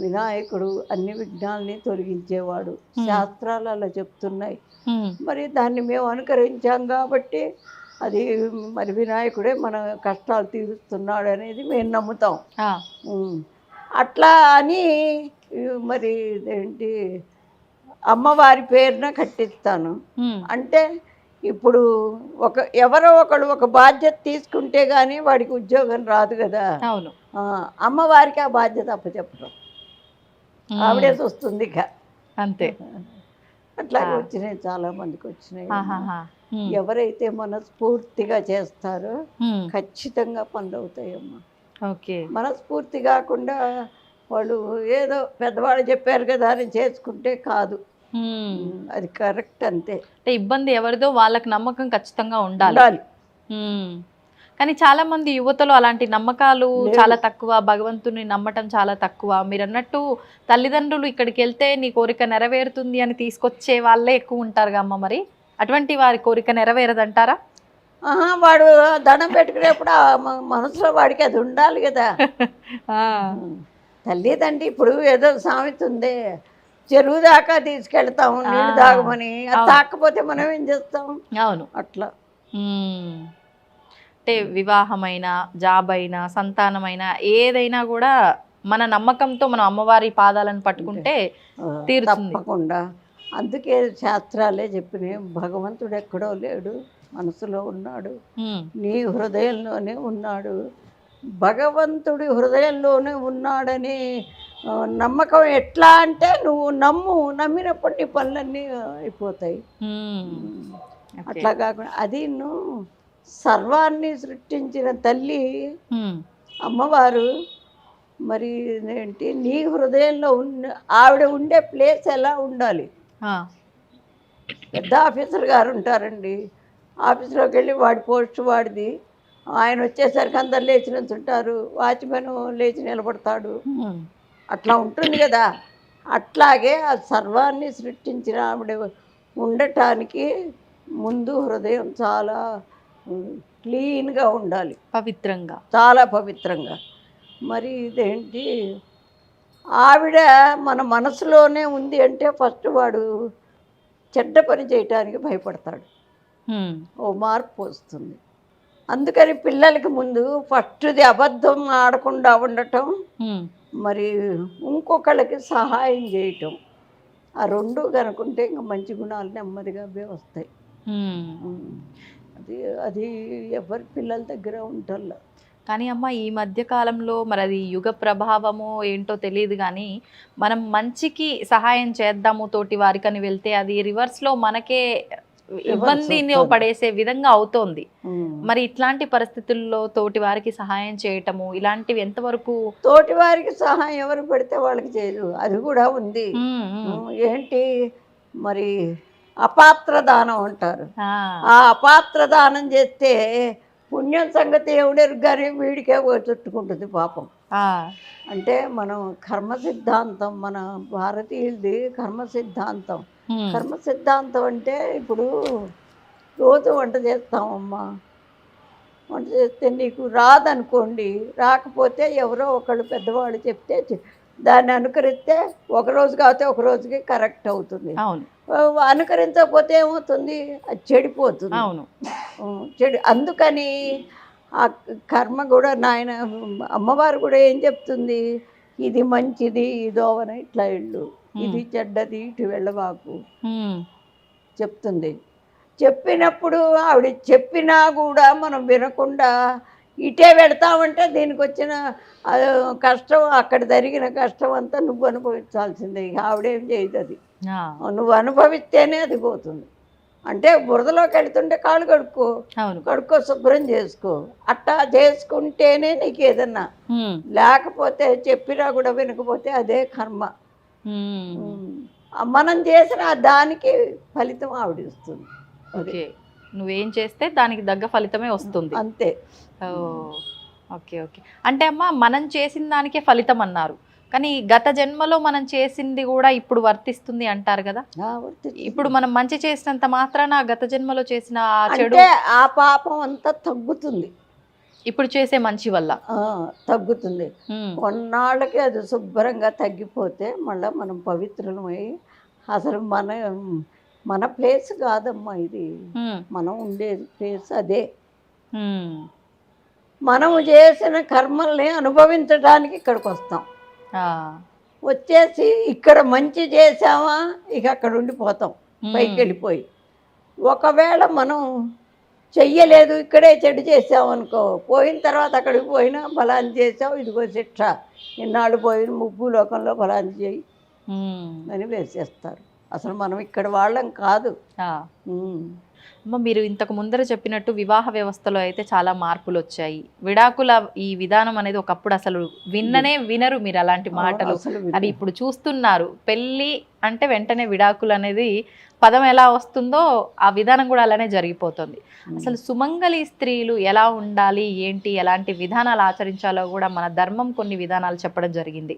వినాయకుడు అన్ని విఘ్నాలని తొలగించేవాడు, శాస్త్రాలు అలా చెప్తున్నాయి. మరి దాన్ని మేము అనుకరించాం కాబట్టి అది మరి వినాయకుడే మన కష్టాలు తీరుస్తున్నాడు అనేది మేము నమ్ముతాం. అట్లా అని మరి ఏంటి అమ్మవారి పేరున కట్టిస్తాను అంటే ఇప్పుడు ఎవరో ఒకళ్ళు ఒక బాధ్యత తీసుకుంటే గానీ వాడికి ఉద్యోగం రాదు కదా. అవును, అమ్మవారికి ఆ బాధ్యత అప్పచెప్పడం, ఆవిడే వస్తుంది ఇక అంతే. అట్లాగే వచ్చినాయి, చాలా మందికి వచ్చినాయి. ఎవరైతే మనస్ఫూర్తిగా చేస్తారో ఖచ్చితంగా పనులు అవుతాయమ్మా. మనస్ఫూర్తి కాకుండా వాళ్ళు ఏదో పెద్దవాళ్ళు చెప్పారు కదా అని చేసుకుంటే కాదు, అది కరెక్ట్ అంతే. అంటే ఇబ్బంది ఎవరిదో వాళ్ళకి నమ్మకం ఖచ్చితంగా ఉండాలి. కానీ చాలా మంది యువతలో అలాంటి నమ్మకాలు లేవు. చాలా తక్కువ, భగవంతుని నమ్మటం చాలా తక్కువ. మీరు అన్నట్టు తల్లిదండ్రులు ఇక్కడికి వెళ్తే నీ కోరిక నెరవేరుతుంది అని తీసుకొచ్చే వాళ్ళే ఎక్కువ ఉంటారుగా అమ్మ. మరి అటువంటి వారి కోరిక నెరవేరదంటారా? వాడు దండం పెట్టుకునేప్పుడు ఆ మనసులో వాడికి అది ఉండాలి కదా. తల్లిదండ్రి ఇప్పుడు ఏదో సామెత ఉంది, చెరువు దాకా తీసుకెళ్తాం నీళ్ళు తాగమని, అది తాకపోతే మనం ఏం చేస్తాం? అవును. అట్లా అంటే వివాహమైన, జాబ్ అయినా, సంతానమైనా ఏదైనా కూడా మన నమ్మకంతో మనం అమ్మవారి పాదాలను పట్టుకుంటే తీరుతుంది. తప్పకుండా. అందుకే శాస్త్రాలే చెప్పినాయి, భగవంతుడు ఎక్కడో లేడు, మనసులో ఉన్నాడు, నీ హృదయంలోనే ఉన్నాడు. భగవంతుడి హృదయంలోనే ఉన్నాడని నమ్మకం ఎట్లా అంటే, నువ్వు నమ్మినప్పుడు నీ పనులన్నీ అయిపోతాయి. అట్లా కాకుండా అది నువ్వు సర్వాన్ని సృష్టించిన తల్లి అమ్మవారు, మరి ఏంటి నీ హృదయంలో ఆవిడ ఉండే ప్లేస్ ఎలా ఉండాలి? పెద్ద ఆఫీసర్ గారు ఉంటారండి, ఆఫీస్లోకి వెళ్ళి వాడి పోస్ట్ వాడిది, ఆయన వచ్చేసరికి అందరు లేచి నిల్చుంటారు, వాచ్మెన్ లేచి నిలబడతాడు, అట్లా ఉంటుంది కదా. అట్లాగే ఆ సర్వాన్ని సృష్టించిన ఆవిడ ఉండటానికి ముందు హృదయం చాలా క్లీన్గా ఉండాలి, పవిత్రంగా, చాలా పవిత్రంగా. మరి ఇదేంటి, ఆవిడ మన మనసులోనే ఉంది అంటే ఫస్ట్ వాడు చెడ్డ పని చేయటానికి భయపడతాడు, ఓ మార్పు వస్తుంది. అందుకని పిల్లలకి ముందు ఫస్ట్ది అబద్ధం ఆడకుండా ఉండటం, మరి ఇంకొకళ్ళకి సహాయం చేయటం, ఆ రెండు కనుకుంటే ఇంకా మంచి గుణాలు నెమ్మదిగా వస్తాయి. అది అది ఎవరి పిల్లల దగ్గర ఉంటల్లా. కానీ అమ్మ ఈ మధ్య కాలంలో మరి అది యుగ ప్రభావమో ఏంటో తెలియదు, కానీ మనం మంచికి సహాయం చేద్దాము తోటి వారికని వెళ్తే అది రివర్స్లో మనకే ఇబ్బందిని పడేసే విధంగా అవుతోంది. మరి ఇట్లాంటి పరిస్థితుల్లో తోటి వారికి సహాయం చేయటము ఇలాంటివి ఎంతవరకు? తోటి వారికి సహాయం ఎవరు పెడితే వాళ్ళకి చేయదు, అది కూడా ఉంది. ఏంటి మరి అపాత్ర దానం అంటారు, ఆ అపాత్ర దానం చేస్తే పుణ్యం సంగతి ఎవడెరు కానీ వీడికే చుట్టుకుంటుంది పాపం. అంటే మనం కర్మ సిద్ధాంతం, మన భారతీయులది కర్మ సిద్ధాంతం. కర్మ సిద్ధాంతం అంటే ఇప్పుడు రోజు వంట చేస్తామమ్మా, వంట చేస్తే నీకు రాదనుకోండి, రాకపోతే ఎవరో ఒకళ్ళు పెద్దవాళ్ళు చెప్తే దాన్ని అనుకరిస్తే ఒకరోజు కాకపోతే ఒక రోజుకి కరెక్ట్ అవుతుంది. అనుకరించకపోతే ఏమవుతుంది, అది చెడిపోతుంది. అవును, అందుకని ఆ కర్మ కూడా నాయన అమ్మవారు కూడా ఏం చెప్తుంది, ఇది మంచిది ఇదోవన ఇట్లా వెళ్ళు, ఇది చెడ్డది ఇటు వెళ్ళబాకు చెప్తుంది. చెప్పినప్పుడు ఆవిడ చెప్పినా కూడా మనం వినకుండా ఇటే వెళతామంటే దీనికి వచ్చిన కష్టం, అక్కడ జరిగిన కష్టం అంతా నువ్వు అనుభవించాల్సిందే. ఇక ఆవిడేం చేయదు, అది నువ్వు అనుభవిస్తేనే అది పోతుంది. అంటే బురదలోకి వెళ్తుంటే కాళ్ళు కడుక్కో శుభ్రం చేసుకో, అట్టా చేసుకుంటేనే నీకు ఏదన్నా. లేకపోతే చెప్పినా కూడా వినకపోతే అదే కర్మ. మనం చేసిన దానికి ఫలితం ఆవిడిస్తుంది. నువ్వేం చేస్తే దానికి తగ్గ ఫలితమే వస్తుంది, అంతే. Okay okay. అంటే అమ్మ మనం చేసిన దానికే ఫలితం అన్నారు, కానీ గత జన్మలో మనం చేసింది కూడా ఇప్పుడు వర్తిస్తుంది అంటారు కదా. ఇప్పుడు మనం మంచి చేసినంత మాత్రాన గత జన్మలో చేసిన చెడు ఆ పాపం అంతా తగ్గుతుంది, ఇప్పుడు చేసే మంచి వల్ల తగ్గుతుంది. కొన్నాళ్ళకి అది శుభ్రంగా తగ్గిపోతే మళ్ళీ మనం పవిత్రమై, అసలు మన ప్లేస్ కాదమ్మా ఇది, మనం ఉండే ప్లేస్ అదే. మనము చేసిన కర్మల్ని అనుభవించడానికి ఇక్కడికి వస్తాం, వచ్చేసి ఇక్కడ మంచి చేసామా ఇక అక్కడ ఉండిపోతాం పైకి వెళ్ళిపోయి. ఒకవేళ మనం చెయ్యలేదు, ఇక్కడే చెడు చేసామనుకో, పోయిన తర్వాత అక్కడికి పోయినా బలాన్ని చేసావు, ఇదిగో శిక్ష, ఇన్నాళ్ళు పోయిన ముప్పు లోకంలో బలాన్ని చేయి అని వేసేస్తారు. అసలు మనం ఇక్కడ వాళ్ళం కాదు. అమ్మ మీరు ఇంతకు ముందర చెప్పినట్టు వివాహ వ్యవస్థలో అయితే చాలా మార్పులు వచ్చాయి. విడాకుల ఈ విధానం అనేది ఒకప్పుడు అసలు వినరు మీరు అలాంటి మాటలు. అసలు అది ఇప్పుడు చూస్తున్నారు. పెళ్ళి అంటే వెంటనే విడాకులు అనేది పదం ఎలా వస్తుందో ఆ విధానం కూడా అలానే జరిగిపోతుంది. అసలు సుమంగళి స్త్రీలు ఎలా ఉండాలి, ఏంటి, ఎలాంటి విధానాలు ఆచరించాలో కూడా మన ధర్మం కొన్ని విధానాలు చెప్పడం జరిగింది.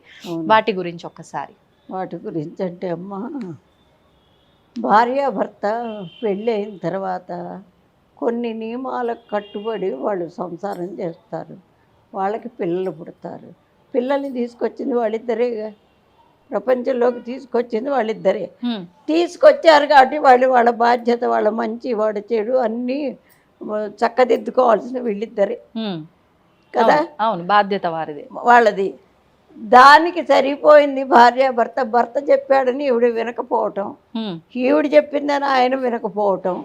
వాటి గురించి ఒక్కసారి. వాటి గురించి అంటే అమ్మ, భార్యాభర్త పెళ్ళి అయిన తర్వాత కొన్ని నియమాలకు కట్టుబడి వాళ్ళు సంసారం చేస్తారు. వాళ్ళకి పిల్లలు పుడతారు. పిల్లల్ని తీసుకొచ్చింది వాళ్ళిద్దరేగా, ప్రపంచంలోకి తీసుకొచ్చింది వాళ్ళిద్దరే. తీసుకొచ్చారు కాబట్టి వాళ్ళ బాధ్యత, వాళ్ళ మంచి వాళ్ళ చెడు అన్నీ చక్కదిద్దుకోవాల్సిన వీళ్ళిద్దరే కదా. అవును, బాధ్యత వారిది, వాళ్ళది. దానికి సరిపోయింది భార్యాభర్త. భర్త చెప్పాడని ఈవిడ వినకపోవటం, ఈవిడ చెప్పిందని ఆయన వినకపోవటం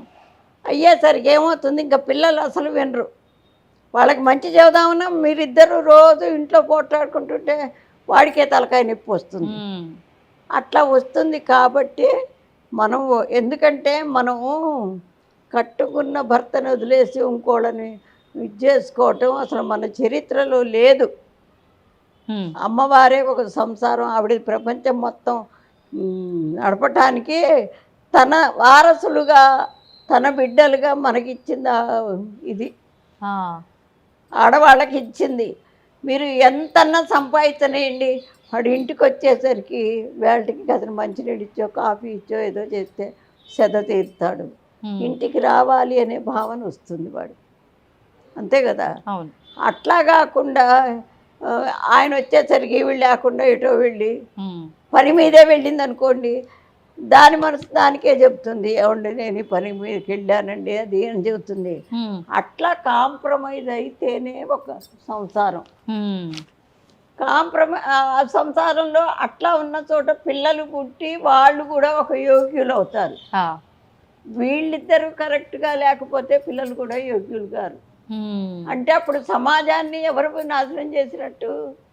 అయ్యేసరికి ఏమవుతుంది, ఇంకా పిల్లలు అసలు వినరు. వాళ్ళకి మంచి చెబుదామన్నా మీరిద్దరు రోజు ఇంట్లో పోట్లాడుకుంటుంటే వాడికే తలకాయ నొప్పి వస్తుంది. అట్లా వస్తుంది. కాబట్టి మనం, ఎందుకంటే మనము కట్టుకున్న భర్తను వదిలేసి ఇంకోళ్ళని ఇది చేసుకోవటం అసలు మన చరిత్రలో లేదు. అమ్మవారే ఒక సంసారం, ఆవిడ ప్రపంచం మొత్తం నడపటానికి తన వారసులుగా, తన బిడ్డలుగా మనకిచ్చింది ఇది, ఆడవాళ్ళకి ఇచ్చింది. మీరు ఎంతన్నా సంపాదించనేయండి, వాడు ఇంటికి వచ్చేసరికి వేళకి అతను మంచినీళ్ళు ఇచ్చో కాఫీ ఇచ్చో ఏదో చేస్తే సెద తీరుతాడు. ఇంటికి రావాలి అనే భావన వస్తుంది వాడు, అంతే కదా. అవును. అట్లా కాకుండా ఆయన వచ్చేసరికి వీళ్ళు లేకుండా ఎటో వెళ్ళి పని మీదే వెళ్ళింది అనుకోండి, దాని మనసు దానికే చెప్తుంది, ఏమండి నేను ఈ పని మీదకి వెళ్ళానండి అది అని చెబుతుంది. అట్లా కాంప్రమైజ్ అయితేనే ఒక సంసారం. ఆ సంసారంలో అట్లా ఉన్న చోట పిల్లలు పుట్టి వాళ్ళు కూడా ఒక యోగ్యులు అవుతారు. వీళ్ళిద్దరూ కరెక్ట్గా లేకపోతే పిల్లలు కూడా యోగ్యులు గారు. అంటే అప్పుడు సమాజాన్ని ఎవరు నాశనం చేసినట్టు,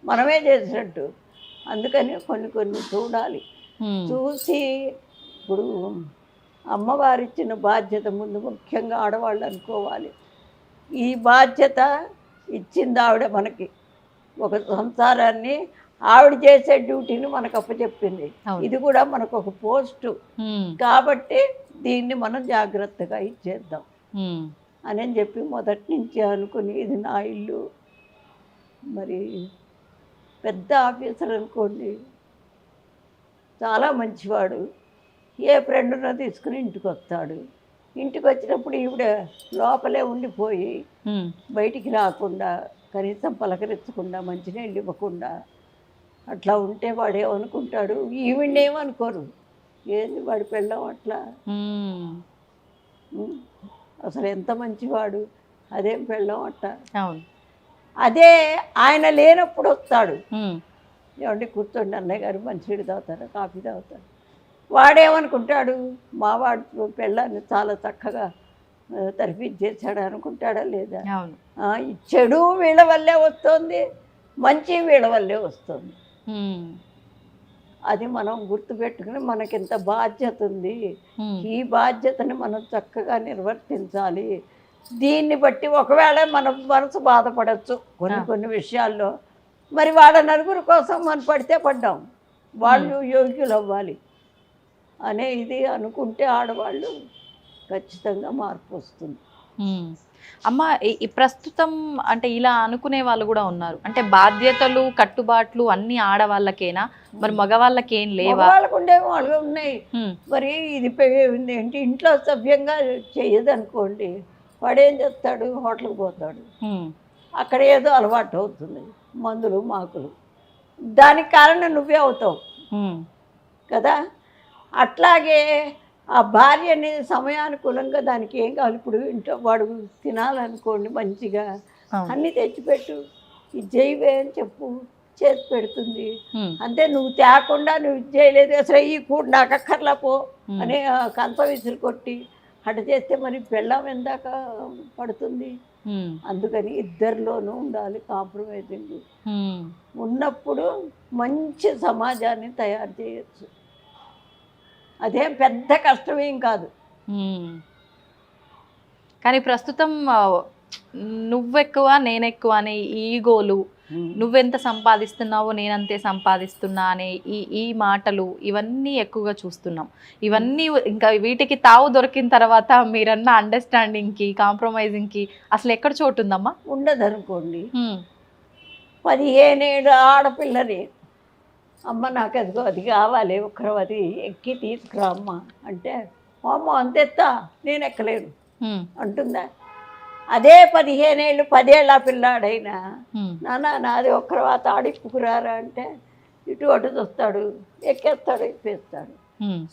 మనమే చేసినట్టు. అందుకని కొన్ని చూడాలి. చూసి ఇప్పుడు అమ్మవారిచ్చిన బాధ్యత ముందు ముఖ్యంగా ఆడవాళ్ళు అనుకోవాలి. ఈ బాధ్యత ఇచ్చింది ఆవిడ మనకి, ఒక సంసారాన్ని ఆవిడ చేసే డ్యూటీని మనకు అప్పచెప్పింది. ఇది కూడా మనకు ఒక పోస్టు కాబట్టి దీన్ని మనం జాగ్రత్తగా ఇచ్చేద్దాం అని చెప్పి మొదటి నుంచి అనుకుని, ఇది నా ఇల్లు. మరి పెద్ద ఆఫీసర్ అనుకోండి, చాలా మంచివాడు, ఏ ఫ్రెండ్నో తీసుకుని ఇంటికి వస్తాడు. ఇంటికి వచ్చినప్పుడు ఈవిడ లోపలే ఉండిపోయి బయటికి రాకుండా, కనీసం పలకరించకుండా, మంచినీళ్ళు ఇవ్వకుండా అట్లా ఉంటే వాడు ఏమనుకుంటాడు, ఈవిడేమనుకోరు, ఏంది వాడి పెళ్ళం అట్లా, అసలు ఎంత మంచివాడు, అదేం పెళ్ళం అట్ట. అదే ఆయన లేనప్పుడు వస్తాడు, ఏమండి కూర్చోండి అన్నయ్య గారు మంచినీళ్ళు తాగుతారా, కాఫీ తాగుతారు. వాడేమనుకుంటాడు, మా వాడు పెళ్ళాన్ని చాలా చక్కగా తరిపించేసాడు అనుకుంటాడా లేదా. చెడు వీళ్ళ వల్లే వస్తుంది, మంచి వీళ్ళ వల్లే వస్తుంది. అది మనం గుర్తుపెట్టుకుని మనకింత బాధ్యత ఉంది, ఈ బాధ్యతని మనం చక్కగా నిర్వర్తించాలి. దీన్ని బట్టి ఒకవేళ మన మనసు బాధపడచ్చు కొన్ని విషయాల్లో. మరి వాళ్ళ నలుగురు కోసం మనం పడితే పడ్డాం, వాళ్ళు యోగ్యులు అవ్వాలి అనే ఇది అనుకుంటే ఆడవాళ్ళు ఖచ్చితంగా మార్పు వస్తుంది. అమ్మ, ఈ ప్రస్తుతం అంటే ఇలా అనుకునే వాళ్ళు కూడా ఉన్నారు, అంటే బాధ్యతలు కట్టుబాట్లు అన్ని ఆడవాళ్ళకేనా, మరి మగవాళ్ళకేం లేవా? వాళ్ళకు ఉండేవి వాళ్ళగా ఉన్నాయి. మరి ఇది ఏంటి, ఇంట్లో సభ్యంగా చెయ్యదు అనుకోండి, వాడేం చేస్తాడు, హోటల్కి పోతాడు, అక్కడ ఏదో అలవాటు అవుతుంది, మందులు మాకులు, దానికి కారణం నువ్వే అవుతావు కదా. అట్లాగే ఆ భార్యని సమయానుకూలంగా దానికి ఏం కావాలి, ఇప్పుడు ఇంట్లో వాడు తినాలనుకోండి మంచిగా అన్నీ తెచ్చిపెట్టు, ఇది చేయవే అని చెప్పు, చేసి పెడుతుంది. అంతే, నువ్వు తేకుండా నువ్వు ఇది చేయలేదు, అసలు ఈ కూడా నాకు అక్కర్లా పో అని కంచ విసిరి కొట్టి అటు చేస్తే మరి పెళ్ళాం ఎందాక పడుతుంది. అందుకని ఇద్దరిలోనూ ఉండాలి కాంప్రమైజింగ్. ఉన్నప్పుడు మంచి సమాజాన్ని తయారు చేయొచ్చు, అదేం పెద్ద కష్టమేం కాదు. కానీ ప్రస్తుతం నువ్వెక్కువ నేనెక్కువ అనే ఈగోలు, నువ్వెంత సంపాదిస్తున్నావో నేనంతే సంపాదిస్తున్నా అనే ఈ మాటలు ఇవన్నీ ఎక్కువగా చూస్తున్నాం. ఇవన్నీ ఇంకా వీటికి తావు దొరికిన తర్వాత మీరన్న అండర్స్టాండింగ్కి, కాంప్రమైజింగ్కి అసలు ఎక్కడ చోటు ఉందమ్మా? ఉండదు అనుకోండి. 15 ఏళ్ళ ఆడపిల్లని, అమ్మ నాకు అదిగో అది కావాలి, ఒకరు అది ఎక్కి తీసుకురా అమ్మ అంటే, అమ్మ అంతెత్తా నేను ఎక్కలేను అంటుందా? అదే 15 ఏళ్ళు 10 ఏళ్ళ పిల్లాడైనా, నాన్న నాది ఒక్కరవాత ఆడిప్పుకురారా అంటే ఇటు అటు చూస్తాడు, ఎక్కేస్తాడు, ఎక్కేస్తాడు.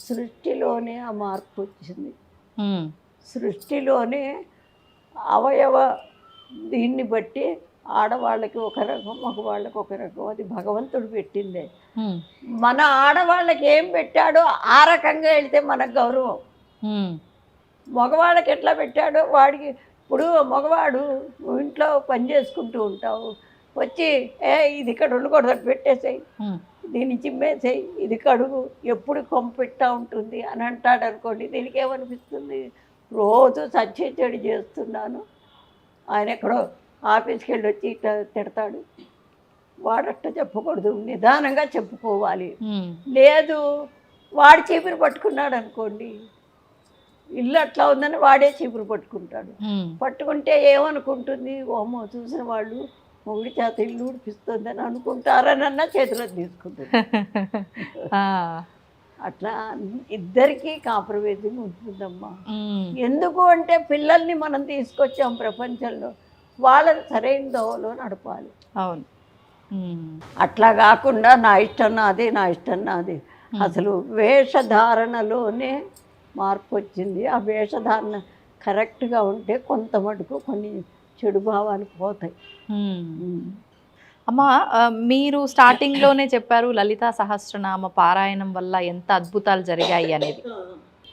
సృష్టిలోనే ఆ మార్పు వచ్చింది. సృష్టిలోనే అవయవ దీన్ని బట్టి ఆడవాళ్ళకి ఒక రకం, మగవాళ్ళకి ఒక రకం. అది భగవంతుడు పెట్టిందే. మన ఆడవాళ్ళకి ఏం పెట్టాడో ఆ రకంగా వెళ్తే మనకు గౌరవం. మగవాళ్ళకి ఎట్లా పెట్టాడో వాడికి. ఇప్పుడు మగవాడు ఇంట్లో పని చేసుకుంటూ ఉంటావు, వచ్చి ఇది ఇక్కడ ఉండకూడదు పెట్టేసేయి, దీన్ని చిమ్మేసేయి, ఇది కడుగు, ఎప్పుడు కొంప పెట్టా ఉంటుంది అని అంటాడు అనుకోండి. దీనికి ఏమనిపిస్తుంది? రోజు సచ్చేచెడు చేస్తున్నాను, ఆయన ఎక్కడో ఆఫీస్కి వెళ్ళి వచ్చి ఇట్లా తిడతాడు. వాడట్ట చెప్పకూడదు, నిదానంగా చెప్పుకోవాలి. లేదు వాడు చీపురు పట్టుకున్నాడు అనుకోండి, ఇల్లు అట్లా ఉందని వాడే చీపురు పట్టుకుంటాడు. పట్టుకుంటే ఏమనుకుంటుంది? ఓమో చూసిన వాళ్ళు మొగుడి చేత ఇల్లు ఊడిపిస్తుందని అనుకుంటారనన్నా చేతిలో తీసుకుంటుంది. అట్లా ఇద్దరికీ కాంప్రమైజింగ్ ఉంటుందమ్మా. ఎందుకు అంటే పిల్లల్ని మనం తీసుకొచ్చాం ప్రపంచంలో, వాళ్ళని సరైన దోవలో నడపాలి. అవును. అట్లా కాకుండా నా ఇష్టం నాది, నా ఇష్టం నాది. అసలు వేషధారణలోనే మార్పు వచ్చింది. ఆ వేషధారణ కరెక్ట్గా ఉంటే కొంత మటుకు కొన్ని చెడు భావాలు పోతాయి. అమ్మ, మీరు స్టార్టింగ్లోనే చెప్పారు లలితా సహస్రనామ పారాయణం వల్ల ఎంత అద్భుతాలు జరిగాయి అనేది.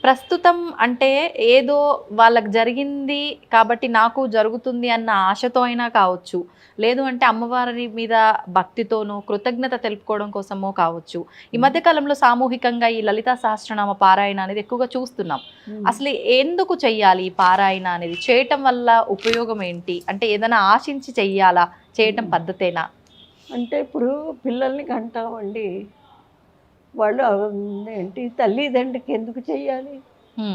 ప్రస్తుతం అంటే ఏదో వాళ్ళకి జరిగింది కాబట్టి నాకు జరుగుతుంది అన్న ఆశతో అయినా కావచ్చు, లేదు అంటే అమ్మవారి మీద భక్తితోనో కృతజ్ఞత తెలుపుకోవడం కోసమో కావచ్చు, ఈ మధ్యకాలంలో సామూహికంగా ఈ లలితా సహస్రనామ పారాయణ అనేది ఎక్కువగా చూస్తున్నాం. అసలు ఎందుకు చెయ్యాలి ఈ పారాయణ అనేది? చేయటం వల్ల ఉపయోగం ఏంటి? అంటే ఏదైనా ఆశించి చెయ్యాలా, చేయటం పద్ధతేనా? అంటే ఇప్పుడు పిల్లల్ని కంటామండి, వాళ్ళు ఏంటి తల్లిదండ్రికి ఎందుకు చెయ్యాలి?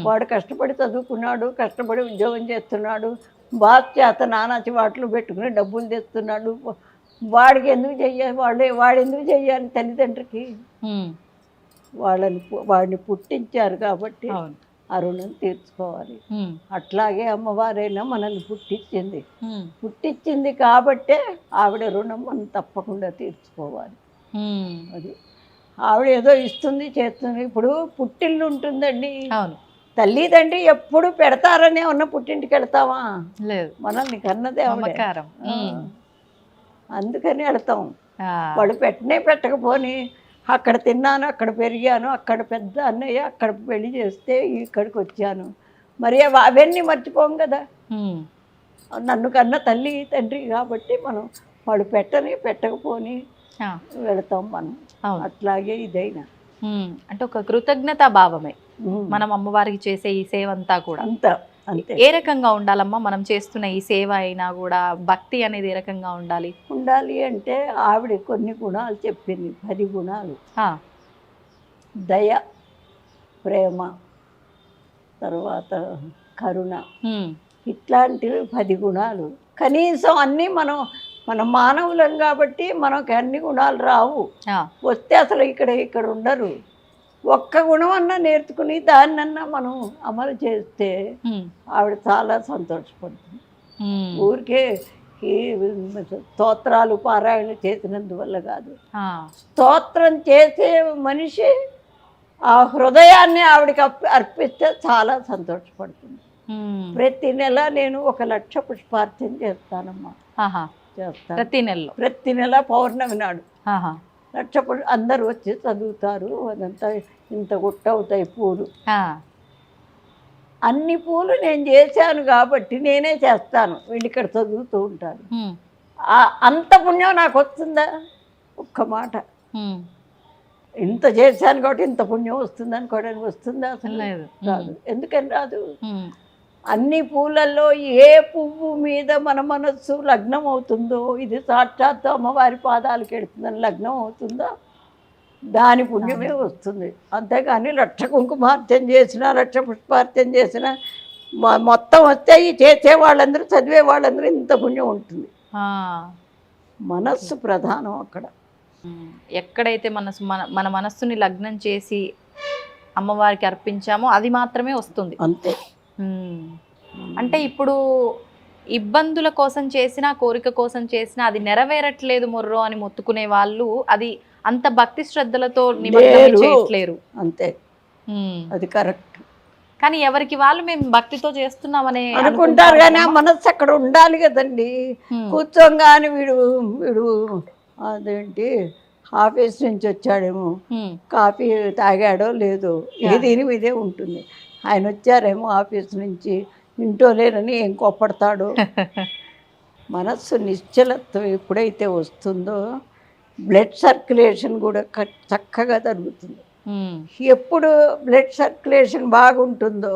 వాడు కష్టపడి చదువుకున్నాడు, కష్టపడి ఉద్యోగం చేస్తున్నాడు, బాస్ చేత నానాచి వాటిలో పెట్టుకుని డబ్బులు తెస్తున్నాడు, వాడికి ఎందుకు చెయ్యాలి? వాడు ఎందుకు చెయ్యాలి తల్లిదండ్రికి? వాడిని పుట్టించారు కాబట్టి ఆ రుణం తీర్చుకోవాలి. అట్లాగే అమ్మవారైనా మనల్ని పుట్టించింది కాబట్టే ఆవిడ రుణం మనం తప్పకుండా తీర్చుకోవాలి. అది ఆవిడ ఏదో ఇస్తుంది చేస్తుంది. ఇప్పుడు పుట్టిల్లు ఉంటుందండి, తల్లిదండ్రి ఎప్పుడు పెడతారనే ఉన్న పుట్టింటికి వెళ్తామా? లేదు, మనల్ని కన్నదే ఆవిడ. అందుకని వెళ్తాం. వాడు పెట్టకపోని అక్కడ తిన్నాను, అక్కడ పెరిగాను, అక్కడ పెద్ద అన్నయ్య అక్కడ పెళ్లి చేస్తే ఇక్కడికి వచ్చాను, మరి అవన్నీ మర్చిపోం కదా. నన్ను కన్న తల్లి తండ్రి కాబట్టి మనం వాడు పెట్టకపోని వెళతాం మనం. అట్లాగే ఇదైనా అంటే ఒక కృతజ్ఞతా భావమే మనం అమ్మవారికి చేసే ఈ సేవ అంతా కూడా. అంతే. ఏ రకంగా ఉండాలమ్మా మనం చేస్తున్న ఈ సేవ అయినా కూడా? భక్తి అనేది ఏ రకంగా ఉండాలి అంటే ఆవిడ కొన్ని గుణాలు చెప్పింది, 10 గుణాలు. దయ, ప్రేమ, తర్వాత కరుణ, ఇట్లాంటివి 10 గుణాలు. కనీసం అన్నీ మన మానవులం కాబట్టి మనకు అన్ని గుణాలు రావు. వస్తే అసలు ఇక్కడ ఉండరు. ఒక్క గుణం అన్నా నేర్చుకుని దాన్నన్నా మనం అమలు చేస్తే ఆవిడ చాలా సంతోషపడుతుంది. ఊరికే స్తోత్రాలు పారాయణ చేసినందువల్ల కాదు, స్తోత్రం చేసే మనిషి ఆ హృదయాన్ని ఆవిడకి అర్పిస్తే చాలా సంతోషపడుతుంది. ప్రతి నెల నేను 1 లక్ష పుష్పార్చన చేస్తానమ్మా. చేస్తాను ప్రతి నెల పౌర్ణమి నాడు 1 లక్ష. అందరూ వచ్చి చదువుతారు, అదంతా ఇంత గుట్టవుతాయి పూలు. అన్ని పూలు నేను చేశాను కాబట్టి నేనే చేస్తాను, వీళ్ళు ఇక్కడ చదువుతూ ఉంటారు. అంత పుణ్యం నాకు వస్తుందా? ఒక్క మాట. ఇంత చేశాను కాబట్టి ఇంత పుణ్యం వస్తుంది అనుకోవడానికి వస్తుందా? అసలు రాదు. ఎందుకని రాదు? అన్ని పూలల్లో ఏ పువ్వు మీద మన మనస్సు లగ్నం అవుతుందో, ఇది సాక్షాత్తు అమ్మవారి పాదాలకు ఎడుతుందని లగ్నం అవుతుందో దాని పుణ్యమే వస్తుంది. అంతేగాని లక్ష కుంకుమార్చన చేసినా, లక్ష పుష్పార్చన చేసినా మొత్తం వస్తే ఈ చేసే వాళ్ళందరూ, చదివే వాళ్ళందరూ ఇంత పుణ్యం ఉంటుంది. మనస్సు ప్రధానం అక్కడ. ఎక్కడైతే మన మనస్సుని లగ్నం చేసి అమ్మవారికి అర్పించామో అది మాత్రమే వస్తుంది. అంతే. అంటే ఇప్పుడు ఇబ్బందుల కోసం చేసినా, కోరిక కోసం చేసినా అది నెరవేరట్లేదు మొర్రో అని మొత్తుకునే వాళ్ళు అది అంత భక్తి శ్రద్ధలతో చేయట్లేరు. అంతే, అది కరెక్ట్. కానీ ఎవరికి వాళ్ళు మేము భక్తితో చేస్తున్నామని అనుకుంటారు, కానీ ఆ మనస్సు అక్కడ ఉండాలి కదండి. కూర్చోగానే వీడు వీడు అదేంటి ఆఫీస్ నుంచి వచ్చాడేమో, కాఫీ తాగాడో లేదో, దీని మీదే ఉంటుంది. ఆయన వచ్చారేమో ఆఫీస్ నుంచి, ఇంట్లో లేరని ఏం కోప్పడతాడో. మనస్సు నిశ్చలత్వం ఎప్పుడైతే వస్తుందో బ్లడ్ సర్క్యులేషన్ కూడా చక్కగా జరుగుతుంది. ఎప్పుడు బ్లడ్ సర్క్యులేషన్ బాగుంటుందో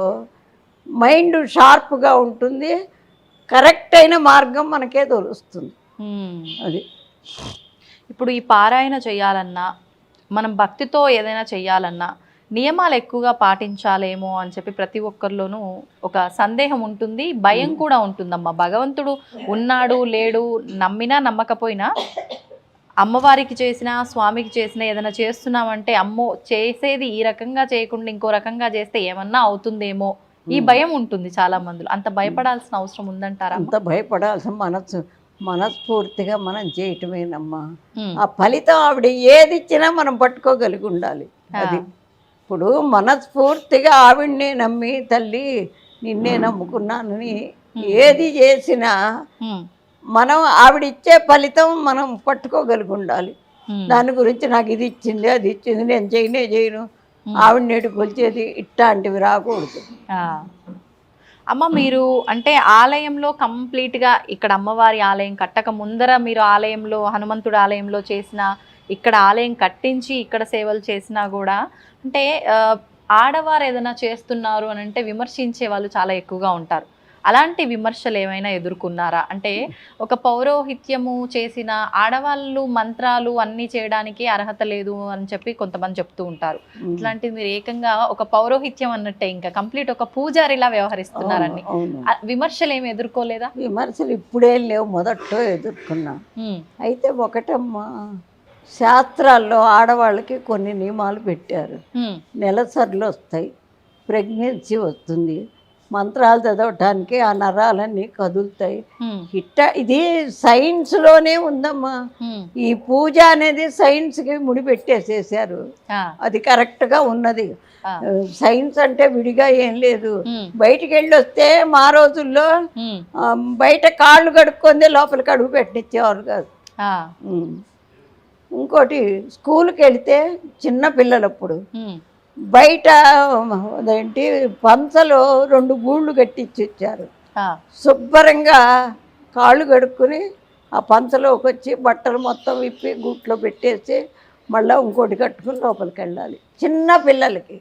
మైండ్ షార్ప్గా ఉంటుంది, కరెక్ట్ అయిన మార్గం మనకే తెలుస్తుంది. అది ఇప్పుడు ఈ పారాయణ చేయాలన్నా, మనం భక్తితో ఏదైనా చేయాలన్నా నియమాలు ఎక్కువగా పాటించాలేమో అని చెప్పి ప్రతి ఒక్కరిలోనూ ఒక సందేహం ఉంటుంది, భయం కూడా ఉంటుందమ్మా. భగవంతుడు ఉన్నాడు లేడు, నమ్మినా నమ్మకపోయినా అమ్మవారికి చేసినా, స్వామికి చేసినా ఏదైనా చేస్తున్నామంటే అమ్మో చేసేది ఈ రకంగా చేయకుండా ఇంకో రకంగా చేస్తే ఏమన్నా అవుతుందేమో, ఈ భయం ఉంటుంది చాలా మందిలో. అంత భయపడాల్సిన అవసరం ఉందంటారా? అంత భయపడాల్సిన మనస్ఫూర్తిగా మనం చేయటమేనమ్మా. ఆ ఫలితం ఆవిడ ఏది ఇచ్చినా మనం పట్టుకోగలిగి ఉండాలి. అది ఇప్పుడు మనస్ఫూర్తిగా ఆవిడనే నమ్మి, తల్లి నిన్నే నమ్ముకున్నానని ఏది చేసినా మనం ఆవిడిచ్చే ఫలితం మనం పట్టుకోగలిగి ఉండాలి. దాని గురించి నాకు ఇది ఇచ్చింది, అది ఇచ్చింది, నేను చేయను, ఆవిడ నేడు కొలిచేది, ఇట్లాంటివి రాకూడదు. అమ్మ మీరు అంటే ఆలయంలో కంప్లీట్గా ఇక్కడ అమ్మవారి ఆలయం కట్టక ముందర మీరు ఆలయంలో హనుమంతుడి ఆలయంలో చేసిన, ఇక్కడ ఆలయం కట్టించి ఇక్కడ సేవలు చేసినా కూడా అంటే ఆడవారు ఏదైనా చేస్తున్నారు అని అంటే విమర్శించే వాళ్ళు చాలా ఎక్కువగా ఉంటారు. అలాంటి విమర్శలు ఏమైనా ఎదుర్కొన్నారా? అంటే ఒక పౌరోహిత్యము చేసిన ఆడవాళ్ళు మంత్రాలు అన్నీ చేయడానికి అర్హత లేదు అని చెప్పి కొంతమంది చెప్తూ ఉంటారు. ఇట్లాంటిది మీరు ఏకంగా ఒక పౌరోహిత్యం అన్నట్టే ఇంకా కంప్లీట్ ఒక పూజారిలా వ్యవహరిస్తున్నారని విమర్శలు ఏమి ఎదుర్కోలేదా? విమర్శలు ఇప్పుడే లేవు, మొదట్లో ఎదుర్కొన్నా. అయితే ఒకటమ్మా, శాస్త్రాల్లో ఆడవాళ్ళకి కొన్ని నియమాలు పెట్టారు. నెలసర్లు వస్తాయి, ప్రెగ్నెన్సీ వస్తుంది, మంత్రాలు చదవటానికి ఆ నరాలన్నీ కదులుతాయి. ఇది సైన్స్లోనే ఉందమ్మా. ఈ పూజ అనేది సైన్స్కి ముడిపెట్టేసేసారు. అది కరెక్ట్గా ఉన్నది. సైన్స్ అంటే విడిగా ఏం లేదు. బయటికి వెళ్ళి వస్తే మా రోజుల్లో బయట కాళ్ళు కడుక్కుందే లోపలికి అడుగు పెట్టించేవారు కాదు. ఇంకోటి, స్కూల్కి వెళితే చిన్న పిల్లలప్పుడు బయట అదేంటి పంచలో 2 గూళ్ళు కట్టించి ఇచ్చారు. శుభ్రంగా కాళ్ళు కడుక్కుని ఆ పంచలోకి వచ్చి బట్టలు మొత్తం విప్పి గూట్లో పెట్టేసి మళ్ళీ ఇంకోటి కట్టుకుని లోపలికి వెళ్ళాలి చిన్న పిల్లలకి.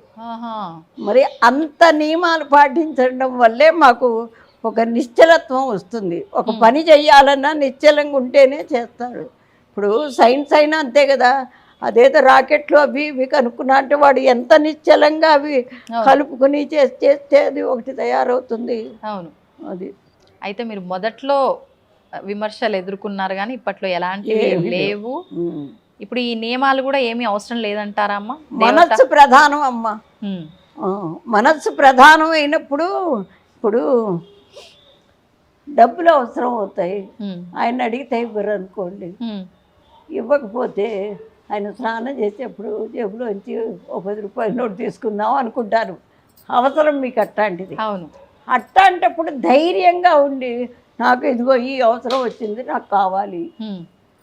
మరి అంత నియమాలు పాటించడం వల్లే మాకు ఒక నిశ్చలత్వం వస్తుంది. ఒక పని చెయ్యాలన్నా నిశ్చలంగా ఉంటేనే చేస్తారు. ఇప్పుడు సైన్స్ అయినా అంతే కదా. అదేదో రాకెట్లు అవి ఇవి కనుక్కున్నా అంటే వాడు ఎంత నిశ్చలంగా అవి కలుపుకుని చేస్తే అది ఒకటి తయారవుతుంది. అవును, అది. అయితే మీరు మొదట్లో విమర్శలు ఎదుర్కొన్నారు కానీ ఇప్పట్లో ఎలాంటివి లేవు. ఇప్పుడు ఈ నియమాలు కూడా ఏమీ అవసరం లేదంటారా అమ్మ? మనస్సు ప్రధానం అమ్మ. మనస్సు ప్రధానం అయినప్పుడు ఇప్పుడు డబ్బులు అవసరం అవుతాయి. ఆయన అడిగితే ఇవ్వరు అనుకోండి. ఇవ్వకపోతే ఆయన స్నానం చేసేప్పుడు జేబులోంచి ఒక 10 రూపాయల నోటు తీసుకుందాం అనుకుంటారు. అవసరం మీకు అట్లాంటిది. అవును, అట్లాంటప్పుడు ధైర్యంగా ఉండి నాకు ఇదిగో ఈ అవసరం వచ్చింది, నాకు కావాలి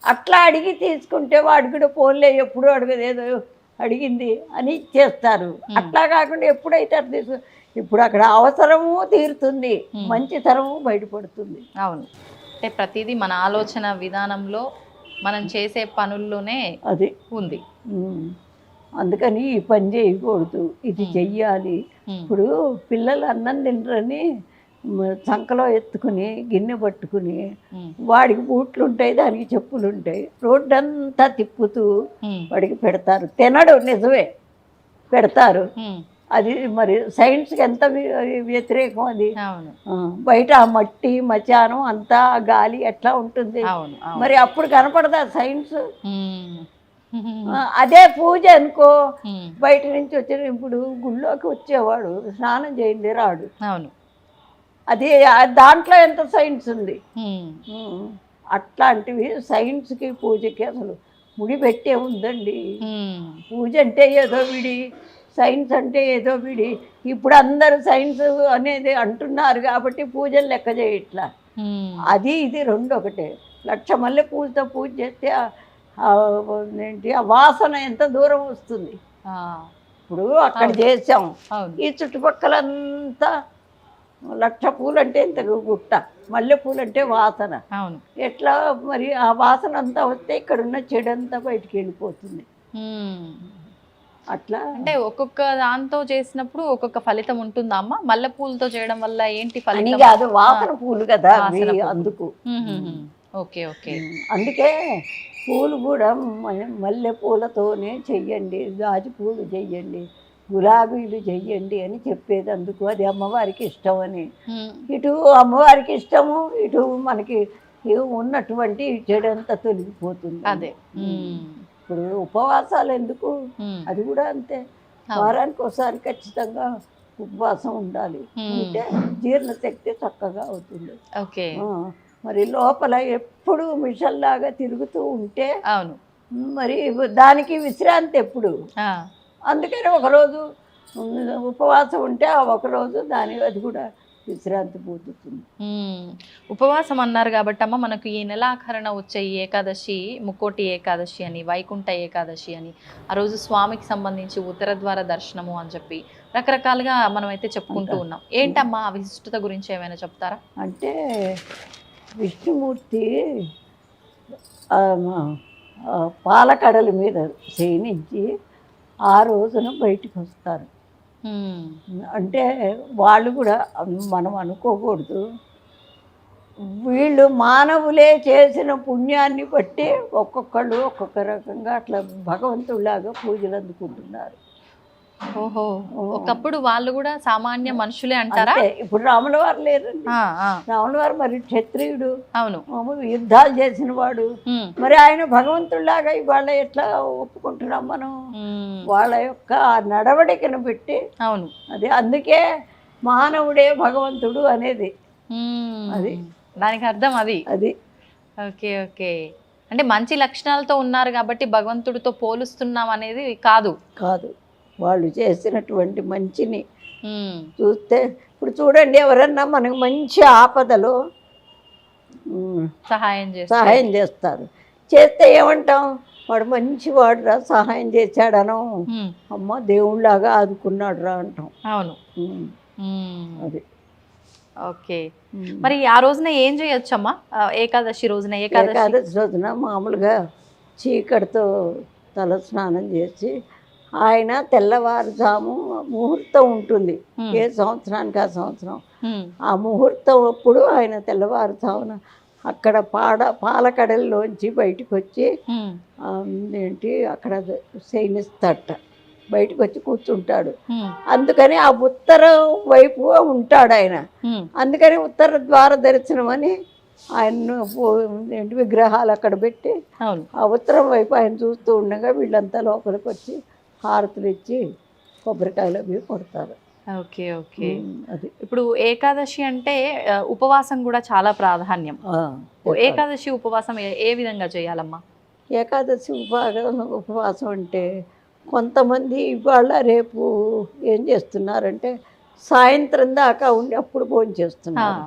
అట్లా అడిగి తీసుకుంటే వాడు కూడా ఫోన్లే ఎప్పుడు అడగదేదో అడిగింది అని చేస్తారు. అట్లా కాకుండా ఎప్పుడైతే ఇప్పుడు అక్కడ అవసరము తీరుతుంది, మంచితనము బయటపడుతుంది. అవును, అంటే ప్రతిదీ మన ఆలోచన విధానంలో మనం చేసే పనుల్లోనే అది ఉంది. అందుకని ఈ పని చేయకూడదు, ఇది చెయ్యాలి. ఇప్పుడు పిల్లలు అన్నం తినరని సంకలో ఎత్తుకుని గిన్నె పట్టుకుని ఉమ్, వాడికి బూట్లు ఉంటాయి, దానికి చెప్పులు ఉంటాయి, రోడ్డంతా తిప్పుతూ ఉమ్, వాడికి పెడతారు. తినడు, నిజమే పెడతారు. ఉమ్, అది మరి సైన్స్కి ఎంత వ్యతిరేకం అది. అవును బయట ఆ మట్టి మచానం అంతా ఆ గాలి ఎట్లా ఉంటుంది అవును అవును. మరి, అప్పుడు కనపడదా సైన్స్? ఉమ్, ఉమ్, అదే పూజ అనుకో, ఉమ్, బయట నుంచి వచ్చిన ఇప్పుడు గుళ్ళోకి వచ్చేవాడు స్నానం చేయింది రాడు. అవును. అది దాంట్లో ఎంత సైన్స్ ఉంది. ఉమ్, ఉమ్. అట్లాంటివి సైన్స్కి పూజకి అసలు ముడి పెట్టే ఉందండి. ఉమ్, పూజ అంటే ఏదో విడి, సైన్స్ అంటే ఏదో విడి. ఇప్పుడు అందరూ సైన్స్ అనేది అంటున్నారు కాబట్టి పూజలు లెక్క చేయట్లా. ఉమ్, అది ఇది రెండు ఒకటే. 1,00,000 మల్లె పూలతో పూజ చేస్తే ఏంటి ఆ వాసన ఎంత దూరం వస్తుంది. ఆ, ఇప్పుడు అక్కడ చేసాం, అవును ఈ చుట్టుపక్కలంతా 1,00,000 పూలు అంటే ఇంత గుట్ట, మల్లె పూలు అంటే వాసన. అవును. ఎట్లా మరి ఆ వాసన అంతా వస్తే ఇక్కడ ఉన్న చెడు అంతా బయటికి వెళ్ళిపోతుంది. ఉమ్. అట్లా అంటే ఒక్కొక్క దాంతో చేసినప్పుడు ఒక్కొక్క ఫలితం ఉంటుందా అమ్మ? మల్లెపూలతో చేయడం వల్ల ఏంటి అని ఫలితం? కాదు, వాసన పూలు కదా అవి, వాసన పువ్వులు. అందుకు. Okay okay. అందుకే పూలు కూడా మల్లె పూలతోనే చెయ్యండి, గాజు పూలు చెయ్యండి, గులాబీలు చెయ్యండి అని చెప్పేది అందుకు. అది అమ్మవారికి ఇష్టం అని. ఇటు అమ్మవారికి ఇష్టము, ఇటు మనకి ఉన్నటువంటి చెడంతా తొలగిపోతుంది. అదే. ఇప్పుడు ఉపవాసాలు ఎందుకు, అది కూడా అంతే. వారానికి ఒకసారి ఖచ్చితంగా ఉపవాసం ఉండాలి, ఉంటే జీర్ణశక్తి చక్కగా అవుతుంది. ఓకే. మరి లోపల ఎప్పుడు మిషన్లాగా తిరుగుతూ ఉంటే అవును మరి దానికి విశ్రాంతి ఎప్పుడు. అందుకని ఒకరోజు ఉపవాసం ఉంటే ఆ ఒకరోజు అది కూడా విశ్రాంతి పొందుతుంది. ఉపవాసం అన్నారు కాబట్టి అమ్మ, మనకు ఈ నెలాఖరణ వచ్చే ఈ ఏకాదశి ముక్కోటి ఏకాదశి అని, వైకుంఠ ఏకాదశి అని, ఆ రోజు స్వామికి సంబంధించి ఉత్తర ద్వార దర్శనము అని చెప్పి రకరకాలుగా మనం అయితే చెప్పుకుంటూ ఉన్నాం. ఏంటమ్మా ఆ విశిష్టత గురించి ఏమైనా చెప్తారా? అంటే విష్ణుమూర్తి పాలకడల మీద శయనించి ఆ రోజున బయటికి వస్తారు. అంటే వాళ్ళు కూడా మనం అనుకోకూడదు, వీళ్ళు మానవులే చేసిన పుణ్యాన్ని బట్టి ఒక్కొక్కళ్ళు ఒక్కొక్క రకంగా అట్లా భగవంతుడిలాగా పూజలు అందుకుంటున్నారు. ఓహో, ఒకప్పుడు వాళ్ళు కూడా సామాన్య మనుషులే అంటారా? ఇప్పుడు రాముల వారు లేరండి. రాముల వారు మరి క్షత్రియుడు, అవును, యుద్ధాలు చేసిన వాడు. మరి ఆయన భగవంతుడిలాగా ఇవాళ ఎట్లా ఒప్పుకుంటున్నాం మనం? వాళ్ళ యొక్క నడవడికను పెట్టి. అవును, అది అందుకే మానవుడే భగవంతుడు అనేది. అది దానికి అర్థం అది. అది ఓకే ఓకే. అంటే మంచి లక్షణాలతో ఉన్నారు కాబట్టి భగవంతుడితో పోలుస్తున్నాం అనేది కాదు. కాదు, వాళ్ళు చేసినటువంటి మంచిని చూస్తే. ఇప్పుడు చూడండి, ఎవరన్నా మనకు మంచి ఆపదలో సహాయం చేస్తారు, చేస్తే ఏమంటాం? వాడు మంచి వాడురా, సహాయం చేశాడనో, అమ్మ దేవుళ్ళలాగా ఆదుకున్నాడు రా అంటాం. అవును, అది. ఓకే. మరి ఆ రోజున ఏం చేయొచ్చమ్మా ఏకాదశి రోజున? ఏకాదశి రోజున మామూలుగా చీకటితో తల స్నానం చేసి, ఆయన తెల్లవారుజాము ముహూర్తం ఉంటుంది ఏ సంవత్సరానికి ఆ సంవత్సరం, ఆ ముహూర్తం అప్పుడు ఆయన తెల్లవారుజామున అక్కడ పాలకడల్లోంచి బయటకు వచ్చి ఏంటి అక్కడ శయనిస్తట, బయటకు వచ్చి కూర్చుంటాడు. అందుకని ఆ ఉత్తరం వైపు ఉంటాడు ఆయన. అందుకని ఉత్తర ద్వార దర్శనం అని ఆయన ఏంటి విగ్రహాలు అక్కడ పెట్టి ఆ ఉత్తరం వైపు ఆయన చూస్తూ ఉండగా వీళ్ళంతా లోపలికి వచ్చి హారతులు ఇచ్చి కొబ్బరికాయలు అవి కొడతారు. Okay okay. అది ఇప్పుడు ఏకాదశి అంటే ఉపవాసం కూడా చాలా ప్రాధాన్యం. ఏకాదశి ఉపవాసం ఏ విధంగా చేయాలమ్మా? ఏకాదశి ఉపవాసం అంటే కొంతమంది ఇవాళ రేపు ఏం చేస్తున్నారంటే సాయంత్రం దాకా ఉండి అప్పుడు భోజనం చేస్తున్నారు.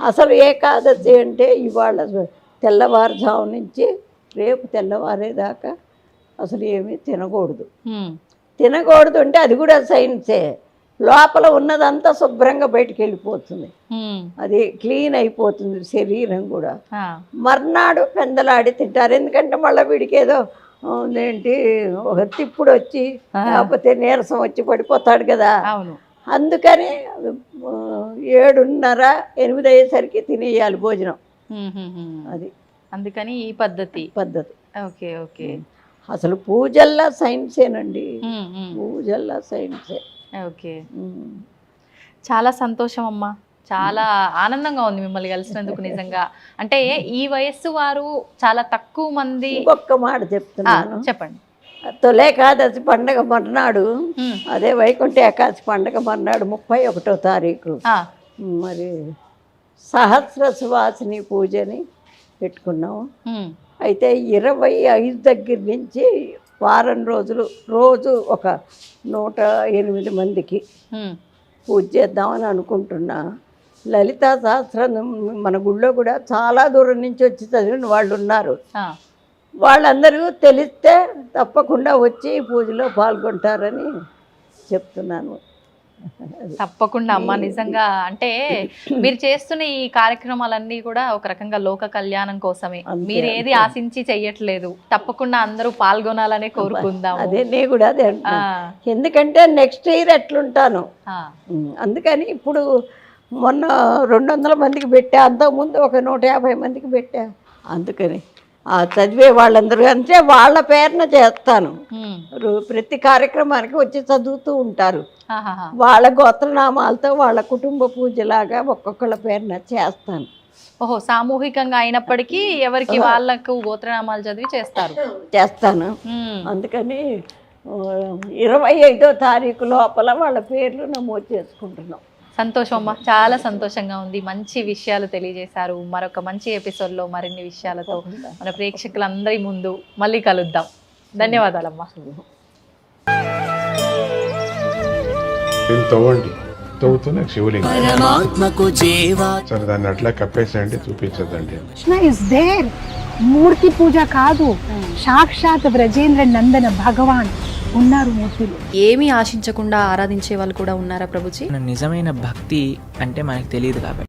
అసలు ఏకాదశి అంటే ఇవాళ తెల్లవారుజాము నుంచి రేపు తెల్లవారేదాకా అసలు ఏమీ తినకూడదు. తినకూడదు అంటే అది కూడా సైన్సే. లోపల ఉన్నదంతా శుభ్రంగా బయటికి వెళ్ళిపోతుంది, అది క్లీన్ అయిపోతుంది శరీరం కూడా. మర్నాడు పెందలాడి తింటారు, ఎందుకంటే మళ్ళీ వీడికి ఏదో ఏంటి ఒక తిప్పుడు వచ్చి లేకపోతే నీరసం వచ్చి పడిపోతాడు కదా. అందుకని 7:30, 8 అయ్యేసరికి తినేయాలి భోజనం. అది అందుకని ఈ పద్ధతి. Okay okay. అసలు పూజల్లా సైన్సేనండి, పూజల్లా సైన్సే. ఓకే. చాలా సంతోషం అమ్మా, చాలా ఆనందంగా ఉంది మిమ్మల్ని కలిసినందుకు నిజంగా. అంటే ఈ వయస్సు వారు చాలా తక్కువ మంది. ఇంకొక మాట చెప్తున్నాను, చెప్పండి. తొలి ఏకాదశి పండగ మర్నాడు, అదే వైకుంఠ ఏకాదశి పండగ మర్నాడు 31వ తారీఖు మరి సహస్ర సువాసిని పూజని పెట్టుకున్నాము. అయితే 25 దగ్గర నుంచి వారం రోజులు రోజు ఒక 108 మందికి పూజ చేద్దామని అనుకుంటున్నా. లలితా సహస్రం మన గుళ్ళో కూడా చాలా దూరం నుంచి వచ్చి చదివిన వాళ్ళు ఉన్నారు. వాళ్ళందరూ తెలిస్తే తప్పకుండా వచ్చి పూజలో పాల్గొంటారని చెప్తున్నాను. తప్పకుండా అమ్మ. నిజంగా అంటే మీరు చేస్తున్న ఈ కార్యక్రమాలన్నీ కూడా ఒక రకంగా లోక కళ్యాణం కోసమే, మీరు ఏది ఆశించి చెయ్యట్లేదు. తప్పకుండా అందరూ పాల్గొనాలనే కోరుకుందాం. అదే నేను కూడా అదే అంటున్నా. ఎందుకంటే నెక్స్ట్ ఇయర్ ఎట్లుంటాను, అందుకని ఇప్పుడు మొన్న 200 మందికి పెట్టా, అంతకుముందు ఒక 150 మందికి పెట్టా. అందుకని ఆ చదివే వాళ్ళందరూ అంటే వాళ్ళ పేరున చేస్తాను. ప్రతి కార్యక్రమానికి వచ్చి చదువుతూ ఉంటారు. వాళ్ళ గోత్రనామాలతో వాళ్ళ కుటుంబ పూజలాగా ఒక్కొక్కళ్ళ పేరున చేస్తాను. ఓహో, సామూహికంగా అయినప్పటికీ ఎవరికి వాళ్ళకు గోత్రనామాలు చదివి చేస్తాను. అందుకని 25వ తారీఖు లోపల వాళ్ళ పేర్లు నమోదు చేసుకుంటున్నాం. సంతోషం అమ్మా, చాలా సంతోషంగా ఉంది. మంచి విషయాలు తెలియజేశారు. మరొక మంచి ఎపిసోడ్లో మరిన్ని విషయాలతో మన ప్రేక్షకులందరి ముందు మళ్ళీ కలుద్దాం. ధన్యవాదాలమ్మా. తవ్వుతున్న శివలింగం సరే, దాన్ని అట్లా కప్పేసేయండి, చూపించదండి. Krishna is there. మూర్తి పూజ కాదు, సాక్షాత్ బ్రజేంద్ర నందన భగవాన్ ఉన్నారు మూర్తిలో. ఏమీ ఆశించకుండా ఆరాధించే వాళ్ళు కూడా ఉన్నారా ప్రభుజీ? నిజమైన భక్తి అంటే మనకు తెలియదు కాబట్టి